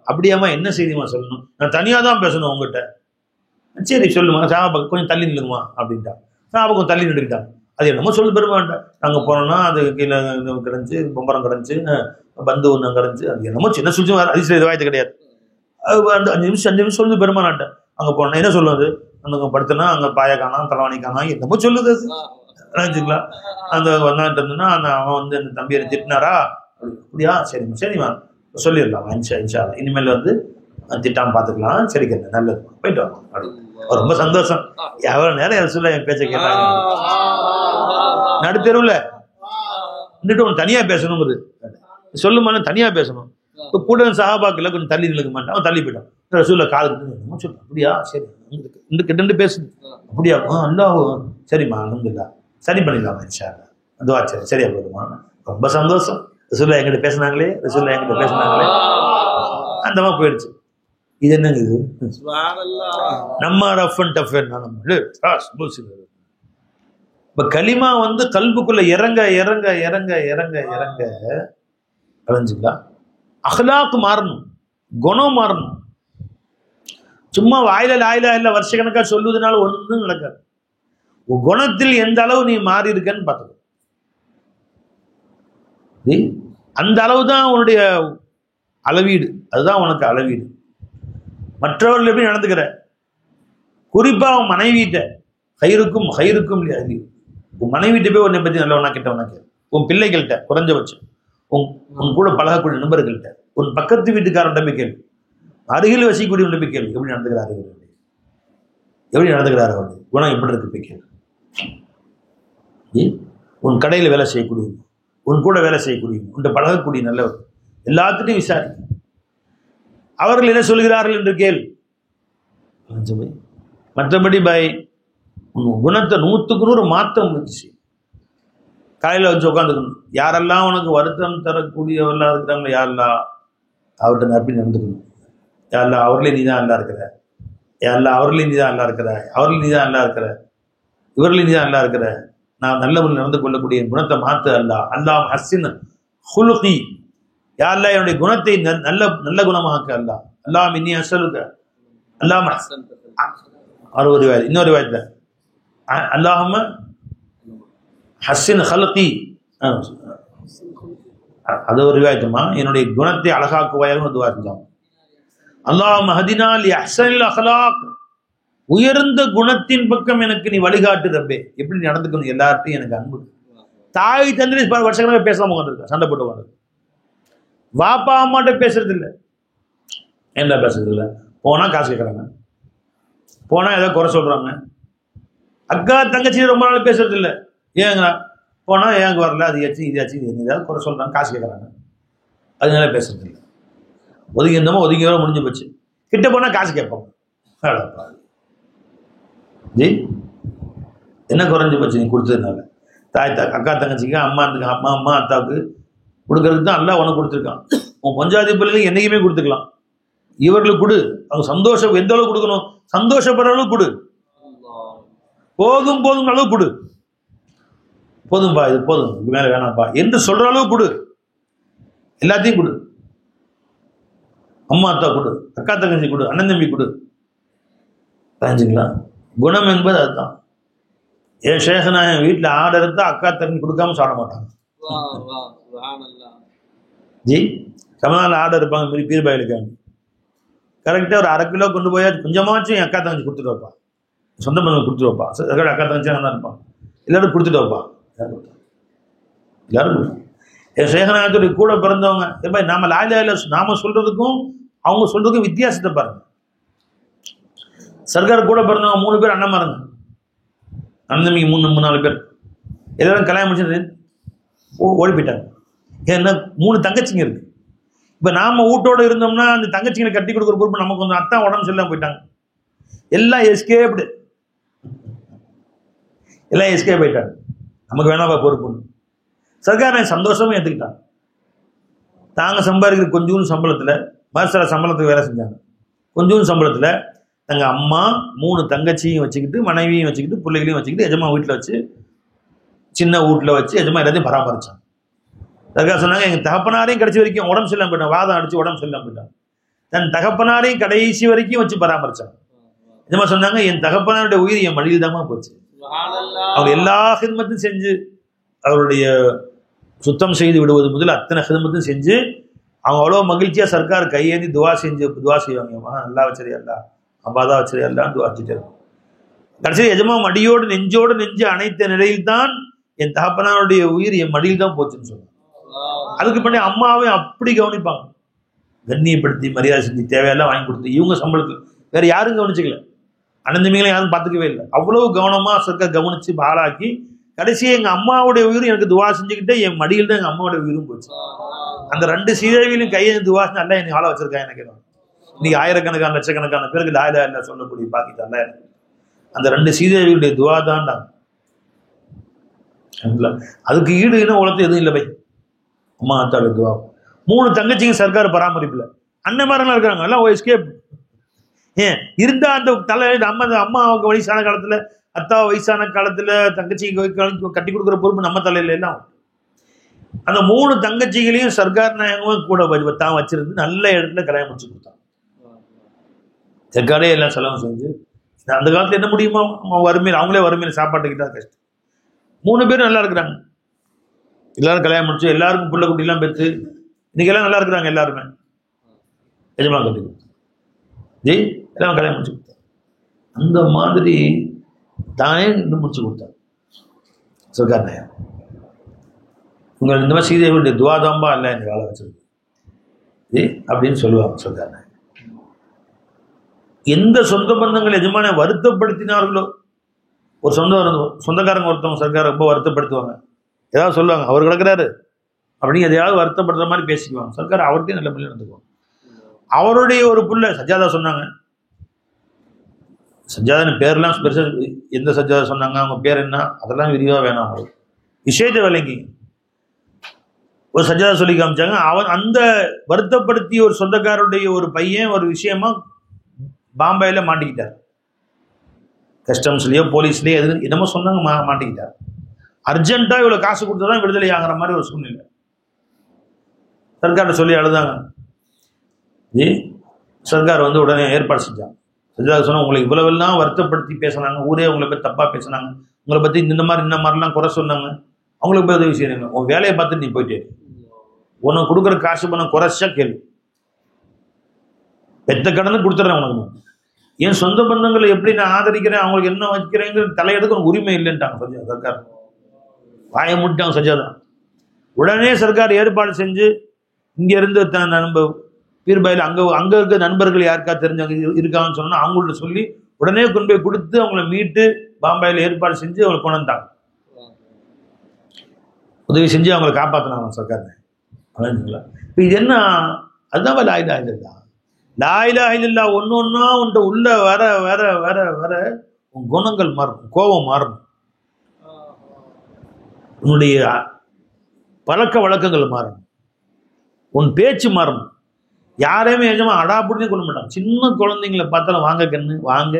அப்படியாமா, என்ன செய்திமா சொல்லணும், நான் தனியா தான் பேசணும் உங்ககிட்ட. சரி சொல்லுமா, சாபா கொஞ்சம் தள்ளி நில்லுமா அப்படின்ட்டா. சாபா கொஞ்சம் தள்ளி நின்றுக்கிட்டாங்க. அது என்னமோ சொல்லு பெருமான்ட்ட. நாங்கள் போனோம்னா அது கீழே கிடந்துச்சு, பொம்பரம் கிடந்துச்சு, பந்து ஒன்று கிடந்துச்சு, அது என்னமோ சின்ன சுற்றி அதிசய இதுவாயத்து கிடையாது. அது 5 நிமிஷம் சொல்லு பெருமானாட்ட. அங்கே போனோம்னா என்ன சொல்லுவது, அங்கே படுத்துனா அங்கே பாய காணாம், தலைவாணி காணாம், என்னமோ சொல்லுது நினைச்சுங்களா. அந்த வந்தான்ட்டு இருந்ததுன்னா அவன் வந்து அந்த தம்பியை திட்டினாரா, அப்படியா, சரிம்மா சொல்லிடலாம், இன்ஷா இனிமேல் வந்து திட்டாம பார்த்துக்கலாம், சரிங்க நல்லது, போயிட்டு வரலாம் அப்படின்னு. ரொம்ப சந்தோஷம். எவ்வளவு நேரம் சொல்ல என் பேச்ச கேட்டாங்க. நடுத்தெருவில் நின்றுட்டு ஒன்று தனியா பேசணுங்கிறது சொல்லுமான்னு தனியா பேசணும். இப்போ கூட சஹாபாக்கள் கொஞ்சம் தள்ளி நிற்க மாட்டான், அவன் தள்ளி போயிட்டான். ரசூல்ல காதுக்கு சொல்லு, அப்படியா சரி இந்த கிட்ட பேசுது, அப்படியா அல்லா சரிம்மா அல்ஹம்துலில்லாஹ் சரி பண்ணிடலாமா இன்ஷா அல்லாஹ், அதுவா சரி சரியா போயிடுமா, ரொம்ப சந்தோஷம். ரசூல்லா என்கிட்ட பேசினாங்களே, அந்த மாதிரி போயிடுச்சு. இது என்னங்க இது, நம்ம ரஃப் அண்ட் டஃப் இப்ப களிமா வந்து கல்புக்குள்ள இறங்க இறங்க இறங்க இறங்க இறங்க அடைஞ்சுக்கலாம். அஹ்லாக் மாறணும், குணம் மாறணும். சும்மா வாயில லாயிலா இல்ல வருஷக்கணக்கா சொல்லுவதனால ஒன்றும் நடக்காது. குணத்தில் எந்த அளவு நீ மாறி இருக்கன்னு பார்த்துக்கோ. அந்த அளவு தான் உன்னுடைய அளவீடு, அதுதான் உனக்கு அளவீடு. மற்றவர்கள் எப்படி நடந்துக்கிற, குறிப்பா உன் மனைவிட்ட ஹைருக்கும் உன் மனைவிட்ட போய் உன்னை பத்தி நல்லவனா கிட்டவனா கேளு. உன் பிள்ளைகள்கிட்ட குறைஞ்சபட்சம், உன் கூட பழகக்கூடிய நண்பர்கள்ட்ட, உன் பக்கத்து வீட்டுக்காரன் போய் கேள்வி, அருகில் வசிக்கக்கூடிய போய் கேள்வி, எப்படி நடந்துக்கிறாரு, எப்படி நடந்துக்கிறாரு, அவருடைய குணம் எப்படி இருக்கு போய் கேள்வி. உன் கடையில் வேலை செய்யக்கூடிய, உன் கூட வேலை செய்யக்கூடிய, உன் பழகக்கூடிய நல்லவர் எல்லாத்துட்டையும் விசாரி. அவர்கள் என்ன சொல்கிறார்கள் என்று கேள். மற்றபடி உன் குணத்தை 100க்கு 100 மாற்ற முயற்சி. காலையில் வச்சு உட்காந்துக்கணும். யாரெல்லாம் உனக்கு வருத்தம் தரக்கூடியவர்களாக இருக்கிறாங்களோ யாரெல்லாம் அவர்கிட்ட நற்பி நடந்துக்கணும். யாரெல்லாம் அவர்களே நீ தான் நல்லா இருக்கிற, யாரெல்லாம் அவர்களே நீ தான் நல்லா இருக்கிற, அவர்களே நீ தான் நல்லா இருக்கிற, இவர்களே நீ தான் நல்லா இருக்கிற, நான் நல்ல முறையில் நடந்து கொள்ளக்கூடிய குணத்தை மாற்று. அல்லாஹ் ஹஸ்ஸின் ஹுலுகி, யாரெல்லாம் என்னுடைய குணத்தை நல்ல நல்ல குணமாக்க. அல்லாஹ் மின்னி அஸ்அலுக, அல்லாஹ் ஒரு இன்னொரு வாய்த்த அல்லாஹும்ம ஹஸ்ஸின் ஹல்கி, அது ஒரு வாய்த்துமா, என்னுடைய குணத்தை அழகாக்குவாயாக துவா செஞ்சோம். அல்லாஹும்ம ஹதினா லி அஹ்ஸனில் அஹ்லாக், உயர்ந்த குணத்தின் பக்கம் எனக்கு நீ வழிகாட்டு ரப்பே. எப்படி நடந்துக்கணும் எல்லார்ட்டையும் எனக்கு அன்பு. தாய் தந்தை வருஷக்கணக்காக பேசாம வந்திருக்கேன், சண்டை போட்டு வந்திருக்கேன். வாப்பா அம்மாட்ட பேசுறது இல்லை. என்ன பேசுறது இல்லை? போனா காசு கேட்கறாங்க, போனா ஏதோ குறை சொல்றாங்க. அக்கா தங்கச்சி ரொம்ப நாள் பேசுறது இல்லை. ஏங்க போனா ஏங்க வரல, அது ஆச்சு இதாச்சு ஏதாவது குறை சொல்றாங்க, காசு கேட்கறாங்க, அதனால பேசுறது இல்லை. ஒதுங்கி இருந்தோமோ ஒதுங்கியோ முடிஞ்சு போச்சு. கிட்ட போனா காசு கேட்போம். ஜி என்ன குறைஞ்சி போச்சு நீ கொடுத்ததுனால? தாய் அக்கா தங்கச்சிக்கு அம்மா அம்மா அத்தாவுக்கு கொடுக்கறதுக்கு தான் எல்லாம் உனக்கு கொடுத்துருக்கான். உன் பஞ்சாயத்து பிள்ளைங்க என்னைக்குமே கொடுத்துக்கலாம். இவர்களுக்கு கொடு. அவங்க சந்தோஷம் எந்த அளவுக்கு கொடுக்கணும், சந்தோஷப்படுற அளவுக்கு கொடு. போதும் போதும் அளவு கொடு. போதும்பா, இது போதும், இது மேல வேணாம்ப்பா என்று சொல்ற அளவு கொடு. எல்லாத்தையும் கொடு. அம்மா அத்தா கொடு, அக்கா தங்கச்சி கொடு, அண்ணன் தம்பி கொடு. புரிஞ்சுங்களா? குணம் என்பது அதுதான். என் சேகநாயகன் வீட்டில் ஆர்டர் எடுத்தா அக்கா தங்கச்சி கொடுக்காம சாப்பிட மாட்டாங்க. ஜி கமலால் ஆர்டர் இருப்பாங்க பீர்பாயிலுக்காண்டி. கரெக்டாக ஒரு 1/2 கிலோ கொண்டு போய் கொஞ்சமாச்சும் என் அக்கா தங்கச்சி கொடுத்துட்டு வைப்பா, சொந்த பந்தம் கொடுத்துட்டு வைப்பா. அக்கா தங்கச்சியாக தான் இருப்பான். எல்லாரும் கொடுத்துட்டு வைப்பா. எல்லாரும் என் சேகநாயகத்துடைய கூட பிறந்தவங்க எப்ப நாம லாயில நாம சொல்றதுக்கும் அவங்க சொல்றதுக்கும் வித்தியாசத்தை பாருங்க. சர்க்கார் கூட பிறந்தவங்க 3 பேர் அண்ணன்மாருங்க. அண்ணன் 3-4 பேர் எல்லாரும் கல்யாணம் முடிச்சு ஓடி போயிட்டாங்க. ஏன்னா 3 தங்கச்சிங்க இருக்கு. இப்ப நாம வீட்டோட இருந்தோம்னா அந்த தங்கச்சிங்களை கட்டி கொடுக்குற பொறுப்பு நமக்கு கொஞ்சம். அத்தான் உடம்பு சரியில்லாம போயிட்டாங்க. எல்லாம் எஸ்கேப்டு, எல்லாம் எஸ்கேப் போயிட்டாங்க. நமக்கு வேணாப்பா பொறுப்புன்னு சர்க்கார் சந்தோஷமா ஏற்றுக்கிட்டாங்க. தாங்க சம்பாதிக்கிற கொஞ்சம் சம்பளத்துல மறுசில சம்பளத்துக்கு வேலை செஞ்சாங்க. கொஞ்சம் சம்பளத்துல தங்க அம்மா 3 தங்கச்சியும் வச்சுக்கிட்டு மனைவியும் வச்சுக்கிட்டு பிள்ளைகளையும் வச்சுக்கிட்டு எஜமா வீட்டில் வச்சு சின்ன வீட்டில் வச்சு எஜமா எல்லாத்தையும் பராமரிச்சாங்க. சர்க்கார் சொன்னாங்க எங்க தகப்பனாரையும் கடைசி வரைக்கும் உடம்பு சரியில்லாம போயிட்டாங்க, வாதம் அடிச்சு உடம்பு சரியில்லாம போயிட்டாங்க. தன் தகப்பனாரையும் கடைசி வரைக்கும் வச்சு பராமரிச்சாங்க. எஜமா சொன்னாங்க என் தகப்பனாருடைய உயிர் என் மடியில் தாமா போச்சு. அவர் எல்லா ஹிதமத்தையும் செஞ்சு அவருடைய சுத்தம் செய்து விடுவது முதல் அத்தனை ஹிதமத்தையும் செஞ்சு அவங்க அவ்வளோ மகிழ்ச்சியா சர்க்கார் கையேந்தி துவா செய்வாங்க. நல்லா வச்சிருக்கா, அப்பாதான் வச்சிருக்கான்னு துவா வச்சுட்டு இருக்கும். கடைசியில் எஜமா மடியோடு நெஞ்சோடு நெஞ்சு அணைத்த நிலையில் தான் என் தகப்பனாருடைய உயிர் என் மடியில் தான் போச்சுன்னு சொன்னாங்க. அதுக்கு பண்ணி அம்மாவையும் அப்படி கவனிப்பாங்க, கண்ணியப்படுத்தி மரியாதை செஞ்சு தேவையெல்லாம் வாங்கி கொடுத்து இவங்க சம்பளத்தில் வேற யாரும் கவனிச்சுக்கல, அனந்தமிகளை யாரும் பார்த்துக்கவே இல்லை. அவ்வளவு கவனமா சர்க்கார் கவனிச்சு பாலாக்கி கடைசியே எங்க அம்மாவுடைய உயிரும் எனக்கு துவா செஞ்சுக்கிட்டே என் மடியில் தான் எங்க அம்மாவுடைய உயிரும் போச்சு. அந்த 2 சீதேவியிலும் கையை துவா நல்லா என்னை ஆள வச்சிருக்காங்க. எனக்கு இன்னைக்கு ஆயிரக்கணக்கான லட்சக்கணக்கான பேருக்கு லாயிலா இல்ல சொல்லக்கூடிய பாக்கிட்டால அந்த 2 சீதேவியுடைய துவா தான்டா. அதுக்கு ஈடு இன்னும் உலகத்து எதுவும் இல்லை பை. அம்மா அத்தாவுடைய துவா. 3 தங்கச்சிங்க சர்க்கார் பராமரிப்புல அண்ணன்மாரெல்லாம் இருக்கிறாங்க, எல்லாம் எஸ்கேப். ஏன் இருந்தா அந்த தலை அம்மாவுக்கு வயசான காலத்துல அத்தா வயசான காலத்துல தங்கச்சிக்கு கட்டி கொடுக்குற பொறுப்பு நம்ம தலையில எல்லாம். அந்த 3 தங்கச்சிகளையும் சர்க்கார் நாயகமும் கூட தான் வச்சிருந்து நல்ல இடத்துல கல்யாணம் முடிச்சு கொடுத்தாங்க. சர்க்காரே எல்லாம் செலவு செஞ்சு அந்த காலத்துல என்ன முடியுமோ வறுமையில் அவங்களே வறுமையில சாப்பாட்டுக்கிட்டா கஷ்டம். 3 பேரும் நல்லா இருக்கிறாங்க. எல்லாரும் கல்யாணம் முடிச்சு எல்லாருக்கும் பிள்ளை குட்டி எல்லாம் பெற்று இன்னைக்கு எல்லாம் நல்லா இருக்கிறாங்க. எல்லாருமே எஜமா கட்டி கொடுத்து ஜி எல்லாம் கல்யாணம் முடிச்சு கொடுத்தாங்க. அந்த மாதிரி தானே முடிச்சு கொடுத்தாங்க சர்க்கார் நாயகம். உங்கள் இந்த மாதிரி சீதேவியுடைய துவாதாம்பா இல்லை இந்த வேலை வச்சிருக்கு ஜி அப்படின்னு சொல்லுவாங்க சர்க்கார் நாயகம். எந்த சொந்த பந்தங்கள் எஜமான வருத்தப்படுத்தினார்களோ, ஒரு சொந்தக்காரங்க ஒருத்தவங்க சர்க்கார் ரொம்ப வருத்தப்படுத்துவாங்க, ஏதாவது சொல்லுவாங்க அவர் கிடக்கிறாரு அப்படின்னு எதையாவது வருத்தப்படுற மாதிரி பேசிக்குவாங்க. சர்க்கார் அவர்கிட்டையும் நல்ல பிள்ளை நடந்துக்குவாங்க. அவருடைய ஒரு புள்ள சஜாதா சொன்னாங்க. சஜாதான பேர்லாம் பெருசா எந்த சஜாதா சொன்னாங்க, அவங்க பேர் என்ன, அதெல்லாம் விரிவாக வேணாம். அவங்களுக்கு விஷயத்தை விளங்கி ஒரு சஜாதா சொல்லி காமிச்சாங்க. அவன் அந்த வருத்தப்படுத்திய ஒரு சொந்தக்காரருடைய ஒரு பையன் ஒரு விஷயமா பாம்பேல மாட்டிக்கிட்டார். கஸ்டம்ஸ்லயோ போலீஸ்லயோ எது என்னமோ சொன்னாங்க, மாட்டிக்கிட்டார். அர்ஜென்ட்டா இவ்வளவு காசு கொடுத்தாதான் விடுதலை ஆகிற மாதிரி ஒரு சூழ்நிலை. சர்க்கார்ட்ட சொல்லி அழுதாங்க. சர்க்கார் உடனே ஏற்பாடு செஞ்சாங்க. சஜாதா சொன்னா உங்களுக்கு இவ்வளவெல்லாம் வருத்தப்படுத்தி பேசினாங்க, ஊரே உங்களை பற்றி தப்பா பேசினாங்க, உங்களை பத்தி இந்த மாதிரிலாம் குறை சொன்னாங்க, அவங்களுக்கு போய் உதவி செய்யுங்க, உன் வேலையை பார்த்துட்டு நீ போயிட்டே உனக்கு கொடுக்குற காசு பணம் குறைச்சா கேள்வி பெத்த கடனை கொடுத்துட்றேன் உனக்கு, என் சொந்த பந்தங்களை எப்படி நான் ஆதரிக்கிறேன், அவங்களுக்கு என்ன வைக்கிறேங்கிற தலையெடுக்க உரிமை இல்லைன்ட்டாங்க சர்க்கார். வாய முட்டாங்க சஜாதான். உடனே சர்க்கார் ஏற்பாடு செஞ்சு இங்க இருந்து நம்ம பீர்பாயில் அங்க இருக்க நண்பர்கள் யாருக்கா தெரிஞ்சவங்க இருக்காங்கன்னு சொன்னா அவங்கள்ட்ட சொல்லி உடனே கொண்டு போய் கொடுத்து அவங்கள மீட்டு பாம்பாயில் ஏற்பாடு செஞ்சு அவங்களை கொண்டு வந்தாங்க. உதவி செஞ்சு அவங்களை காப்பாற்றினாங்க சர்க்கார். இப்போ இது என்ன, அதுதான் லா இலாஹா இல்லல்லாஹ். லா இலாஹா இல்லல்லாஹ் ஒன்னொன்னா உன்ட்ட உள்ள வர வர வர வர உன் குணங்கள் மாறும், கோபம் மாறும், உன்னுடைய பழக்க வழக்கங்கள் மாறணும், உன் பேச்சு மாறணும். யாரையுமே எஜமா அடாப்புடனே கொள்ள மாட்டாங்க. சின்ன குழந்தைங்களை பார்த்தாலும் வாங்க கண்ணு வாங்க.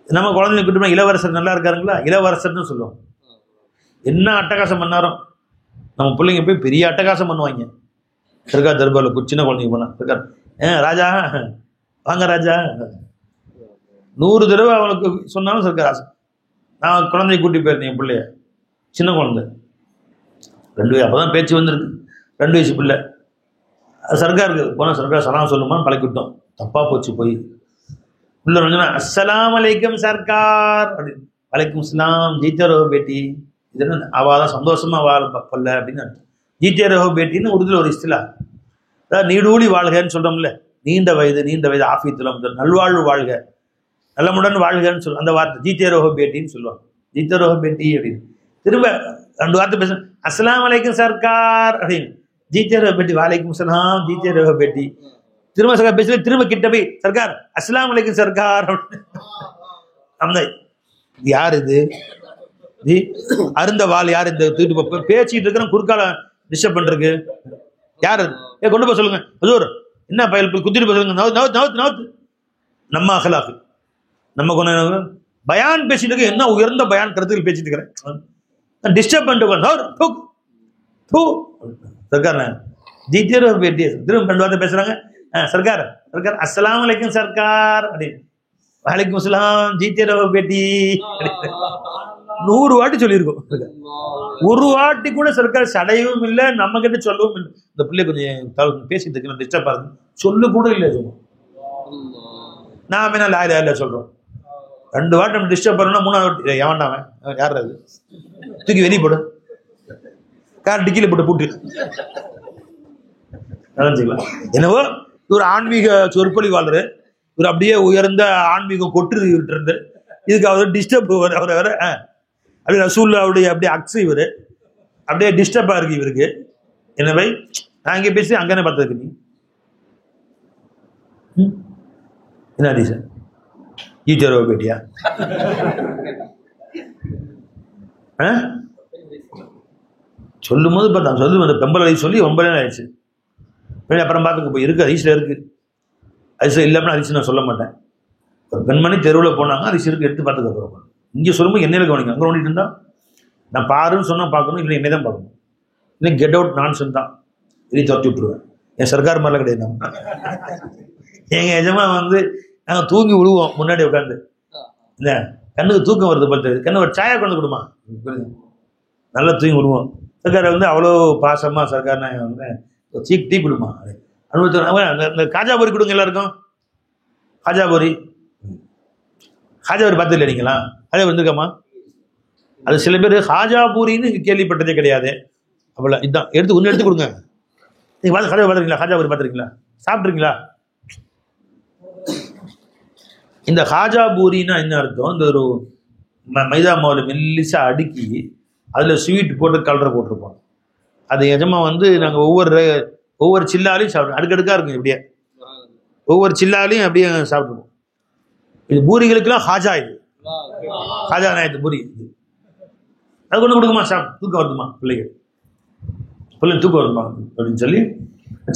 நம்ம குழந்தைங்க கூட்டு இளவரசர் நல்லா இருக்காருங்களா, இளவரசர்னு சொல்லுவோம். என்ன அட்டகாசம் பண்ணாரோ நம்ம பிள்ளைங்க போய் பெரிய அட்டகாசம் பண்ணுவாங்க. இருக்கா தர்பாரில் சின்ன குழந்தைங்க போனா இருக்கார், ராஜா வாங்க ராஜா 100 தடவை அவனுக்கு சொன்னாலும் சர்க்கார். நான் குழந்தைய கூட்டி போயிருந்தேன், என் பிள்ளைய சின்ன குழந்தை 2 வயசு அப்போதான் பேச்சு வந்துருக்கு, 2 வயசு பிள்ளை. சர்க்காருக்கு போனால் சர்க்கார் சலாம் சொல்லுமான்னு பழக்கிவிட்டோம். தப்பா போச்சு. போய் உள்ள வந்து அஸ்ஸலாம் அலைக்கும் சர்க்கார் அப்படின்னு, வலைக்கும் அஸ்ஸலாம் ஜீத்தே ரஹோ பேட்டி. இது என்ன அவாதான் சந்தோஷமா வாழ பல்ல அப்படின்னு ஜீத்தே ரஹோ பேட்டின்னு உருதுல ஒரு இஸ்திலா. அதாவது நீடூழி வாழ்கன்னு சொல்றோம்ல, நீண்ட வயது ஆஃபியத்துல நல்வாழ்வு வாழ்க, நலமுடன் வாழ்கன்னு சொல்லுவோம். அந்த வார்த்தை ஜீத்தே ரஹோ பேட்டின்னு சொல்லுவாங்க. ஜீத்தே ரஹோ பேட்டி அப்படின்னு திரும்ப 2 வார்த்தை பேச, அஸ்ஸலாம் அலைக்கும் சர்க்கார் அப்படின்னு, ஜீத்தே ரஹோ பேட்டி வலைக்கும் சலாம் ஜீத்தே ரஹோ பேட்டி. திரும்ப சர்க்கார் பேசல, திரும்ப கிட்ட போய் சர்க்கார் அஸ்ஸலாம் அலைக்கும் சர்க்கார். யார் இது ஜி அருந்த வாள், யார் இந்த தூக்கிட்டு பேசிட்டு இருக்கிறேன் குறுக்கால டிஸ்டர்ப் பண்றதுக்கு யார் அது? கொண்டு போய் சொல்லுங்க ஹுசூர், என்ன பயல் குத்திட்டு போய் சொல்லுங்க. நவுத்து நம்ம அகலாக்கு நம்ம கொண்டு பயான் பேசிட்டு இருக்க, என்ன உயர்ந்த பயான் கருத்துக்கள் பேசிட்டு இருக்கிறேன், டிஸ்டர்ப் பண்ணிட்டு சர்க்கார் ஜீத்தே ரஹோ பேட்டி. திரும்ப 2 வார்த்தை பேசுறாங்க. சர்க்கார் அஸ்ஸலாமு அலைக்கும் சர்க்கார் அப்படின்னு, வலைக்கும் அஸ்ஸலாம் ஜீத்தே ரஹோ பேட்டி 100 வாட்டி சொல்லியிருக்கோம். 1 வாட்டி கூட சர்க்கார் சடையவும் இல்லை, நம்ம கிட்ட சொல்லவும் இல்லை. இந்த பிள்ளை கொஞ்சம் பேசிட்டு இருக்கு, டிஸ்டர்பா இருக்கு, சொல்லு கூட இல்லை. நாம என்ன லா இலாஹா இல்லல்லாஹ் சொல்றோம். 2 வாட்டி நம்ம டிஸ்டர்ப் பண்ணோம்னா 3ஆவது வாட்டி ஏவாண்டாவன் யார் அது தூக்கி வெளியே போடு, கார் டிக்கில போட்டு பூட்டு. என்னவோ இவர் ஆன்மீக சொற்பொழிவாளர், இவர் அப்படியே உயர்ந்த ஆன்மீகம் கொட்டுது இவர்கிட்ட இருந்து. இதுக்கு அவர் டிஸ்டர்ப் அவர் வேற அப்படியே ரசூலுல்லாஹ்வுடைய அப்படியே அக்ஸு இவர் அப்படியே டிஸ்டர்பா இருக்கு இவருக்கு. எனவே நான் இங்கே பேசி அங்கே பார்த்ததுக்கு நீ என்ன சார் ஜீத்தே ரஹோ பேட்டியா? சொல்லும் போது பார்த்தா சொல்லு பெம்பல் அடி சொல்லி 9 நாள் ஆயிடுச்சு. அப்புறம் பார்த்துக்க போய் இருக்கு, அரிசியில் இருக்கு. அரிசி இல்லாமல் அரிசி நான் சொல்ல மாட்டேன். ஒரு பெண்மணி தெருவில் போனாங்க, அரிசி இருக்கு, எடுத்து பார்த்துக்க போகிறோம். இங்கே சொல்லும்போது என்னையில கவனிக்கும், அங்கே ஓடிட்டு இருந்தா நான் பாருன்னு சொன்னால் பார்க்கணும், இல்லை என்னை தான் பார்க்கணும். இல்லை கெட் அவுட் நான்சன் தான், இதை துரத்தி விட்டுருவேன். என் சர்க்கார் மாதிரிலாம் கிடையாது. நம்ம எங்கள் எஜமா வந்து நாங்கள் தூங்கி விழுவோம் முன்னாடி உட்காந்து, இல்லை கண்ணுக்கு தூக்கம் வருது பார்த்து கண்ணு ஒரு சாயா கொண்டு கொடுமா, நல்லா தூங்கி விடுவோம். சர்க்கார் வந்து அவ்வளோ பாசமாக சர்க்கார் நான் வந்து டீ கொடுமா அந்த காஜா பொரி கொடுங்க எல்லாருக்கும். காஜா பொரி பார்த்து இல்லை நீங்களா? ஹாஜா வந்துருக்காமா? அது சில பேர் ஹாஜா பூரின்னு கேள்விப்பட்டதே கிடையாது. அவ்வளோ இதுதான் எடுத்து ஒன்று எடுத்து கொடுங்க. நீங்கள் பார்த்து ஹாஜா பார்த்துருக்கீங்களா? ஹாஜா பூரி பார்த்துருக்கீங்களா? சாப்பிட்ருக்கீங்களா? இந்த ஹாஜா பூரின்னா என்ன அர்த்தம்? இந்த ஒரு மைதா மாவில் மெல்லிசா அடுக்கி அதில் ஸ்வீட் போட்டு கலரை போட்டிருப்போம். அது எஜமா வந்து நாங்கள் ஒவ்வொரு சில்லாலையும் சாப்பிடுவோம். அடுக்கடுக்காக இருக்கும், இப்படியே ஒவ்வொரு சில்லாலையும் அப்படியே சாப்பிடுவோம். இது பூரிகளுக்கெல்லாம் ஹாஜா, இது ஹாஜா நாயத்து பூரி. அது கொண்டு கொடுக்குமா, தூக்கம் வருதுமா பிள்ளைங்க தூக்கம் வருமா அப்படின்னு சொல்லி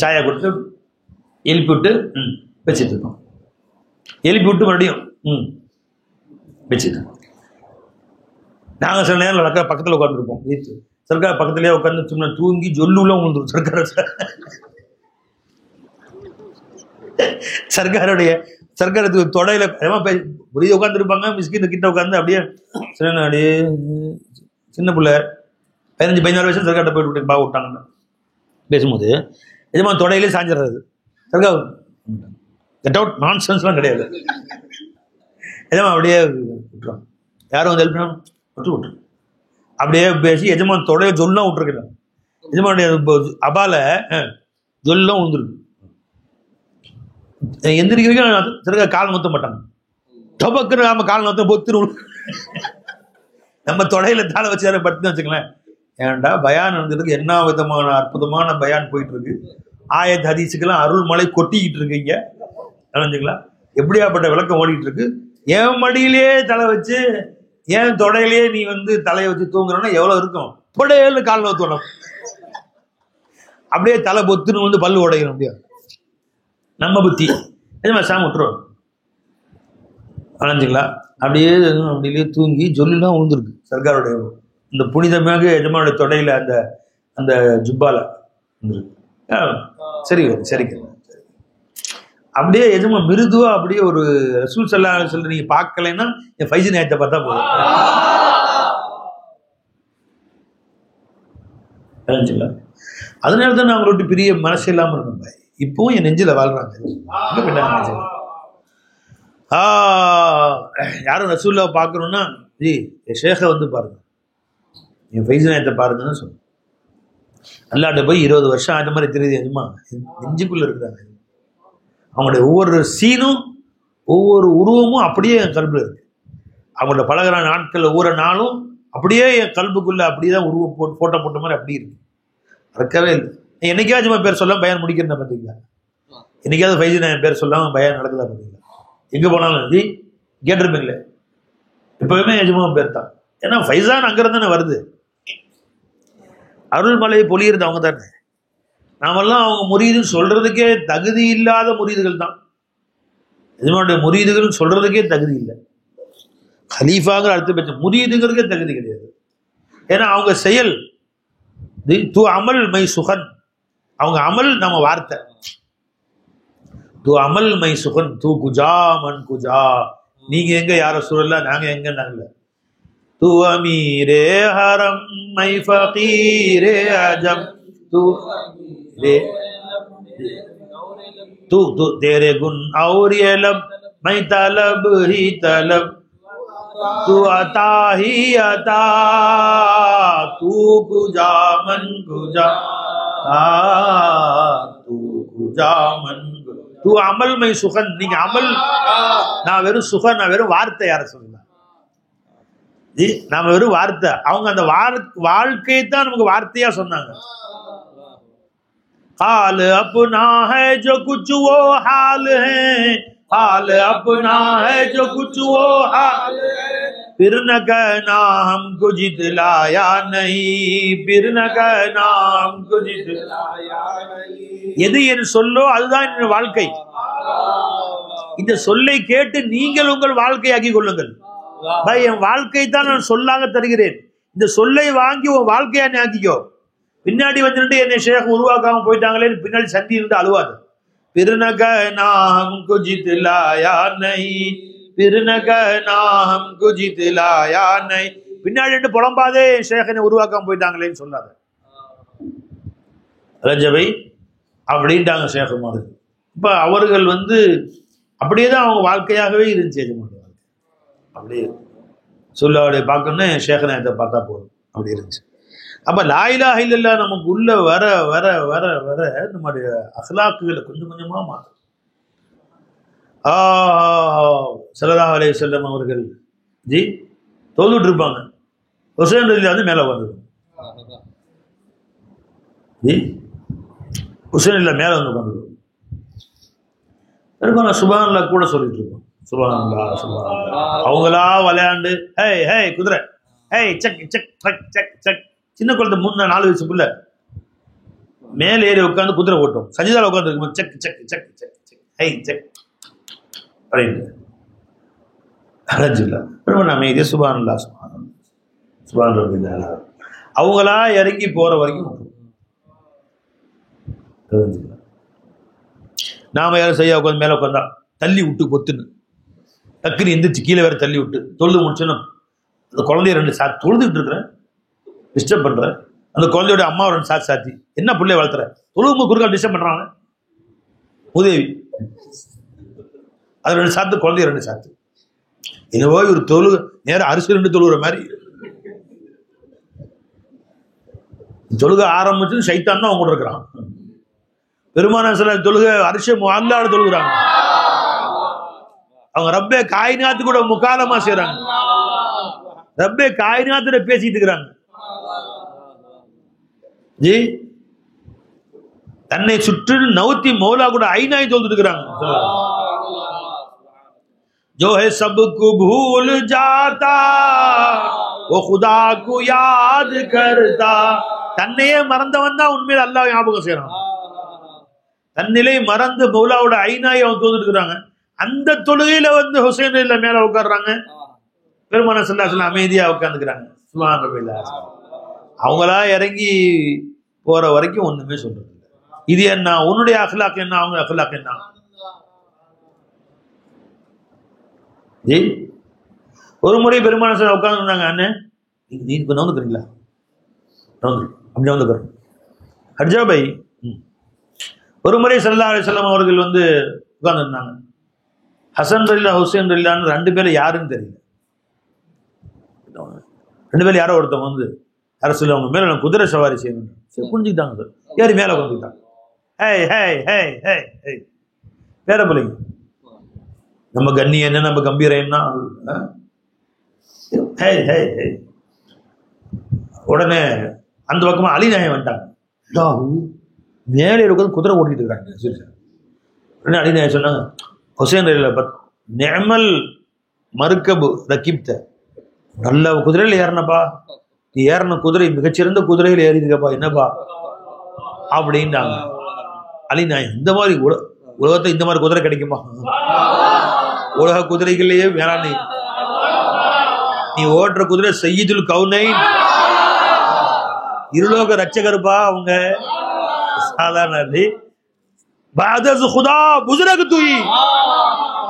சாயா கொடுத்து எழுப்பி விட்டு வச்சுட்டு இருக்கோம். எழுப்பி விட்டு மறுபடியும் வச்சுட்டு நாங்கள் சில நேரம் பக்கத்தில் உட்காந்துருப்போம். சர்க்கார் பக்கத்துலேயே உட்காந்து சும்மா தூங்கி ஜொல்லுலாம் உங்களுந்துரும். சர்க்காருக்கு தொடையில புரிய உட்காந்துருப்பாங்க. மிஸ்கின் கிட்ட உட்காந்து அப்படியே அப்படியே சின்ன பிள்ளை 15-16 வயசு சர்க்கார்ட்ட போயிட்டு விட்டு பாவ விட்டாங்க பேசும்போது எஜமா தொடையிலே சாஞ்சிடுறது. சர்க்கார் கெட் அவுட் நான்சென்ஸ்லாம் கிடையாது. எஜமா அப்படியே விட்டுருவாங்க. யாரும் வந்து ஹெல்ப் பண்ணாலும் விட்டு அப்படியே பேசி எஜமான் தொடைய ஜொல்லாம் விட்டுருக்கலாம். எஜமானுடைய அபால ஜொல்லாம் விழுந்துருக்கு. எந்திரிக்க வரைக்கும் திருக்க கால் நொத்த மாட்டாங்க. டொபக்குன்னு நாம கால் நொத்த பொத்துரு நம்ம தொடையில தாளை வச்சு யாரும் படுத்துன்னு வச்சுக்கலாம். ஏன்டா பயான் நடந்துருக்கு, என்ன விதமான அற்புதமான பயான் போயிட்டு இருக்கு. ஆயத் ஹதீஸுக்கெல்லாம் அருள் மலை கொட்டிக்கிட்டு இருக்கீங்க. நினைஞ்சுங்களா எப்படியாப்பட்ட விளக்கம் ஓடிக்கிட்டு இருக்கு. என் மடியிலே தலை வச்சு ஏன் தொடையிலேயே நீ வந்து தலையை வச்சு தூங்குறோன்னா எவ்வளவு இருக்கும். தொடையில கால் நோத்தணும், அப்படியே தலை பொத்துன்னு வந்து பல்லு உடையணும். முடியாது நம்ம புத்தி. எதுமா சாமி விட்டுருவோம் அணைஞ்சுங்களா. அப்படியே தூங்கி ஜொல்லாம் விழுந்துருக்கு. சர்க்காருடைய இந்த புனிதமாக எஜமானுடைய தொடையில அந்த அந்த ஜுப்பால வந்துருக்கு. சரி சரிங்க. அப்படியே எஜமா மிருதுவா அப்படியே ஒரு ரசூல் ஸல்லல்லாஹு அலைஹி வஸல்லம் நீங்க பார்க்கலைன்னா என் ஃபைஸி நாயத்தை பார்த்தா போதும். அதனால தான் நான் அவங்களோட பெரிய மனசு இல்லாம இருந்தேன். இப்பவும் என் நெஞ்சில வாழ்றாங்க. யாரும் ரசூல்லா பார்க்கணும்னா ஜி ஷேഖ வந்து பாருங்க, என் ஃபைஸி நாயத்தை பாருங்கன்னு சொன்னேன். அல்லாட்ட போய் 20 வருஷம் ஆன மாதிரி தெரியுது. எதுமா நெஞ்சுக்குள்ள இருக்கிறாங்க. அவங்களுடைய ஒவ்வொரு சீனும் ஒவ்வொரு உருவமும் அப்படியே என் கல்புல இருக்கு. அவங்களோட பழகிற நாட்கள் ஒவ்வொரு நாளும் அப்படியே என் கல்புக்குள்ள அப்படியேதான் உருவம் போட்டோ போட்ட மாதிரி அப்படி இருக்கு. மறக்கவே இல்லை. என்னைக்காச்சும் பேர் சொல்லாம பயான் முடிக்கிறேன் பார்த்தீங்களா? என்னைக்காவது ஃபைஸி நாயன் பேர் சொல்லாம பயான் நடக்குதா பார்த்தீங்களா? எங்க போனாலும் ஜி கேட்டிருப்பீங்களே, எப்பவுமே எஜமா பேர் தான். ஏன்னா ஃபைசான் அங்கிருந்து தானே வருது. அருள்மலையை பொழியிறது அவங்க தானே. நாமெல்லாம் அவங்க முரீதுன்னு சொல்றதுக்கே தகுதி இல்லாத முரீதுகள் தான். இதனுடைய முரீதுகள் சொல்றதுக்கே தகுதி இல்லை. ஹலீஃபாங்கிற அடுத்த பட்சம் முரீதுங்கிறதுக்கே தகுதி கிடையாது. ஏன்னா அவங்க செயல் தூ அமல் மை சுகன், அவங்க அமல் நம்ம வார்த்தை. தூ அமல் மை சுகன் தூ குஜா மன் குஜா, நீங்க எங்க யார சூழல்ல நாங்க எங்க நாங்கல. तू अमीरे हरम मैं फकीरे अजम तू तू तेरे गुन और ये लब मैं तलब ही तलब तू अता ही अता तू कुजा मन कुजा तू कुजा मन तू अमल मैं सुखन. நீங்க அமல், நான் வெறும் சுகன், நான் வெறும் வார்த்தை. யார சொல்லலாம் நாம வெறும் வார்த்தை. அவங்க அந்த வாழ்க்கையை தான் நமக்கு வார்த்தையா சொன்னாங்க. हाल अपना है जो कुछ वो हाल है, हाल अपना है जो कुछ वो हाल है, फिर न कहना हमको जितलाया नहीं, फिर न कहना हमको जितलाया नहीं. எது என் சொல்லோ அதுதான் என் வாழ்க்கை. இந்த சொல்லை கேட்டு நீங்கள் உங்கள் வாழ்க்கையாக்கி கொள்ளுங்கள். என் வாழ்க்கை தான் நான் சொல்லாக தருகிறேன், இந்த சொல்லை வாங்கி உன் வாழ்க்கையா நீ ஆக்கிக்கோ. பின்னாடி வந்துட்டு என்னை ஷேக் உருவாக்காம போயிட்டாங்களே பின்னாடி சந்தி இருந்து அழுவாது. பிறனக நாம் குஜித்லாயா நஹி, பிறனக நாம் குஜித்லாயா நஹி, பின்னாடி புலம்பாதே ஷேக் உருவாக்காம போயிட்டாங்களேன்னு சொல்லாத. ரஜபை அப்படின்ட்டாங்க ஷேக் மாதிரி. இப்ப அவர்கள் வந்து அப்படியேதான் அவங்க வாழ்க்கையாகவே இருந்துச்சு. எஜமானுடைய வாழ்க்கை அப்படியே சொல்லாவுடைய பார்க்கணும்னா ஷேகநாயத்தை பார்த்தா போதும் அப்படி இருந்துச்சு. அப்ப லா இலாஹ இல்லல்லாஹ் நமக்கு உள்ள வர வர வர வர நம்முடைய அஹ்லாக்குகளை கொஞ்சம் கொஞ்சமா மாறும். ஸல்லல்லாஹு அலைஹி வஸல்லம் அவர்கள் ஜி தொழுதுட்டு இருப்பாங்க. ஹுசைன் ரலியல்லாஹு வந்து மேல வந்துடும். ஜி ஹுசைன் இல்ல மேல வந்து வந்துடும். சுப்ஹானல்லாஹ் கூட சொல்லிட்டு இருக்கோம். சுப்ஹானல்லாஹ் சுப்ஹானல்லாஹ். அவங்களா விளையாண்டு ஹே ஹே குதிரை ஹே சக் சக் சக் சக் சக். சின்ன குழந்தை 3-4 வயசு புள்ள மேல ஏறி உட்காந்து குதிரை ஓட்டும். சஜிதால உட்காந்து இருக்கும் சக் சக் சக் சக் சக் ஹே சக் அப்படின்னு அலஜில்லா அமைதி. சுப்ஹானல்லாஹ் சுப்ஹானல்லாஹ் சுப்ஹானல்லாஹ். அவங்களா இறங்கி போற வரைக்கும் நாம யாரும் செய்ய உட்காந்து மேல உட்காந்தா தள்ளி விட்டு கொத்துன்னு டக்குன்னு எந்திரிச்சு கீழே வேற தள்ளி விட்டு தொழுது முடிச்சோன்னா அந்த குழந்தைய 2 சாத்தி தொழுதுட்டு இருக்கிறேன், டிஸ்டர்ப் பண்றேன். அந்த குழந்தையோட அம்மா 2 சாத்தி சாத்தி என்ன பிள்ளைய வளர்த்துற தொழுது குறுக்கால் டிஸ்டர்ப் பண்றாங்க. உதவி அது 2 சாத்து, குழந்தைய 2 சாத்து. என்னவோ ஒரு தொழுக நேரம் அரிசி 2 தொழுகிற மாதிரி. தொழுக ஆரம்பிச்சு சைத்தான் தான் அவங்க கூட இருக்கிறான். பெருமானார் ஸல்லல்லாஹு அலைஹி தொழுக அரிசி அல்லாஹ் தொழுகிறாங்க. அவங்க ரப்பே காயினாத்து கூட முகாலமா செய்றாங்க. ரப்பே காயினாத்துல பேசிட்டு இருக்கிறாங்க. ஜி தன்னை சுற்றி நவுத்தி மௌலா கூட ஐநாய் தொழுதுட்டு இருக்கிறாங்க. जो है सबको भूल जाता वो खुदा को याद करता. தன்னையே மறந்தவன் தான் உண்மையில அல்லாஹ் ஞாபகம் செய்யறான். தன்னிலை மறந்து மௌலாவோட ஐநாய் அவன் தொழுதுட்டு இருக்கிறாங்க. அந்த தொழுகையில ஹுசைன் இல்ல மேல உட்கார்றாங்க. பெருமானார் ஸல்லல்லாஹு அலைஹி வஸல்லம் அமைதியா உட்கார்ந்துக்கிறாங்க. சுப்ஹானல்லாஹ். அவங்களா இறங்கி போற வரைக்கும் ஒண்ணுமே சொல்றது இல்லை. இது என்ன, உன்னுடைய அக்லாக் என்ன, அவங்க அக்லாக் என்ன? ஒரு முறை பெருமானார் ஸல்லல்லாஹு அலைஹி வஸல்லம் உட்கார்ந்துருந்தாங்க. அண்ணே நீ இப்ப நவுந்துக்கிறீங்களா? அப்படி நவுந்துக்கிறேன் ஹர்ஜா பை. ஒரு முறை ஸல்லல்லாஹு அலைஹி வஸல்லம் அவர்கள் உட்கார்ந்துருந்தாங்க. ஹசன் ரலில்லா ஹுசைன் ரலில்லான்னு 2 பேரும் யாருன்னு தெரியல. 2 பேரும் யாரோ ஒருத்தவங்க யார சொல்லி அவங்க மேல குதிரை சவாரி செய்யணும் புரிஞ்சுக்கிட்டாங்க. சார் ஏறி மேல உட்காந்துக்கிட்டாங்க. பேர பிள்ளைங்க நம்ம கண்ணியம் என்ன, நம்ம கம்பீரம் என்ன. உடனே அந்த பக்கமா அலிநாயம் வந்துட்டாங்க. மேலே உட்காந்து குதிரை ஓட்டிட்டு இருக்காங்க. உடனே அலிநாயம் சொன்னாங்க, ஹுசைன் நிஅமல் மர்கபு ரகிப்த, நல்ல குதிரையில் ஏறினப்பா, நீ ஏறின குதிரை மிகச்சிறந்த குதிரையில் ஏறிருக்கப்பா, என்னப்பா அப்படின்னாங்க. அலிநாயம் இந்த மாதிரி உலகத்தை இந்த மாதிரி குதிரை கிடைக்குமா? உலக குதிரைகளையே வேணாம், நீ ஓட்டுற குதிரை சையீதுல் கௌனைன், இருலோக ரட்சகருப்பா. அவங்க சாதாரண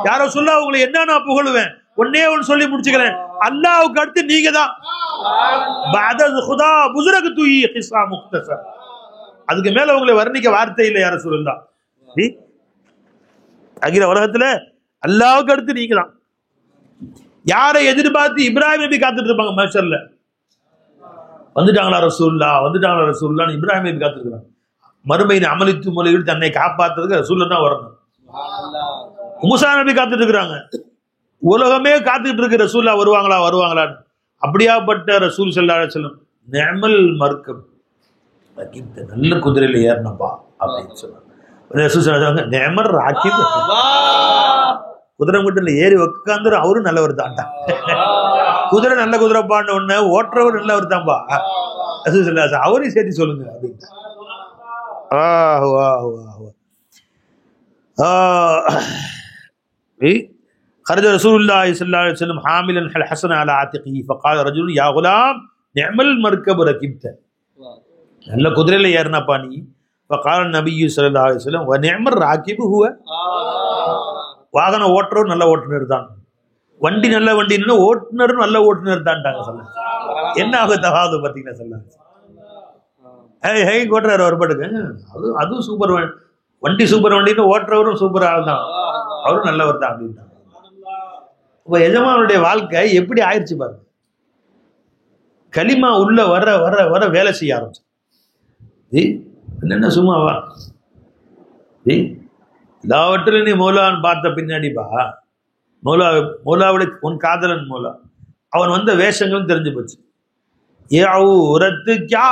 யாரோ சொல்ல உங்களை என்ன நான் புகழுவேன், ஒன்னே ஒன்று சொல்லி முடிச்சுக்கிறேன், அல்லாஹ்வுக்கு அடுத்து நீங்க தான். அதுக்கு மேல உங்களை வர்ணிக்க வார்த்தை இல்லை. யார சொல்லலாம் அகில உலகத்துல அல்லாஹ்வுக்கு அடுத்து நீங்க தான். யாரை எதிர்பார்த்து இப்ராஹிம் நபி காத்துட்டு இருப்பாங்க மஹ்ஷர்ல, வந்துட்டாங்களா ரசூலுல்லாஹ், வந்துட்டாங்களா ரசூலுல்லாஹ் இப்ராஹிம் நபி காத்துருக்காங்க. மறுமையின் அமலித்து மொழிகள் தன்னை காப்பாற்றுறதுக்கு ரசூலுல்லாஹ் தான் வரணும். மூசா நபி காத்துட்டு இருக்கிறாங்க. உலகமே காத்துட்டு இருக்கு ரசூலுல்லாஹ் வருவாங்களா வருவாங்களான்னு. அப்படியாப்பட்ட ரசூல் ஸல்லல்லாஹு அலைஹி வஸல்லம் நிஅமல் மர்கப், நல்ல குதிரையில ஏறணும்பா அப்படின்னு சொன்னாங்க. ரசூல் ஸல்லல்லாஹு அலைஹி வஸல்லம் நிஅமர் ராகிப், குதிரை மட்டும் ஏறி உட்காந்துரு அவரும் நல்லவர் தான்டா. குதிரை நல்ல குதிரைப்பான்னு ஒண்ணு, ஓட்டுறவர் நல்லவர் தான்பா. ரசூல் ஸல்லல்லாஹு அலைஹி வஸல்லம் அவரையும் சேர்த்து சொல்லுங்க அப்படின்னு. خرج رسول الله صلى الله عليه وسلم حاملا الحسن على عاتقه فقال رجل يا غلام نعم المركب ركبت, நல்ல குதிரையில ஏறினப்பா நீ. فقال النبي صلى الله عليه وسلم ونعم الراكب هو, வாகன ஓட்டுறவர் நல்ல ஓட்டுநர் தான், வண்டி நல்ல வண்டின்னு ஓட்டுநரும் நல்ல ஓட்டுநர் தான்ட்டாங்க. சொல்ல என்ன ஆக தகாது பார்த்தீங்கன்னா சொல்ல ஓட்டுறாரு அவர் பாட்டுக்கு, அதுவும் சூப்பர் வண்டி, சூப்பர் வண்டின்னு ஓட்டுறவரும் சூப்பர் ஆள் தான், அவரும் நல்லவர் தான் அப்படின்ட்டாங்க. இப்ப எஜமானுடைய வாழ்க்கை எப்படி ஆயிடுச்சு பாருங்க. கலிமா உள்ள வர வர வர வேலை செய்ய ஆரம்பிச்சு. என்னென்ன சும்மாவா எல்லாவற்றிலும் நீ மௌலான்னு பார்த்த பின்னாடிப்பா, மௌலாவுடைய உன் காதலன் மௌலா, அவன் வந்த வேஷங்களும் தெரிஞ்சு போச்சு. ये औरत क्या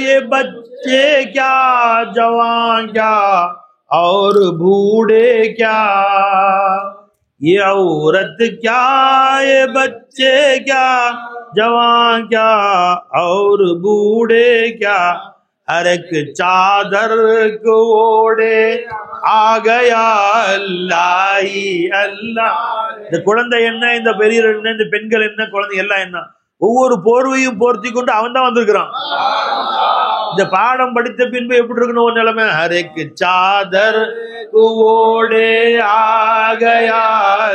ये बच्चे क्या जवान क्या और बूढ़े क्या, ये औरत क्या ये बच्चे क्या जवान क्या और बूढ़े क्या, हर एक चादर को ओढ़े आ गया अल्लाह ही अल्लाह. இந்த குழந்தை என்ன, இந்த பெரியவர் என்ன, இந்த பெண்கள் என்ன, குழந்தை எல்லாம் என்ன, ஒவ்வொரு போர்வையும் போர்த்தி கொண்டு அவன் தான் வந்திருக்கிறான். இந்த பாடம் படித்த பின்பு எப்படி இருக்கணும் ஒரு நிலைமை, ஹரேக் சாதர் ஓடே ஆகயா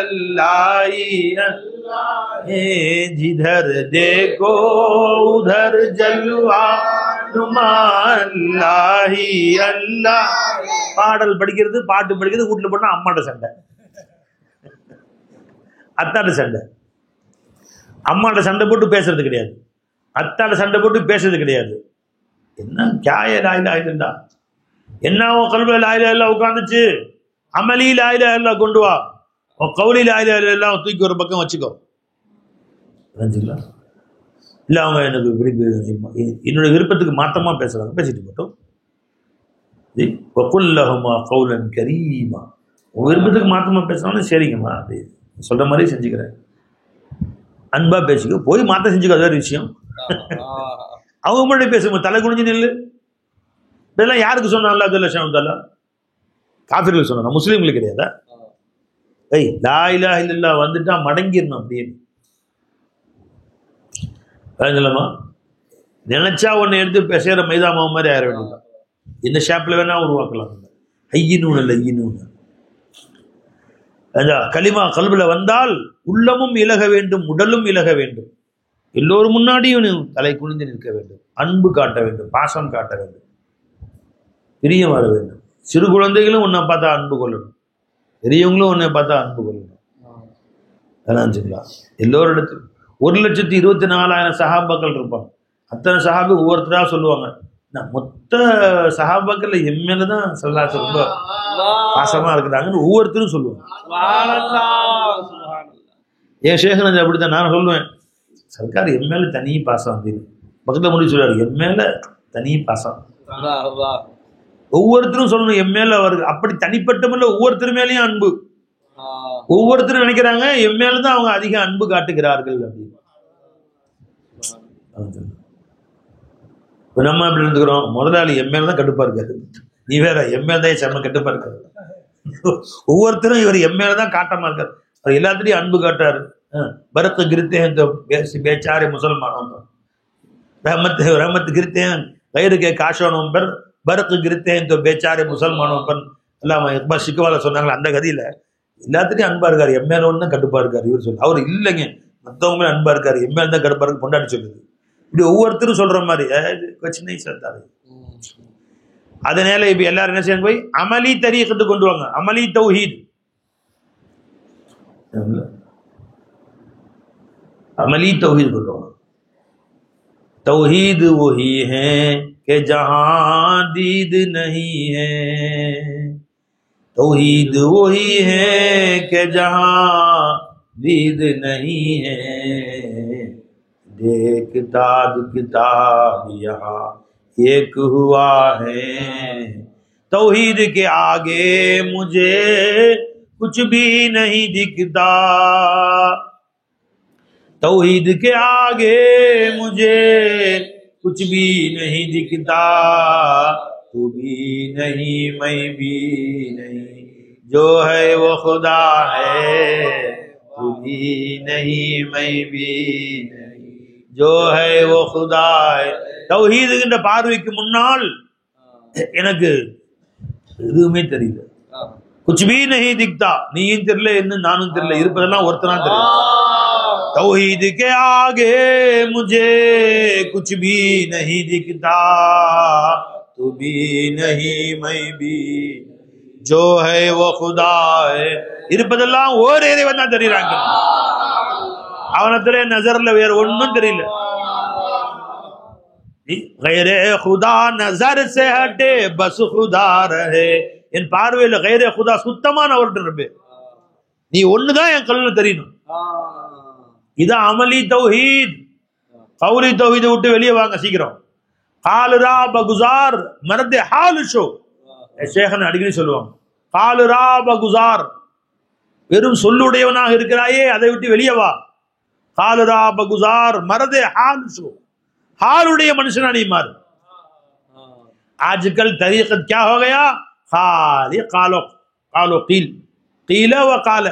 அல்லாஹி ஜிதர் தேகோ உதர் ஜல்வா அல்லாஹி அல்லாஹ். பாடல் படிக்கிறது, பாட்டு படிக்கிறது, வீட்டுல போனா அம்மாட்ட சண்டை. அத்தாட்ட சண்டை, அம்மாட்ட சண்டை போட்டு பேசுறது கிடையாது, அத்தாட்ட சண்டை போட்டு பேசுறது கிடையாது. என்ன கியாய லாயிலா இல்லா, என்னவோ கல்வி லாயிலா இல்லா உட்காந்துச்சு, அமலி லாயிலா இல்லா கொண்டு வா, கவுலி லாயிலா இல்லா தூக்கி ஒரு பக்கம் வச்சுக்கோ. இல்லை அவங்க எனக்கு என்னோட விருப்பத்துக்கு மாற்றமா பேசுறாங்க, பேசிட்டு போட்டோம். கவுலன் கரீமா, உங்க விருப்பத்துக்கு மாற்றமா பேசுறாலும் சரிங்கம்மா, அப்படி சொல்ற மாதிரி செஞ்சுக்கிறேன், அன்பா பேசிக்கோ, போய் மாற்ற செஞ்சுக்கோ, அது வேறு விஷயம். அவங்க முன்னாடி பேசுங்க, தலை குனிஞ்சு நில்லு. இதெல்லாம் யாருக்கு சொன்னா? அல்லாஹ் ஜல்ல ஷானுஹு காஃபிர்களுக்கு சொன்னா, முஸ்லீம்களுக்கு கிடையாதா? ஏய் லா இலாஹ இல்லல்லாஹ் வந்துட்டா மடங்கிடணும் அப்படின்னு சொல்லமா. நினைச்சா ஒன்னு எடுத்து பேசுற மைதா மாவு மாதிரி ஆயிர வேண்டியது, இந்த ஷேப்ல வேணா உருவாக்கலாம். ஐயினூன் அல்ல ஐயினூன். கலிமா கல்வில வந்தால் உள்ளமும் இலக வேண்டும், உடலும் இலக வேண்டும், எல்லோரும் முன்னாடியும் தலை குனிந்து நிற்க வேண்டும், அன்பு காட்ட வேண்டும், பாசம் காட்ட வேண்டும், பிரியம் வர வேண்டும். சிறு குழந்தைகளும் உன்னை பார்த்தா அன்பு கொள்ளணும், பெரியவங்களும் உன்னை பார்த்தா அன்பு கொள்ளணும். அதான் சொல்லலாம். எல்லோரிடத்தும் 1,24,000 சஹாபாக்கள் இருப்பாங்க. அத்தனை சஹாபி ஒவ்வொருத்தரா சொல்லுவாங்க, நான் மொத்த சஹாபாக்கள் என் மேலதான் ஸல்லல்லாஹு ரொம்ப பாசமா இருக்கிறாங்கன்னு ஒவ்வொருத்தரும் சொல்லுவாங்க. என் ஷேഖ் அப்படித்தான் நான் சொல்லுவேன், சர்க்கார் என் மேல தனி பாசம் அப்படின்னு பக்கத்துல முடிவு சொல்லுவாரு, என் மேல தனி பாசம். ஒவ்வொருத்தரும் சொல்லணும் என் மேல அவருக்கு அப்படி தனிப்பட்ட முறையில் ஒவ்வொருத்தர் மேலேயும் அன்பு. ஒவ்வொருத்தரும் நினைக்கிறாங்க என் மேலதான் அவங்க அதிக அன்பு காட்டுகிறார்கள் அப்படின்னு. நம்ம அப்படி இருந்துக்கிறோம், முதலாளி என் மேலதான் கட்டுப்பா இருக்காரு, நீ வேற என் மேலதான் செம்ம கட்டுப்பா இருக்காரு. ஒவ்வொருத்தரும் இவர் என் மேலதான் காட்டமா இருக்காரு, அவர் எல்லாத்துலயும் அன்பு காட்டாரு. பரத் கிருத்தே बेचारे मुसलमानों पर रहमत गिरते हैं गैर के काशों पर बरक गिरते हैं तो बेचारे मुसलमानों पर. எல்லாம் இக்பால் ஷிக்வால சொன்னாங்களே அந்த கதையில எல்லாத்துலயும் அன்பா இருக்காரு, என் மேல ஒண்ணு கடுப்பா இருக்காரு இவர் சொல்லு. அவர் இல்லைங்க, மற்றவங்களும் அன்பா இருக்காரு, என் மேல தான் கடுப்பா இருக்கு கொண்டாடி சொல்லுது. இப்படி ஒவ்வொருத்தரும் சொல்ற மாதிரி சின்ன சேர்த்தாரு. அதனால இப்ப எல்லாரும் என்ன செய்யணும், போய் அமலி தரீகத்து கொண்டு வாங்க, அமலி தௌஹீத். अमली तौहीद बोलो, तौहीद वही है कि जहां दीद नहीं है, तौहीद वही है कि जहां दीद नहीं है, देख दाद किताब यहाँ एक हुआ है, तौहीद के आगे मुझे कुछ भी नहीं दिखता, तौहीद के आगे मुझे कुछ भी नहीं दिखता, तू भी नहीं मैं भी नहीं, जो है वो खुदा है, तू भी नहीं मैं भी नहीं, जो है वो खुदा है. தௌஹீத் என்ற பார்வைக்கு முன்னால் எனக்கு எதுவுமே தெரியல, कुछ भी नहीं दिखता, நீயும் தெரியல என்ன நானும் தெரியல, இருப்பதெல்லாம் ஒருத்தனா தெரியும். तौहीद के आगे मुझे कुछ भी नहीं दिखता, तू भी नहीं मैं भी, जो है वो खुदा है. இருப்பதெல்லாம் ஒரே இறைவன் தான் தெரியுறாங்க, அவனத்துல நஜர்ல வேற ஒண்ணும் தெரியல. गैरे खुदा नजर से हटे बस खुदा रहे, என் பார்வையில गैरे खुदा சுத்தமான அவர்கிட்ட நீ ஒண்ணுதான் என் கல்லுல தெரியணும். இதான் அமலி தௌஹீத். கௌலி தௌஹீதை விட்டு வெளியே வாங்க சீக்கிரம். காலுரா பகுசார் மரதே ஹால் ஷோ, ஷேഖன் அடிக்கடி சொல்லுவாங்க, காலுரா பகுசார், வெறும் சொல்லுடையவனாக இருக்கிறாயே அதை விட்டு வெளியே வா. காலுரா பகுசார் மரதே ஹால் ஷோ, हारुடைய மனுஷனா நீ மாறு. आजकल तरीक़त क्या हो गया, खाली कालो कालो कील कील व काल.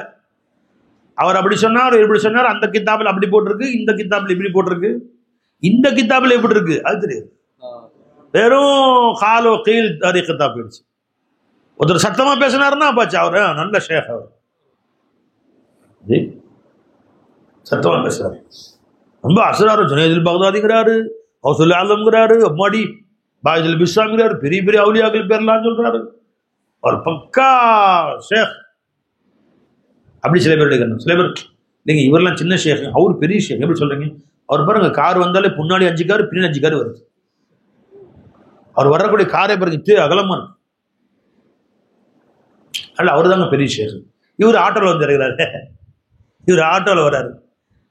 அவர் அப்படி சொன்னார் இப்படி சொன்னார், அந்த கிதாபில் அப்படி போட்டிருக்கு, இந்த கிதாபில் இப்படி போட்டிருக்கு, இந்த கிதாபில் எப்படி இருக்கு அது தெரியாது. வெறும் காலோ கீழ் தரீக்கத்தா போயிடுச்சு. ஒருத்தர் சத்தமா பேசினாருன்னா பாச்சு அவர் நல்ல ஷேக், அவர் சத்தமா பேசுறாரு, ரொம்ப அசராரு. ஜுனைதுல் பக்தாதிங்கிறாரு, ஹவுசுல் ஆலம்ங்கிறாரு, அம்மாடி பாயிதுல் பிஸ்ஸாங்கிறாரு, பெரிய பெரிய அவுலியாக்கள் பேர்லாம் சொல்றாரு. அவர் பக்கா ஷேக். அப்படி சில பேர் எடுக்கணும், சில பேர் இல்லைங்க இவரெல்லாம் சின்ன ஷேக், அவர் பெரிய ஷேக். எப்படி சொல்றீங்க? அவர் பாருங்க, கார் வந்தாலே முன்னாடி 5 கார் பின்னாடி 5 கார் வருது. அவர் வரக்கூடிய காரை பாருங்க அகலமா இருக்கு. அல்ல அவரு தாங்க பெரிய ஷேக். இவர் ஆட்டோவில் வந்து இறங்குறாரு, இவர் ஆட்டோவில் வர்றாரு,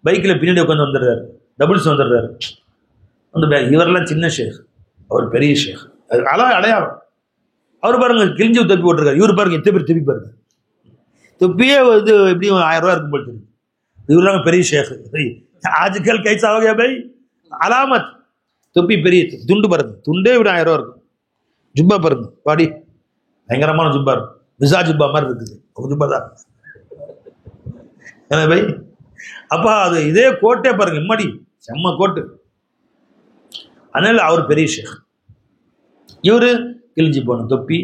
பைக்கில் பின்னாடி உட்காந்து வந்துடுறாரு, டபுள்ஸ் வந்துடுறாரு. வந்து இவரெல்லாம் சின்ன ஷேக், அவர் பெரிய ஷேக். அடையாளம். அவர் பாருங்க கிழிஞ்சு தொப்பி போட்டிருக்காரு. இவர் பாருங்க எத்தனை பேர் தொப்பி பாருங்க. தொப்பியே வந்து எப்படியும் 1000 ரூபா இருக்கும் போல் தெரியும். இவரெல்லாம் பெரிய ஷேக். ஆஜ்கல் கைசா ஹோ கயா பை, அலாமத். தொப்பி பெரிய துண்டு பாருங்க, துண்டே விட 1000 ரூபா இருக்கும். ஜுப்பா பாருங்க, பாடி பயங்கரமான ஜுப்பா இருக்கும், மிசா ஜுப்பா மாதிரி இருக்குது. ஜுப்பா தான் என்ன பை? அப்பா அது இதே கோட்டே பாருங்க, இம்மாடி செம்ம கோட்டு. அதனால அவர் பெரிய ஷேக். இவரு கிழிஞ்சி போன தொப்பி,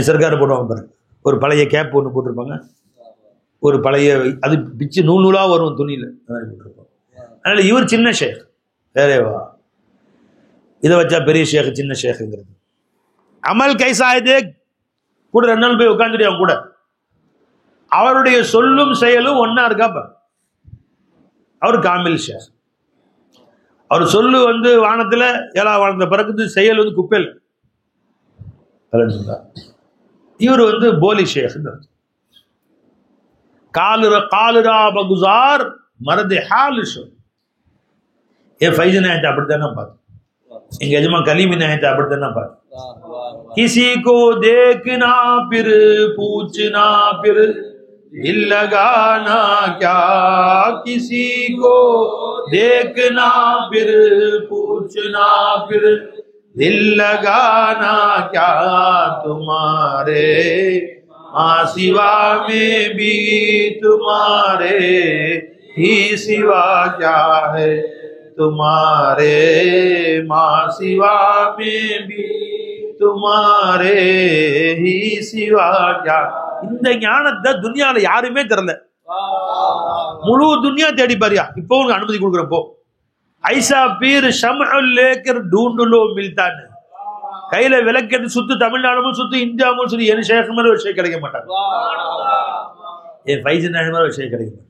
சர்க்கார போடுவாங்க பாருங்க, ஒரு பழைய கேப் ஒன்று போட்டிருப்பாங்க, ஒரு பழைய அது பிச்சு நூல் நூலா வரும் துணியில போட்டிருப்பாங்க. அதனால இவர் சின்ன ஷேக். வேறேவா இதை வச்சா பெரிய ஷேக் சின்ன ஷேக்குங்கிறது. அமல் கைசாயதே கூட 2 நாள் போய் உட்காந்துட்டு அவன் கூட அவருடைய சொல்லும் செயலும் ஒன்னா இருக்காப்ப. அவர் காமில் ஷேக். அவர் சொல்லு வந்து வானத்துல 7ஆம் வானத்துல பிறகுது, செயல் வந்து குப்பையில். இவர் வந்து போலி ஷேக். காலுரா பகுசார் மரது ஹால் ஷோ. ஏ ஃபைஜன் ஆயிட்டு அப்படித்தானே பார்த்து, எங்க எஜமா கலீமின் ஆயிட்டு அப்படித்தானே பார்த்து. किसी को देखना फिर पूछना फिर दिल लगाना क्या, किसी को देखना फिर पूछना फिर दिल लगाना क्या, तुम्हारे माँ सिवा में भी तुम्हारे ही सिवा क्या है, तुम्हारे माँ सिवा में भी तुम्हारे ही सिवा क्या. இந்த ஞானத்தை துனியால யாருமே தரல. முழு துனியா தேடி பாரியா. இப்போ உங்களுக்கு அனுமதி கொடுக்குறப்போ ஐசா பீர் ஷம்உல் லேக்கர் ढूंढलो मिलता नहीं. கையில விளக்கெட்டு சுத்து, தமிழ்நாடும் சுத்து, இந்தியாவும் சுத்து, என் ஷேக் மாதிரி ஒரு ஷேக் கிடைக்க மாட்டாங்க. என் ஃபைசன் மாதிரி ஒரு ஷேக் கிடைக்க மாட்டாங்க.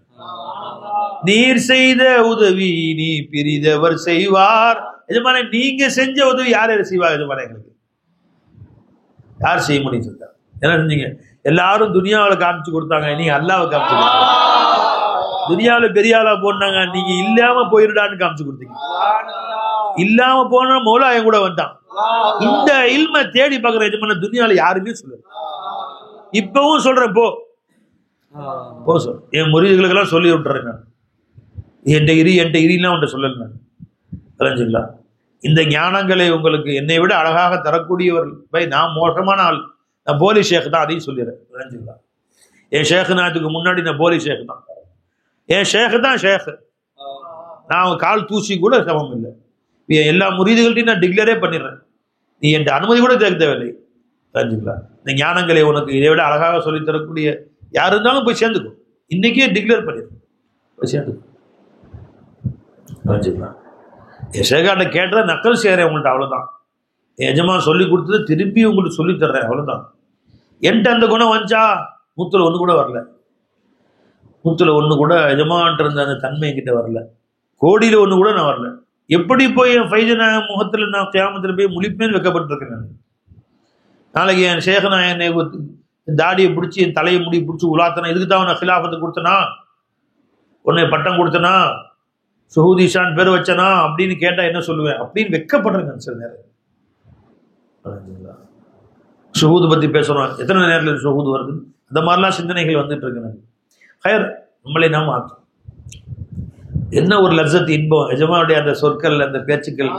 நீர் செய்த உதவி நீ பிரிதவர் செய்வார். எஜமான நீங்க செஞ்ச உதவி யார் செய்வார்? எஜமான எங்களுக்கு யார் செய்ய முடியும் சொல்றாங்க. என்ன செஞ்சீங்க? எல்லாரும் துனியாவில் காமிச்சு கொடுத்தாங்க, நீங்க அல்லாஹ்வை காமிச்சு கொடுத்தீங்க. துனியாவில் பெரிய ஆளா போனாங்க, நீங்க இல்லாம போயிருடான்னு காமிச்சு கொடுத்தீங்க. இல்லாம போன மௌலா என் கூட வந்தான். இந்த இல்ம தேடி பார்க்கிற எஜமான துனியாவில் யாருமே சொல்லல. இப்பவும் சொல்றேன், போ சொல். என் முறிவுகளுக்கு எல்லாம் சொல்லி விட்டுறேன் நான். என்கிட்ட இரிலாம் உன்ட்ட சொல்லல நான். தெரிஞ்சுங்களா? இந்த ஞானங்களை உங்களுக்கு என்னை விட அழகாக தரக்கூடியவர்கள் பை நான் மோசமான ஆள், நான் போலி ஷேக் தான், அதையும் சொல்லிடுறேன். தெரிஞ்சுங்களா? என் ஷேக் நாட்டுக்கு முன்னாடி நான் போலி ஷேக் தான். என் ஷேக் தான் ஷேக். நான் கால் தூசி கூட சமம் இல்லை. எல்லா முறிவுகள்ட்டையும் நான் டிக்ளேரே பண்ணிடுறேன். நீ என்கிட்ட அனுமதி கூட கேட்க தேவையில்லை. தெரிஞ்சுங்களா? இந்த ஞானங்களை உனக்கு இதை விட அழகாக சொல்லி தரக்கூடிய யார் இருந்தாலும் போய் சேர்ந்துக்கும். இன்னைக்கே டிக்ளேர் பண்ணிடுறேன், போய் சேர்ந்துக்கும். தெரிஞ்சுங்களா? என் ஷேகாட்ட கேட்டதை நக்கல் செய்கிறேன் உங்கள்கிட்ட, அவ்வளோதான். எஜமா சொல்லி கொடுத்தது திருப்பி உங்களுக்கு சொல்லி தர்றேன், அவ்வளோதான். என்கிட்ட அந்த குணம் வந்துச்சா? 100 கூட வரல. 100 கூட எஜமான்ட்டு இருந்த அந்த தன்மை என்கிட்ட வரல. 1,00,000 கூட நான் வரல. எப்படி போய் என் ஃபைஜன முகத்தில் நான் கியாமத்தில் போய் முழிப்பேன்னு வைக்கப்பட்டிருக்கேன் நான். நாளைக்கு என் ஷேகனா என்னை தாடியை பிடிச்சி என் தலையை முடி பிடிச்சி உலாத்தனா, இதுக்கு தான் நான் ஹிலாஃபத்தை கொடுத்தனா, உன்னை பட்டம் கொடுத்தனா, சுஹூதிஷான் பேர் வச்சனா அப்படின்னு கேட்டா என்ன சொல்லுவேன் அப்படின்னு வெக்கப்படுறேங்க சில நேரம். சுஹூது பத்தி பேசுறோம், எத்தனை நேரத்தில் சுஹூது வருது, அந்த மாதிரிலாம் சிந்தனைகள் வந்துட்டு இருக்கு. ஹயர் நம்மளை நாம் ஆக்கும். என்ன ஒரு லட்சத்து இன்பம் எஜமானுடைய அந்த சொற்கள், அந்த பேச்சுக்கள்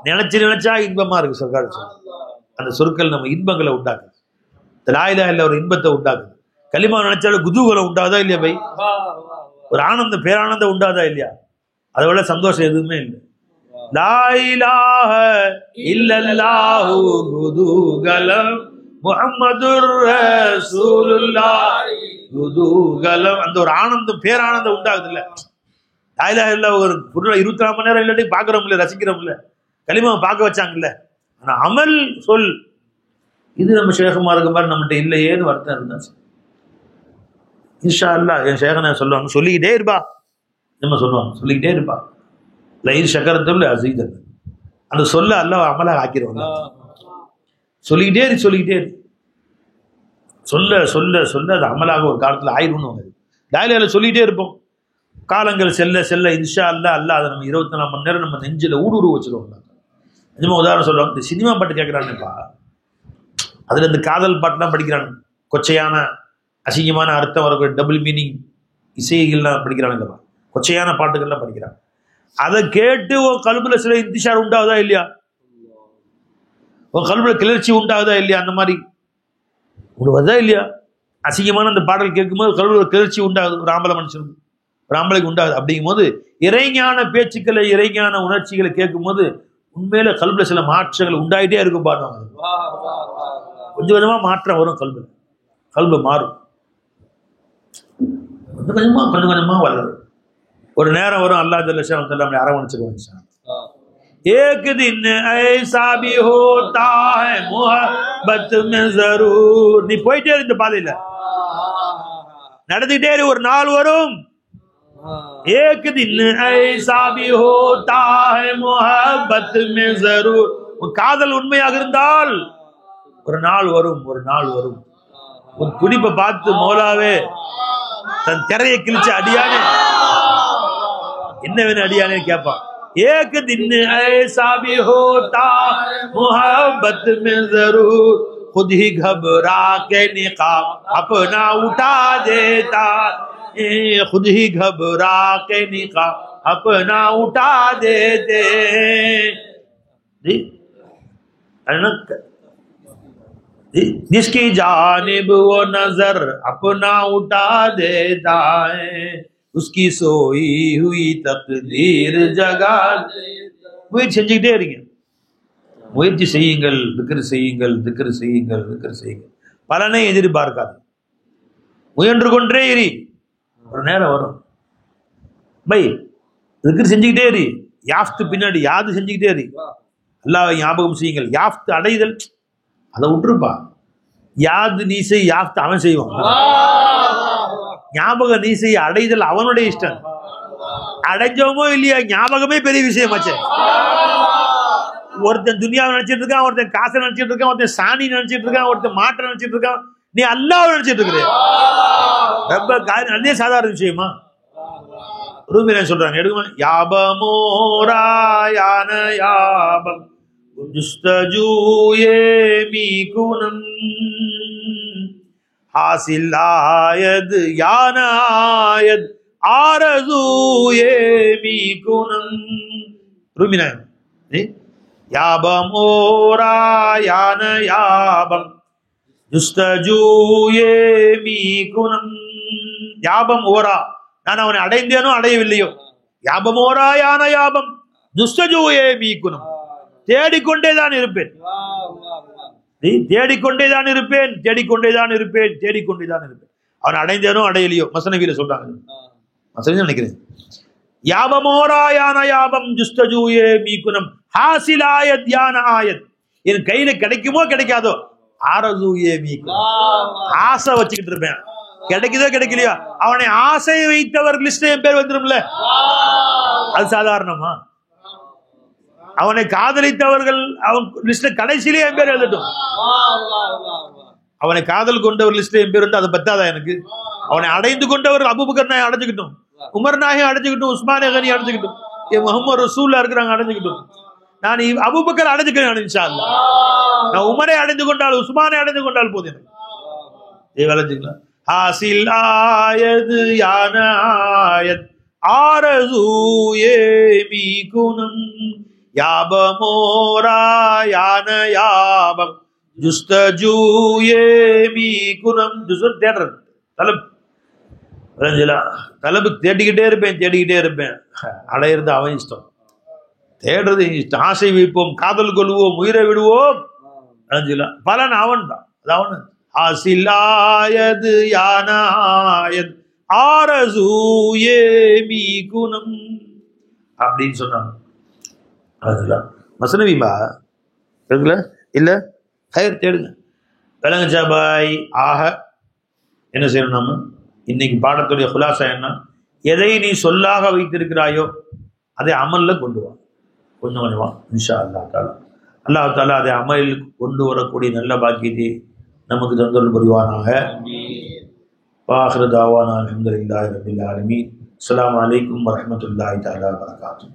நினைச்சா இன்பமா இருக்கு. சொற்காடு அந்த சொற்கள் நம்ம இன்பங்களை உண்டாக்குது. லா இலாஹ இல்லல்லாஹ் ஒரு இன்பத்தை உண்டாக்குது. கலிமா நினைச்சாலும் குதூகலம் உண்டாதா இல்லையா பை? ஒரு ஆனந்தம், பேரானந்தம் உண்டாதா இல்லையா? அதை விட சந்தோஷம் எதுவுமே இல்லை. லா இலாஹ இல்லல்லாஹு குதூகலம் முஹம்மதுர் ரசூலுல்லாஹ் குதூகலம். அந்த ஒரு ஆனந்தம், பேரானந்தம் உண்டாகுது இல்ல? லா இலாஹ இல்லல்லாஹ் ஒரு பொருளை 24 மணி நேரம் இல்லாட்டி பார்க்குறோம் இல்லை, ரசிக்கிறோம் இல்லை, கலிமாவை பார்க்க வச்சாங்கல்ல. ஆனால் அமல் சொல் இது நம்ம ஷேகமா இருக்க மாதிரி நம்மகிட்ட இல்லையேன்னு வருத்தம் இருந்தாச்சு. இன்ஷா அல்லாஹ் என் ஷேகனை சொல்லுவாங்க, சொல்லிக்கிட்டே இருப்பா, நம்ம சொல்லுவாங்க, சொல்லிக்கிட்டே இருப்பா. லைன் சக்கரத்துல அசீதன், அந்த சொல்ல அல்லாஹ் அமலாக ஆக்கிடுவாங்க. சொல்லிக்கிட்டே இருக்கு, சொல்லிக்கிட்டே இருக்கு, சொல்ல சொல்ல சொல்ல அது அமலாக ஒரு காலத்தில் ஆயிடும்னு டாயில சொல்லிக்கிட்டே இருப்போம். காலங்கள் செல்ல செல்ல இன்ஷா அல்லாஹ் அல்லாஹ் அதை நம்ம 24 மணி நேரம் நம்ம நெஞ்சில் ஊடுருவ வச்சுருவோம். நிஜமா உதாரணம் சொல்லுவாங்க, இந்த சினிமா பாட்டு கேட்குறானுப்பா, அதில் இந்த காதல் பாட்டுலாம் படிக்கிறாங்க, கொச்சையான அசிங்கமான அர்த்தம் வரக்கூடிய டபுள் மீனிங் இசைகள்லாம் படிக்கிறானுங்கப்பா, கொச்சையான பாட்டுகள்லாம் படிக்கிறாங்க. அதை கேட்டு உன் கல்புல சில இன்திஷார் உண்டாகுதா இல்லையா, உன் கல்புல கிளர்ச்சி உண்டாகுதா இல்லையா, அந்த மாதிரி உண்டாகுதா இல்லையா? அசிங்கமான அந்த பாடல் கேட்கும்போது கல்புல கிளர்ச்சி உண்டாகுது, ஒரு ஆம்பளை மனுஷனுக்கு, ஒரு ஆம்பளைக்கு உண்டாகுது. அப்படிங்கும் போது இறைஞான பேச்சுக்களை இறைஞான உணர்ச்சிகளை கேட்கும் போது உண்மையில கல்புல சில மாற்றங்கள் உண்டாயிட்டே இருக்கும் பாருங்க. கொஞ்சம் கொஞ்சமா மாற்றம் வரும், கல்பு மாறும், கொஞ்சம் கொஞ்சமா வளரும். ஒரு நேரம் வரும் அல்லாஹ் ஜல்ல ஷானஹு நம்மை அரவணைச்சிருவாங்க. एक दिन ऐसा भी होता है मोहब्बत में जरूर, நீ போயிட்டே இரு, இந்த பாதையில நடந்துட்டே இரு, ஒரு நாள் வரும். एक दिन ऐसा भी होता है मोहब्बत में जरूर, உன் காதல் உண்மையாக இருந்தால் ஒரு நாள் வரும், ஒரு நாள் வரும். உன் துடிப்பை பார்த்து மோலாவே தன் திரையை கிழிச்சு அடியானே என்ன வேணும் அடியானே கேட்பான். एक दिन ऐसा भी होता मोहब्बत में जरूर, खुद ही घबरा के निकाब अपना उठा देता, खुद ही घबरा के निकाब अपना उठा देते, जिसकी जानिब वो नजर अपना उठा देता है, उसकी सोई हुई तकदीर जगा. முயற்சி செஞ்சுக்கிட்டே இருங்க, முயற்சி செய்யுங்கள், திக்ர் செய்யுங்கள், திக்ர் செய்யுங்கள், திக்ர் செய்யுங்கள், பலனை எதிர்பார்க்காது, முயன்று கொண்டே இரு, ஒரு நேரம் வரும். பை திக்ர் செஞ்சுக்கிட்டே இரு, யாஃப்து பின்னாடி யாது செஞ்சுக்கிட்டே இரு, அல்லாஹ்வை ஞாபகம் செய்யுங்கள். யாஃப்து அடைதல் அதை விட்டுருப்பா, யாது நீ செய், யாஃப்து அவன் செய்வான். ஞாபகம் நீ செய்ய, அடைதல் அவனுடைய இஷ்டம். அடைஞ்சோமோ இல்லையா, ஞாபகமே பெரிய விஷயமாச்சு. ஒருத்தன் துனியாவை நினைச்சிட்டு இருக்கான், ஒருத்தன் காசை நினைச்சிட்டு இருக்கான், ஒருத்தன் சாணி நினைச்சிட்டு இருக்கான், ஒருத்தன் மாற்றம் நினைச்சிட்டு இருக்கான், நீ அல்லாஹ்வை நினைச்சிட்டு இருக்கிற. ரொம்ப அதே சாதாரண விஷயமா? ரூமில சொல்றாங்க, எடுக்குமா, யாபமோராயான யாபம் ஜுஸ்தஜூயே மீகுனம் हासिल आयद यान आयद आरज़ूए मीकुनम. रूमिना याबम ओरा यान याबम जुस्तजूए मीकुनम. யாபம் ஓரா, நான் அவனை அடைந்தேனோ அடையவில்லையோ, யாபம் ஓரா யான யாபம் ஜுஸ்தஜூயே மீகுனம், தேடிக்கொண்டேதான் இருப்பேன், தேடிக்கொண்டேதான் இருப்பேன், தேடிக்கொண்டேதான் இருப்பேன், தேடிக்கொண்டேதான் இருப்பேன். அவன் அடைந்தேனோ அடையலையோ, மசனவியில சொல்றாங்க, மசனவி நினைக்கிறேன். யாபமோராயான யாபம் ஜுஸ்தஜூயே மீகுனம் ஹாசிலாயத் யான ஆயத், என் கையில கிடைக்குமோ கிடைக்காதோ, ஆரஸூயே மீகுனம், ஆசை வச்சுக்கிட்டு இருப்பேன், கிடைக்குதோ கிடைக்கலையோ, அவனை ஆசை வைத்தவர் லிஸ்ட்ல என் பேர் வந்துரும்ல, அது சாதாரணமா? அவனை காதலித்தவர்கள் அவன் லிஸ்ட்ல கடைசியிலே என் பேர் எழுதட்டும். அவனை காதல் கொண்டவர் லிஸ்ட்ல என் பேர் வந்து அதை பத்தாதா எனக்கு? அவனை அடைந்து கொண்டவர் அபூபக்கர் நாயை அடைஞ்சுக்கிட்டோம், உமர் நாயை அடைஞ்சுக்கிட்டோம், உஸ்மான் கனி அடைஞ்சுக்கிட்டோம், என் முகமது ரசூல்லா இருக்கிறாங்க அடைஞ்சுக்கிட்டோம். நான் அபூபக்கர் அடைஞ்சுக்கிறேன், இன்ஷா அல்லாஹ். நான் உமரை அடைந்து கொண்டால், உஸ்மானை அடைந்து கொண்டால் போதும் எனக்கு. வளைஞ்சுக்கலாம். ஹாசில் ஆயது யான ஆயத் ஆரஸூயே மீகுனம் யாபமோரா யான யாபம் ஜுஸ்தஜூயே மீகுனம். ஜுஸ்ர் தேடுறது, தலப் தலபு தேடிக்கிட்டே இருப்பேன், தேடிக்கிட்டே இருப்பேன். அடையிறது அவன் இஷ்டம், தேடுறது இஷ்டம். ஆசை வைப்போம், காதல் கொள்வோம், உயிரை விடுவோம், அடைஞ்சிடலாம். பலன் அவன் தான், அது அவனு. ஆசிலாயது யானாயத் ஆரஸூயே மீகுனம் அப்படின்னு சொன்னாங்க. அதுதான் மசனவிமா இருக்குல்ல, இல்ல ஹயர் தேடுங்க. விளங்குச்சா பாய்? ஆக என்ன செய்யணும், நம்ம இன்னைக்கு பாடத்துடைய குலாசா என்ன? எதை நீ சொல்லாக வைத்திருக்கிறாயோ அதை அமல்ல கொண்டு வா, கொஞ்சம் கொஞ்சமா இன்ஷா அல்லாஹ் தாலா. அல்லாஹ் தாலா அதை அமலில் கொண்டு வரக்கூடிய நல்ல பாக்கியத்தை நமக்கு தந்தருள் புரிவானாக. வாஹிரு தாவானா அல்ஹம்துலில்லாஹி ரப்பில் ஆலமீன். அஸ்ஸலாமு அலைக்கும் வரஹ்மத்துல்லாஹி தஆலா வபரகாத்துஹு.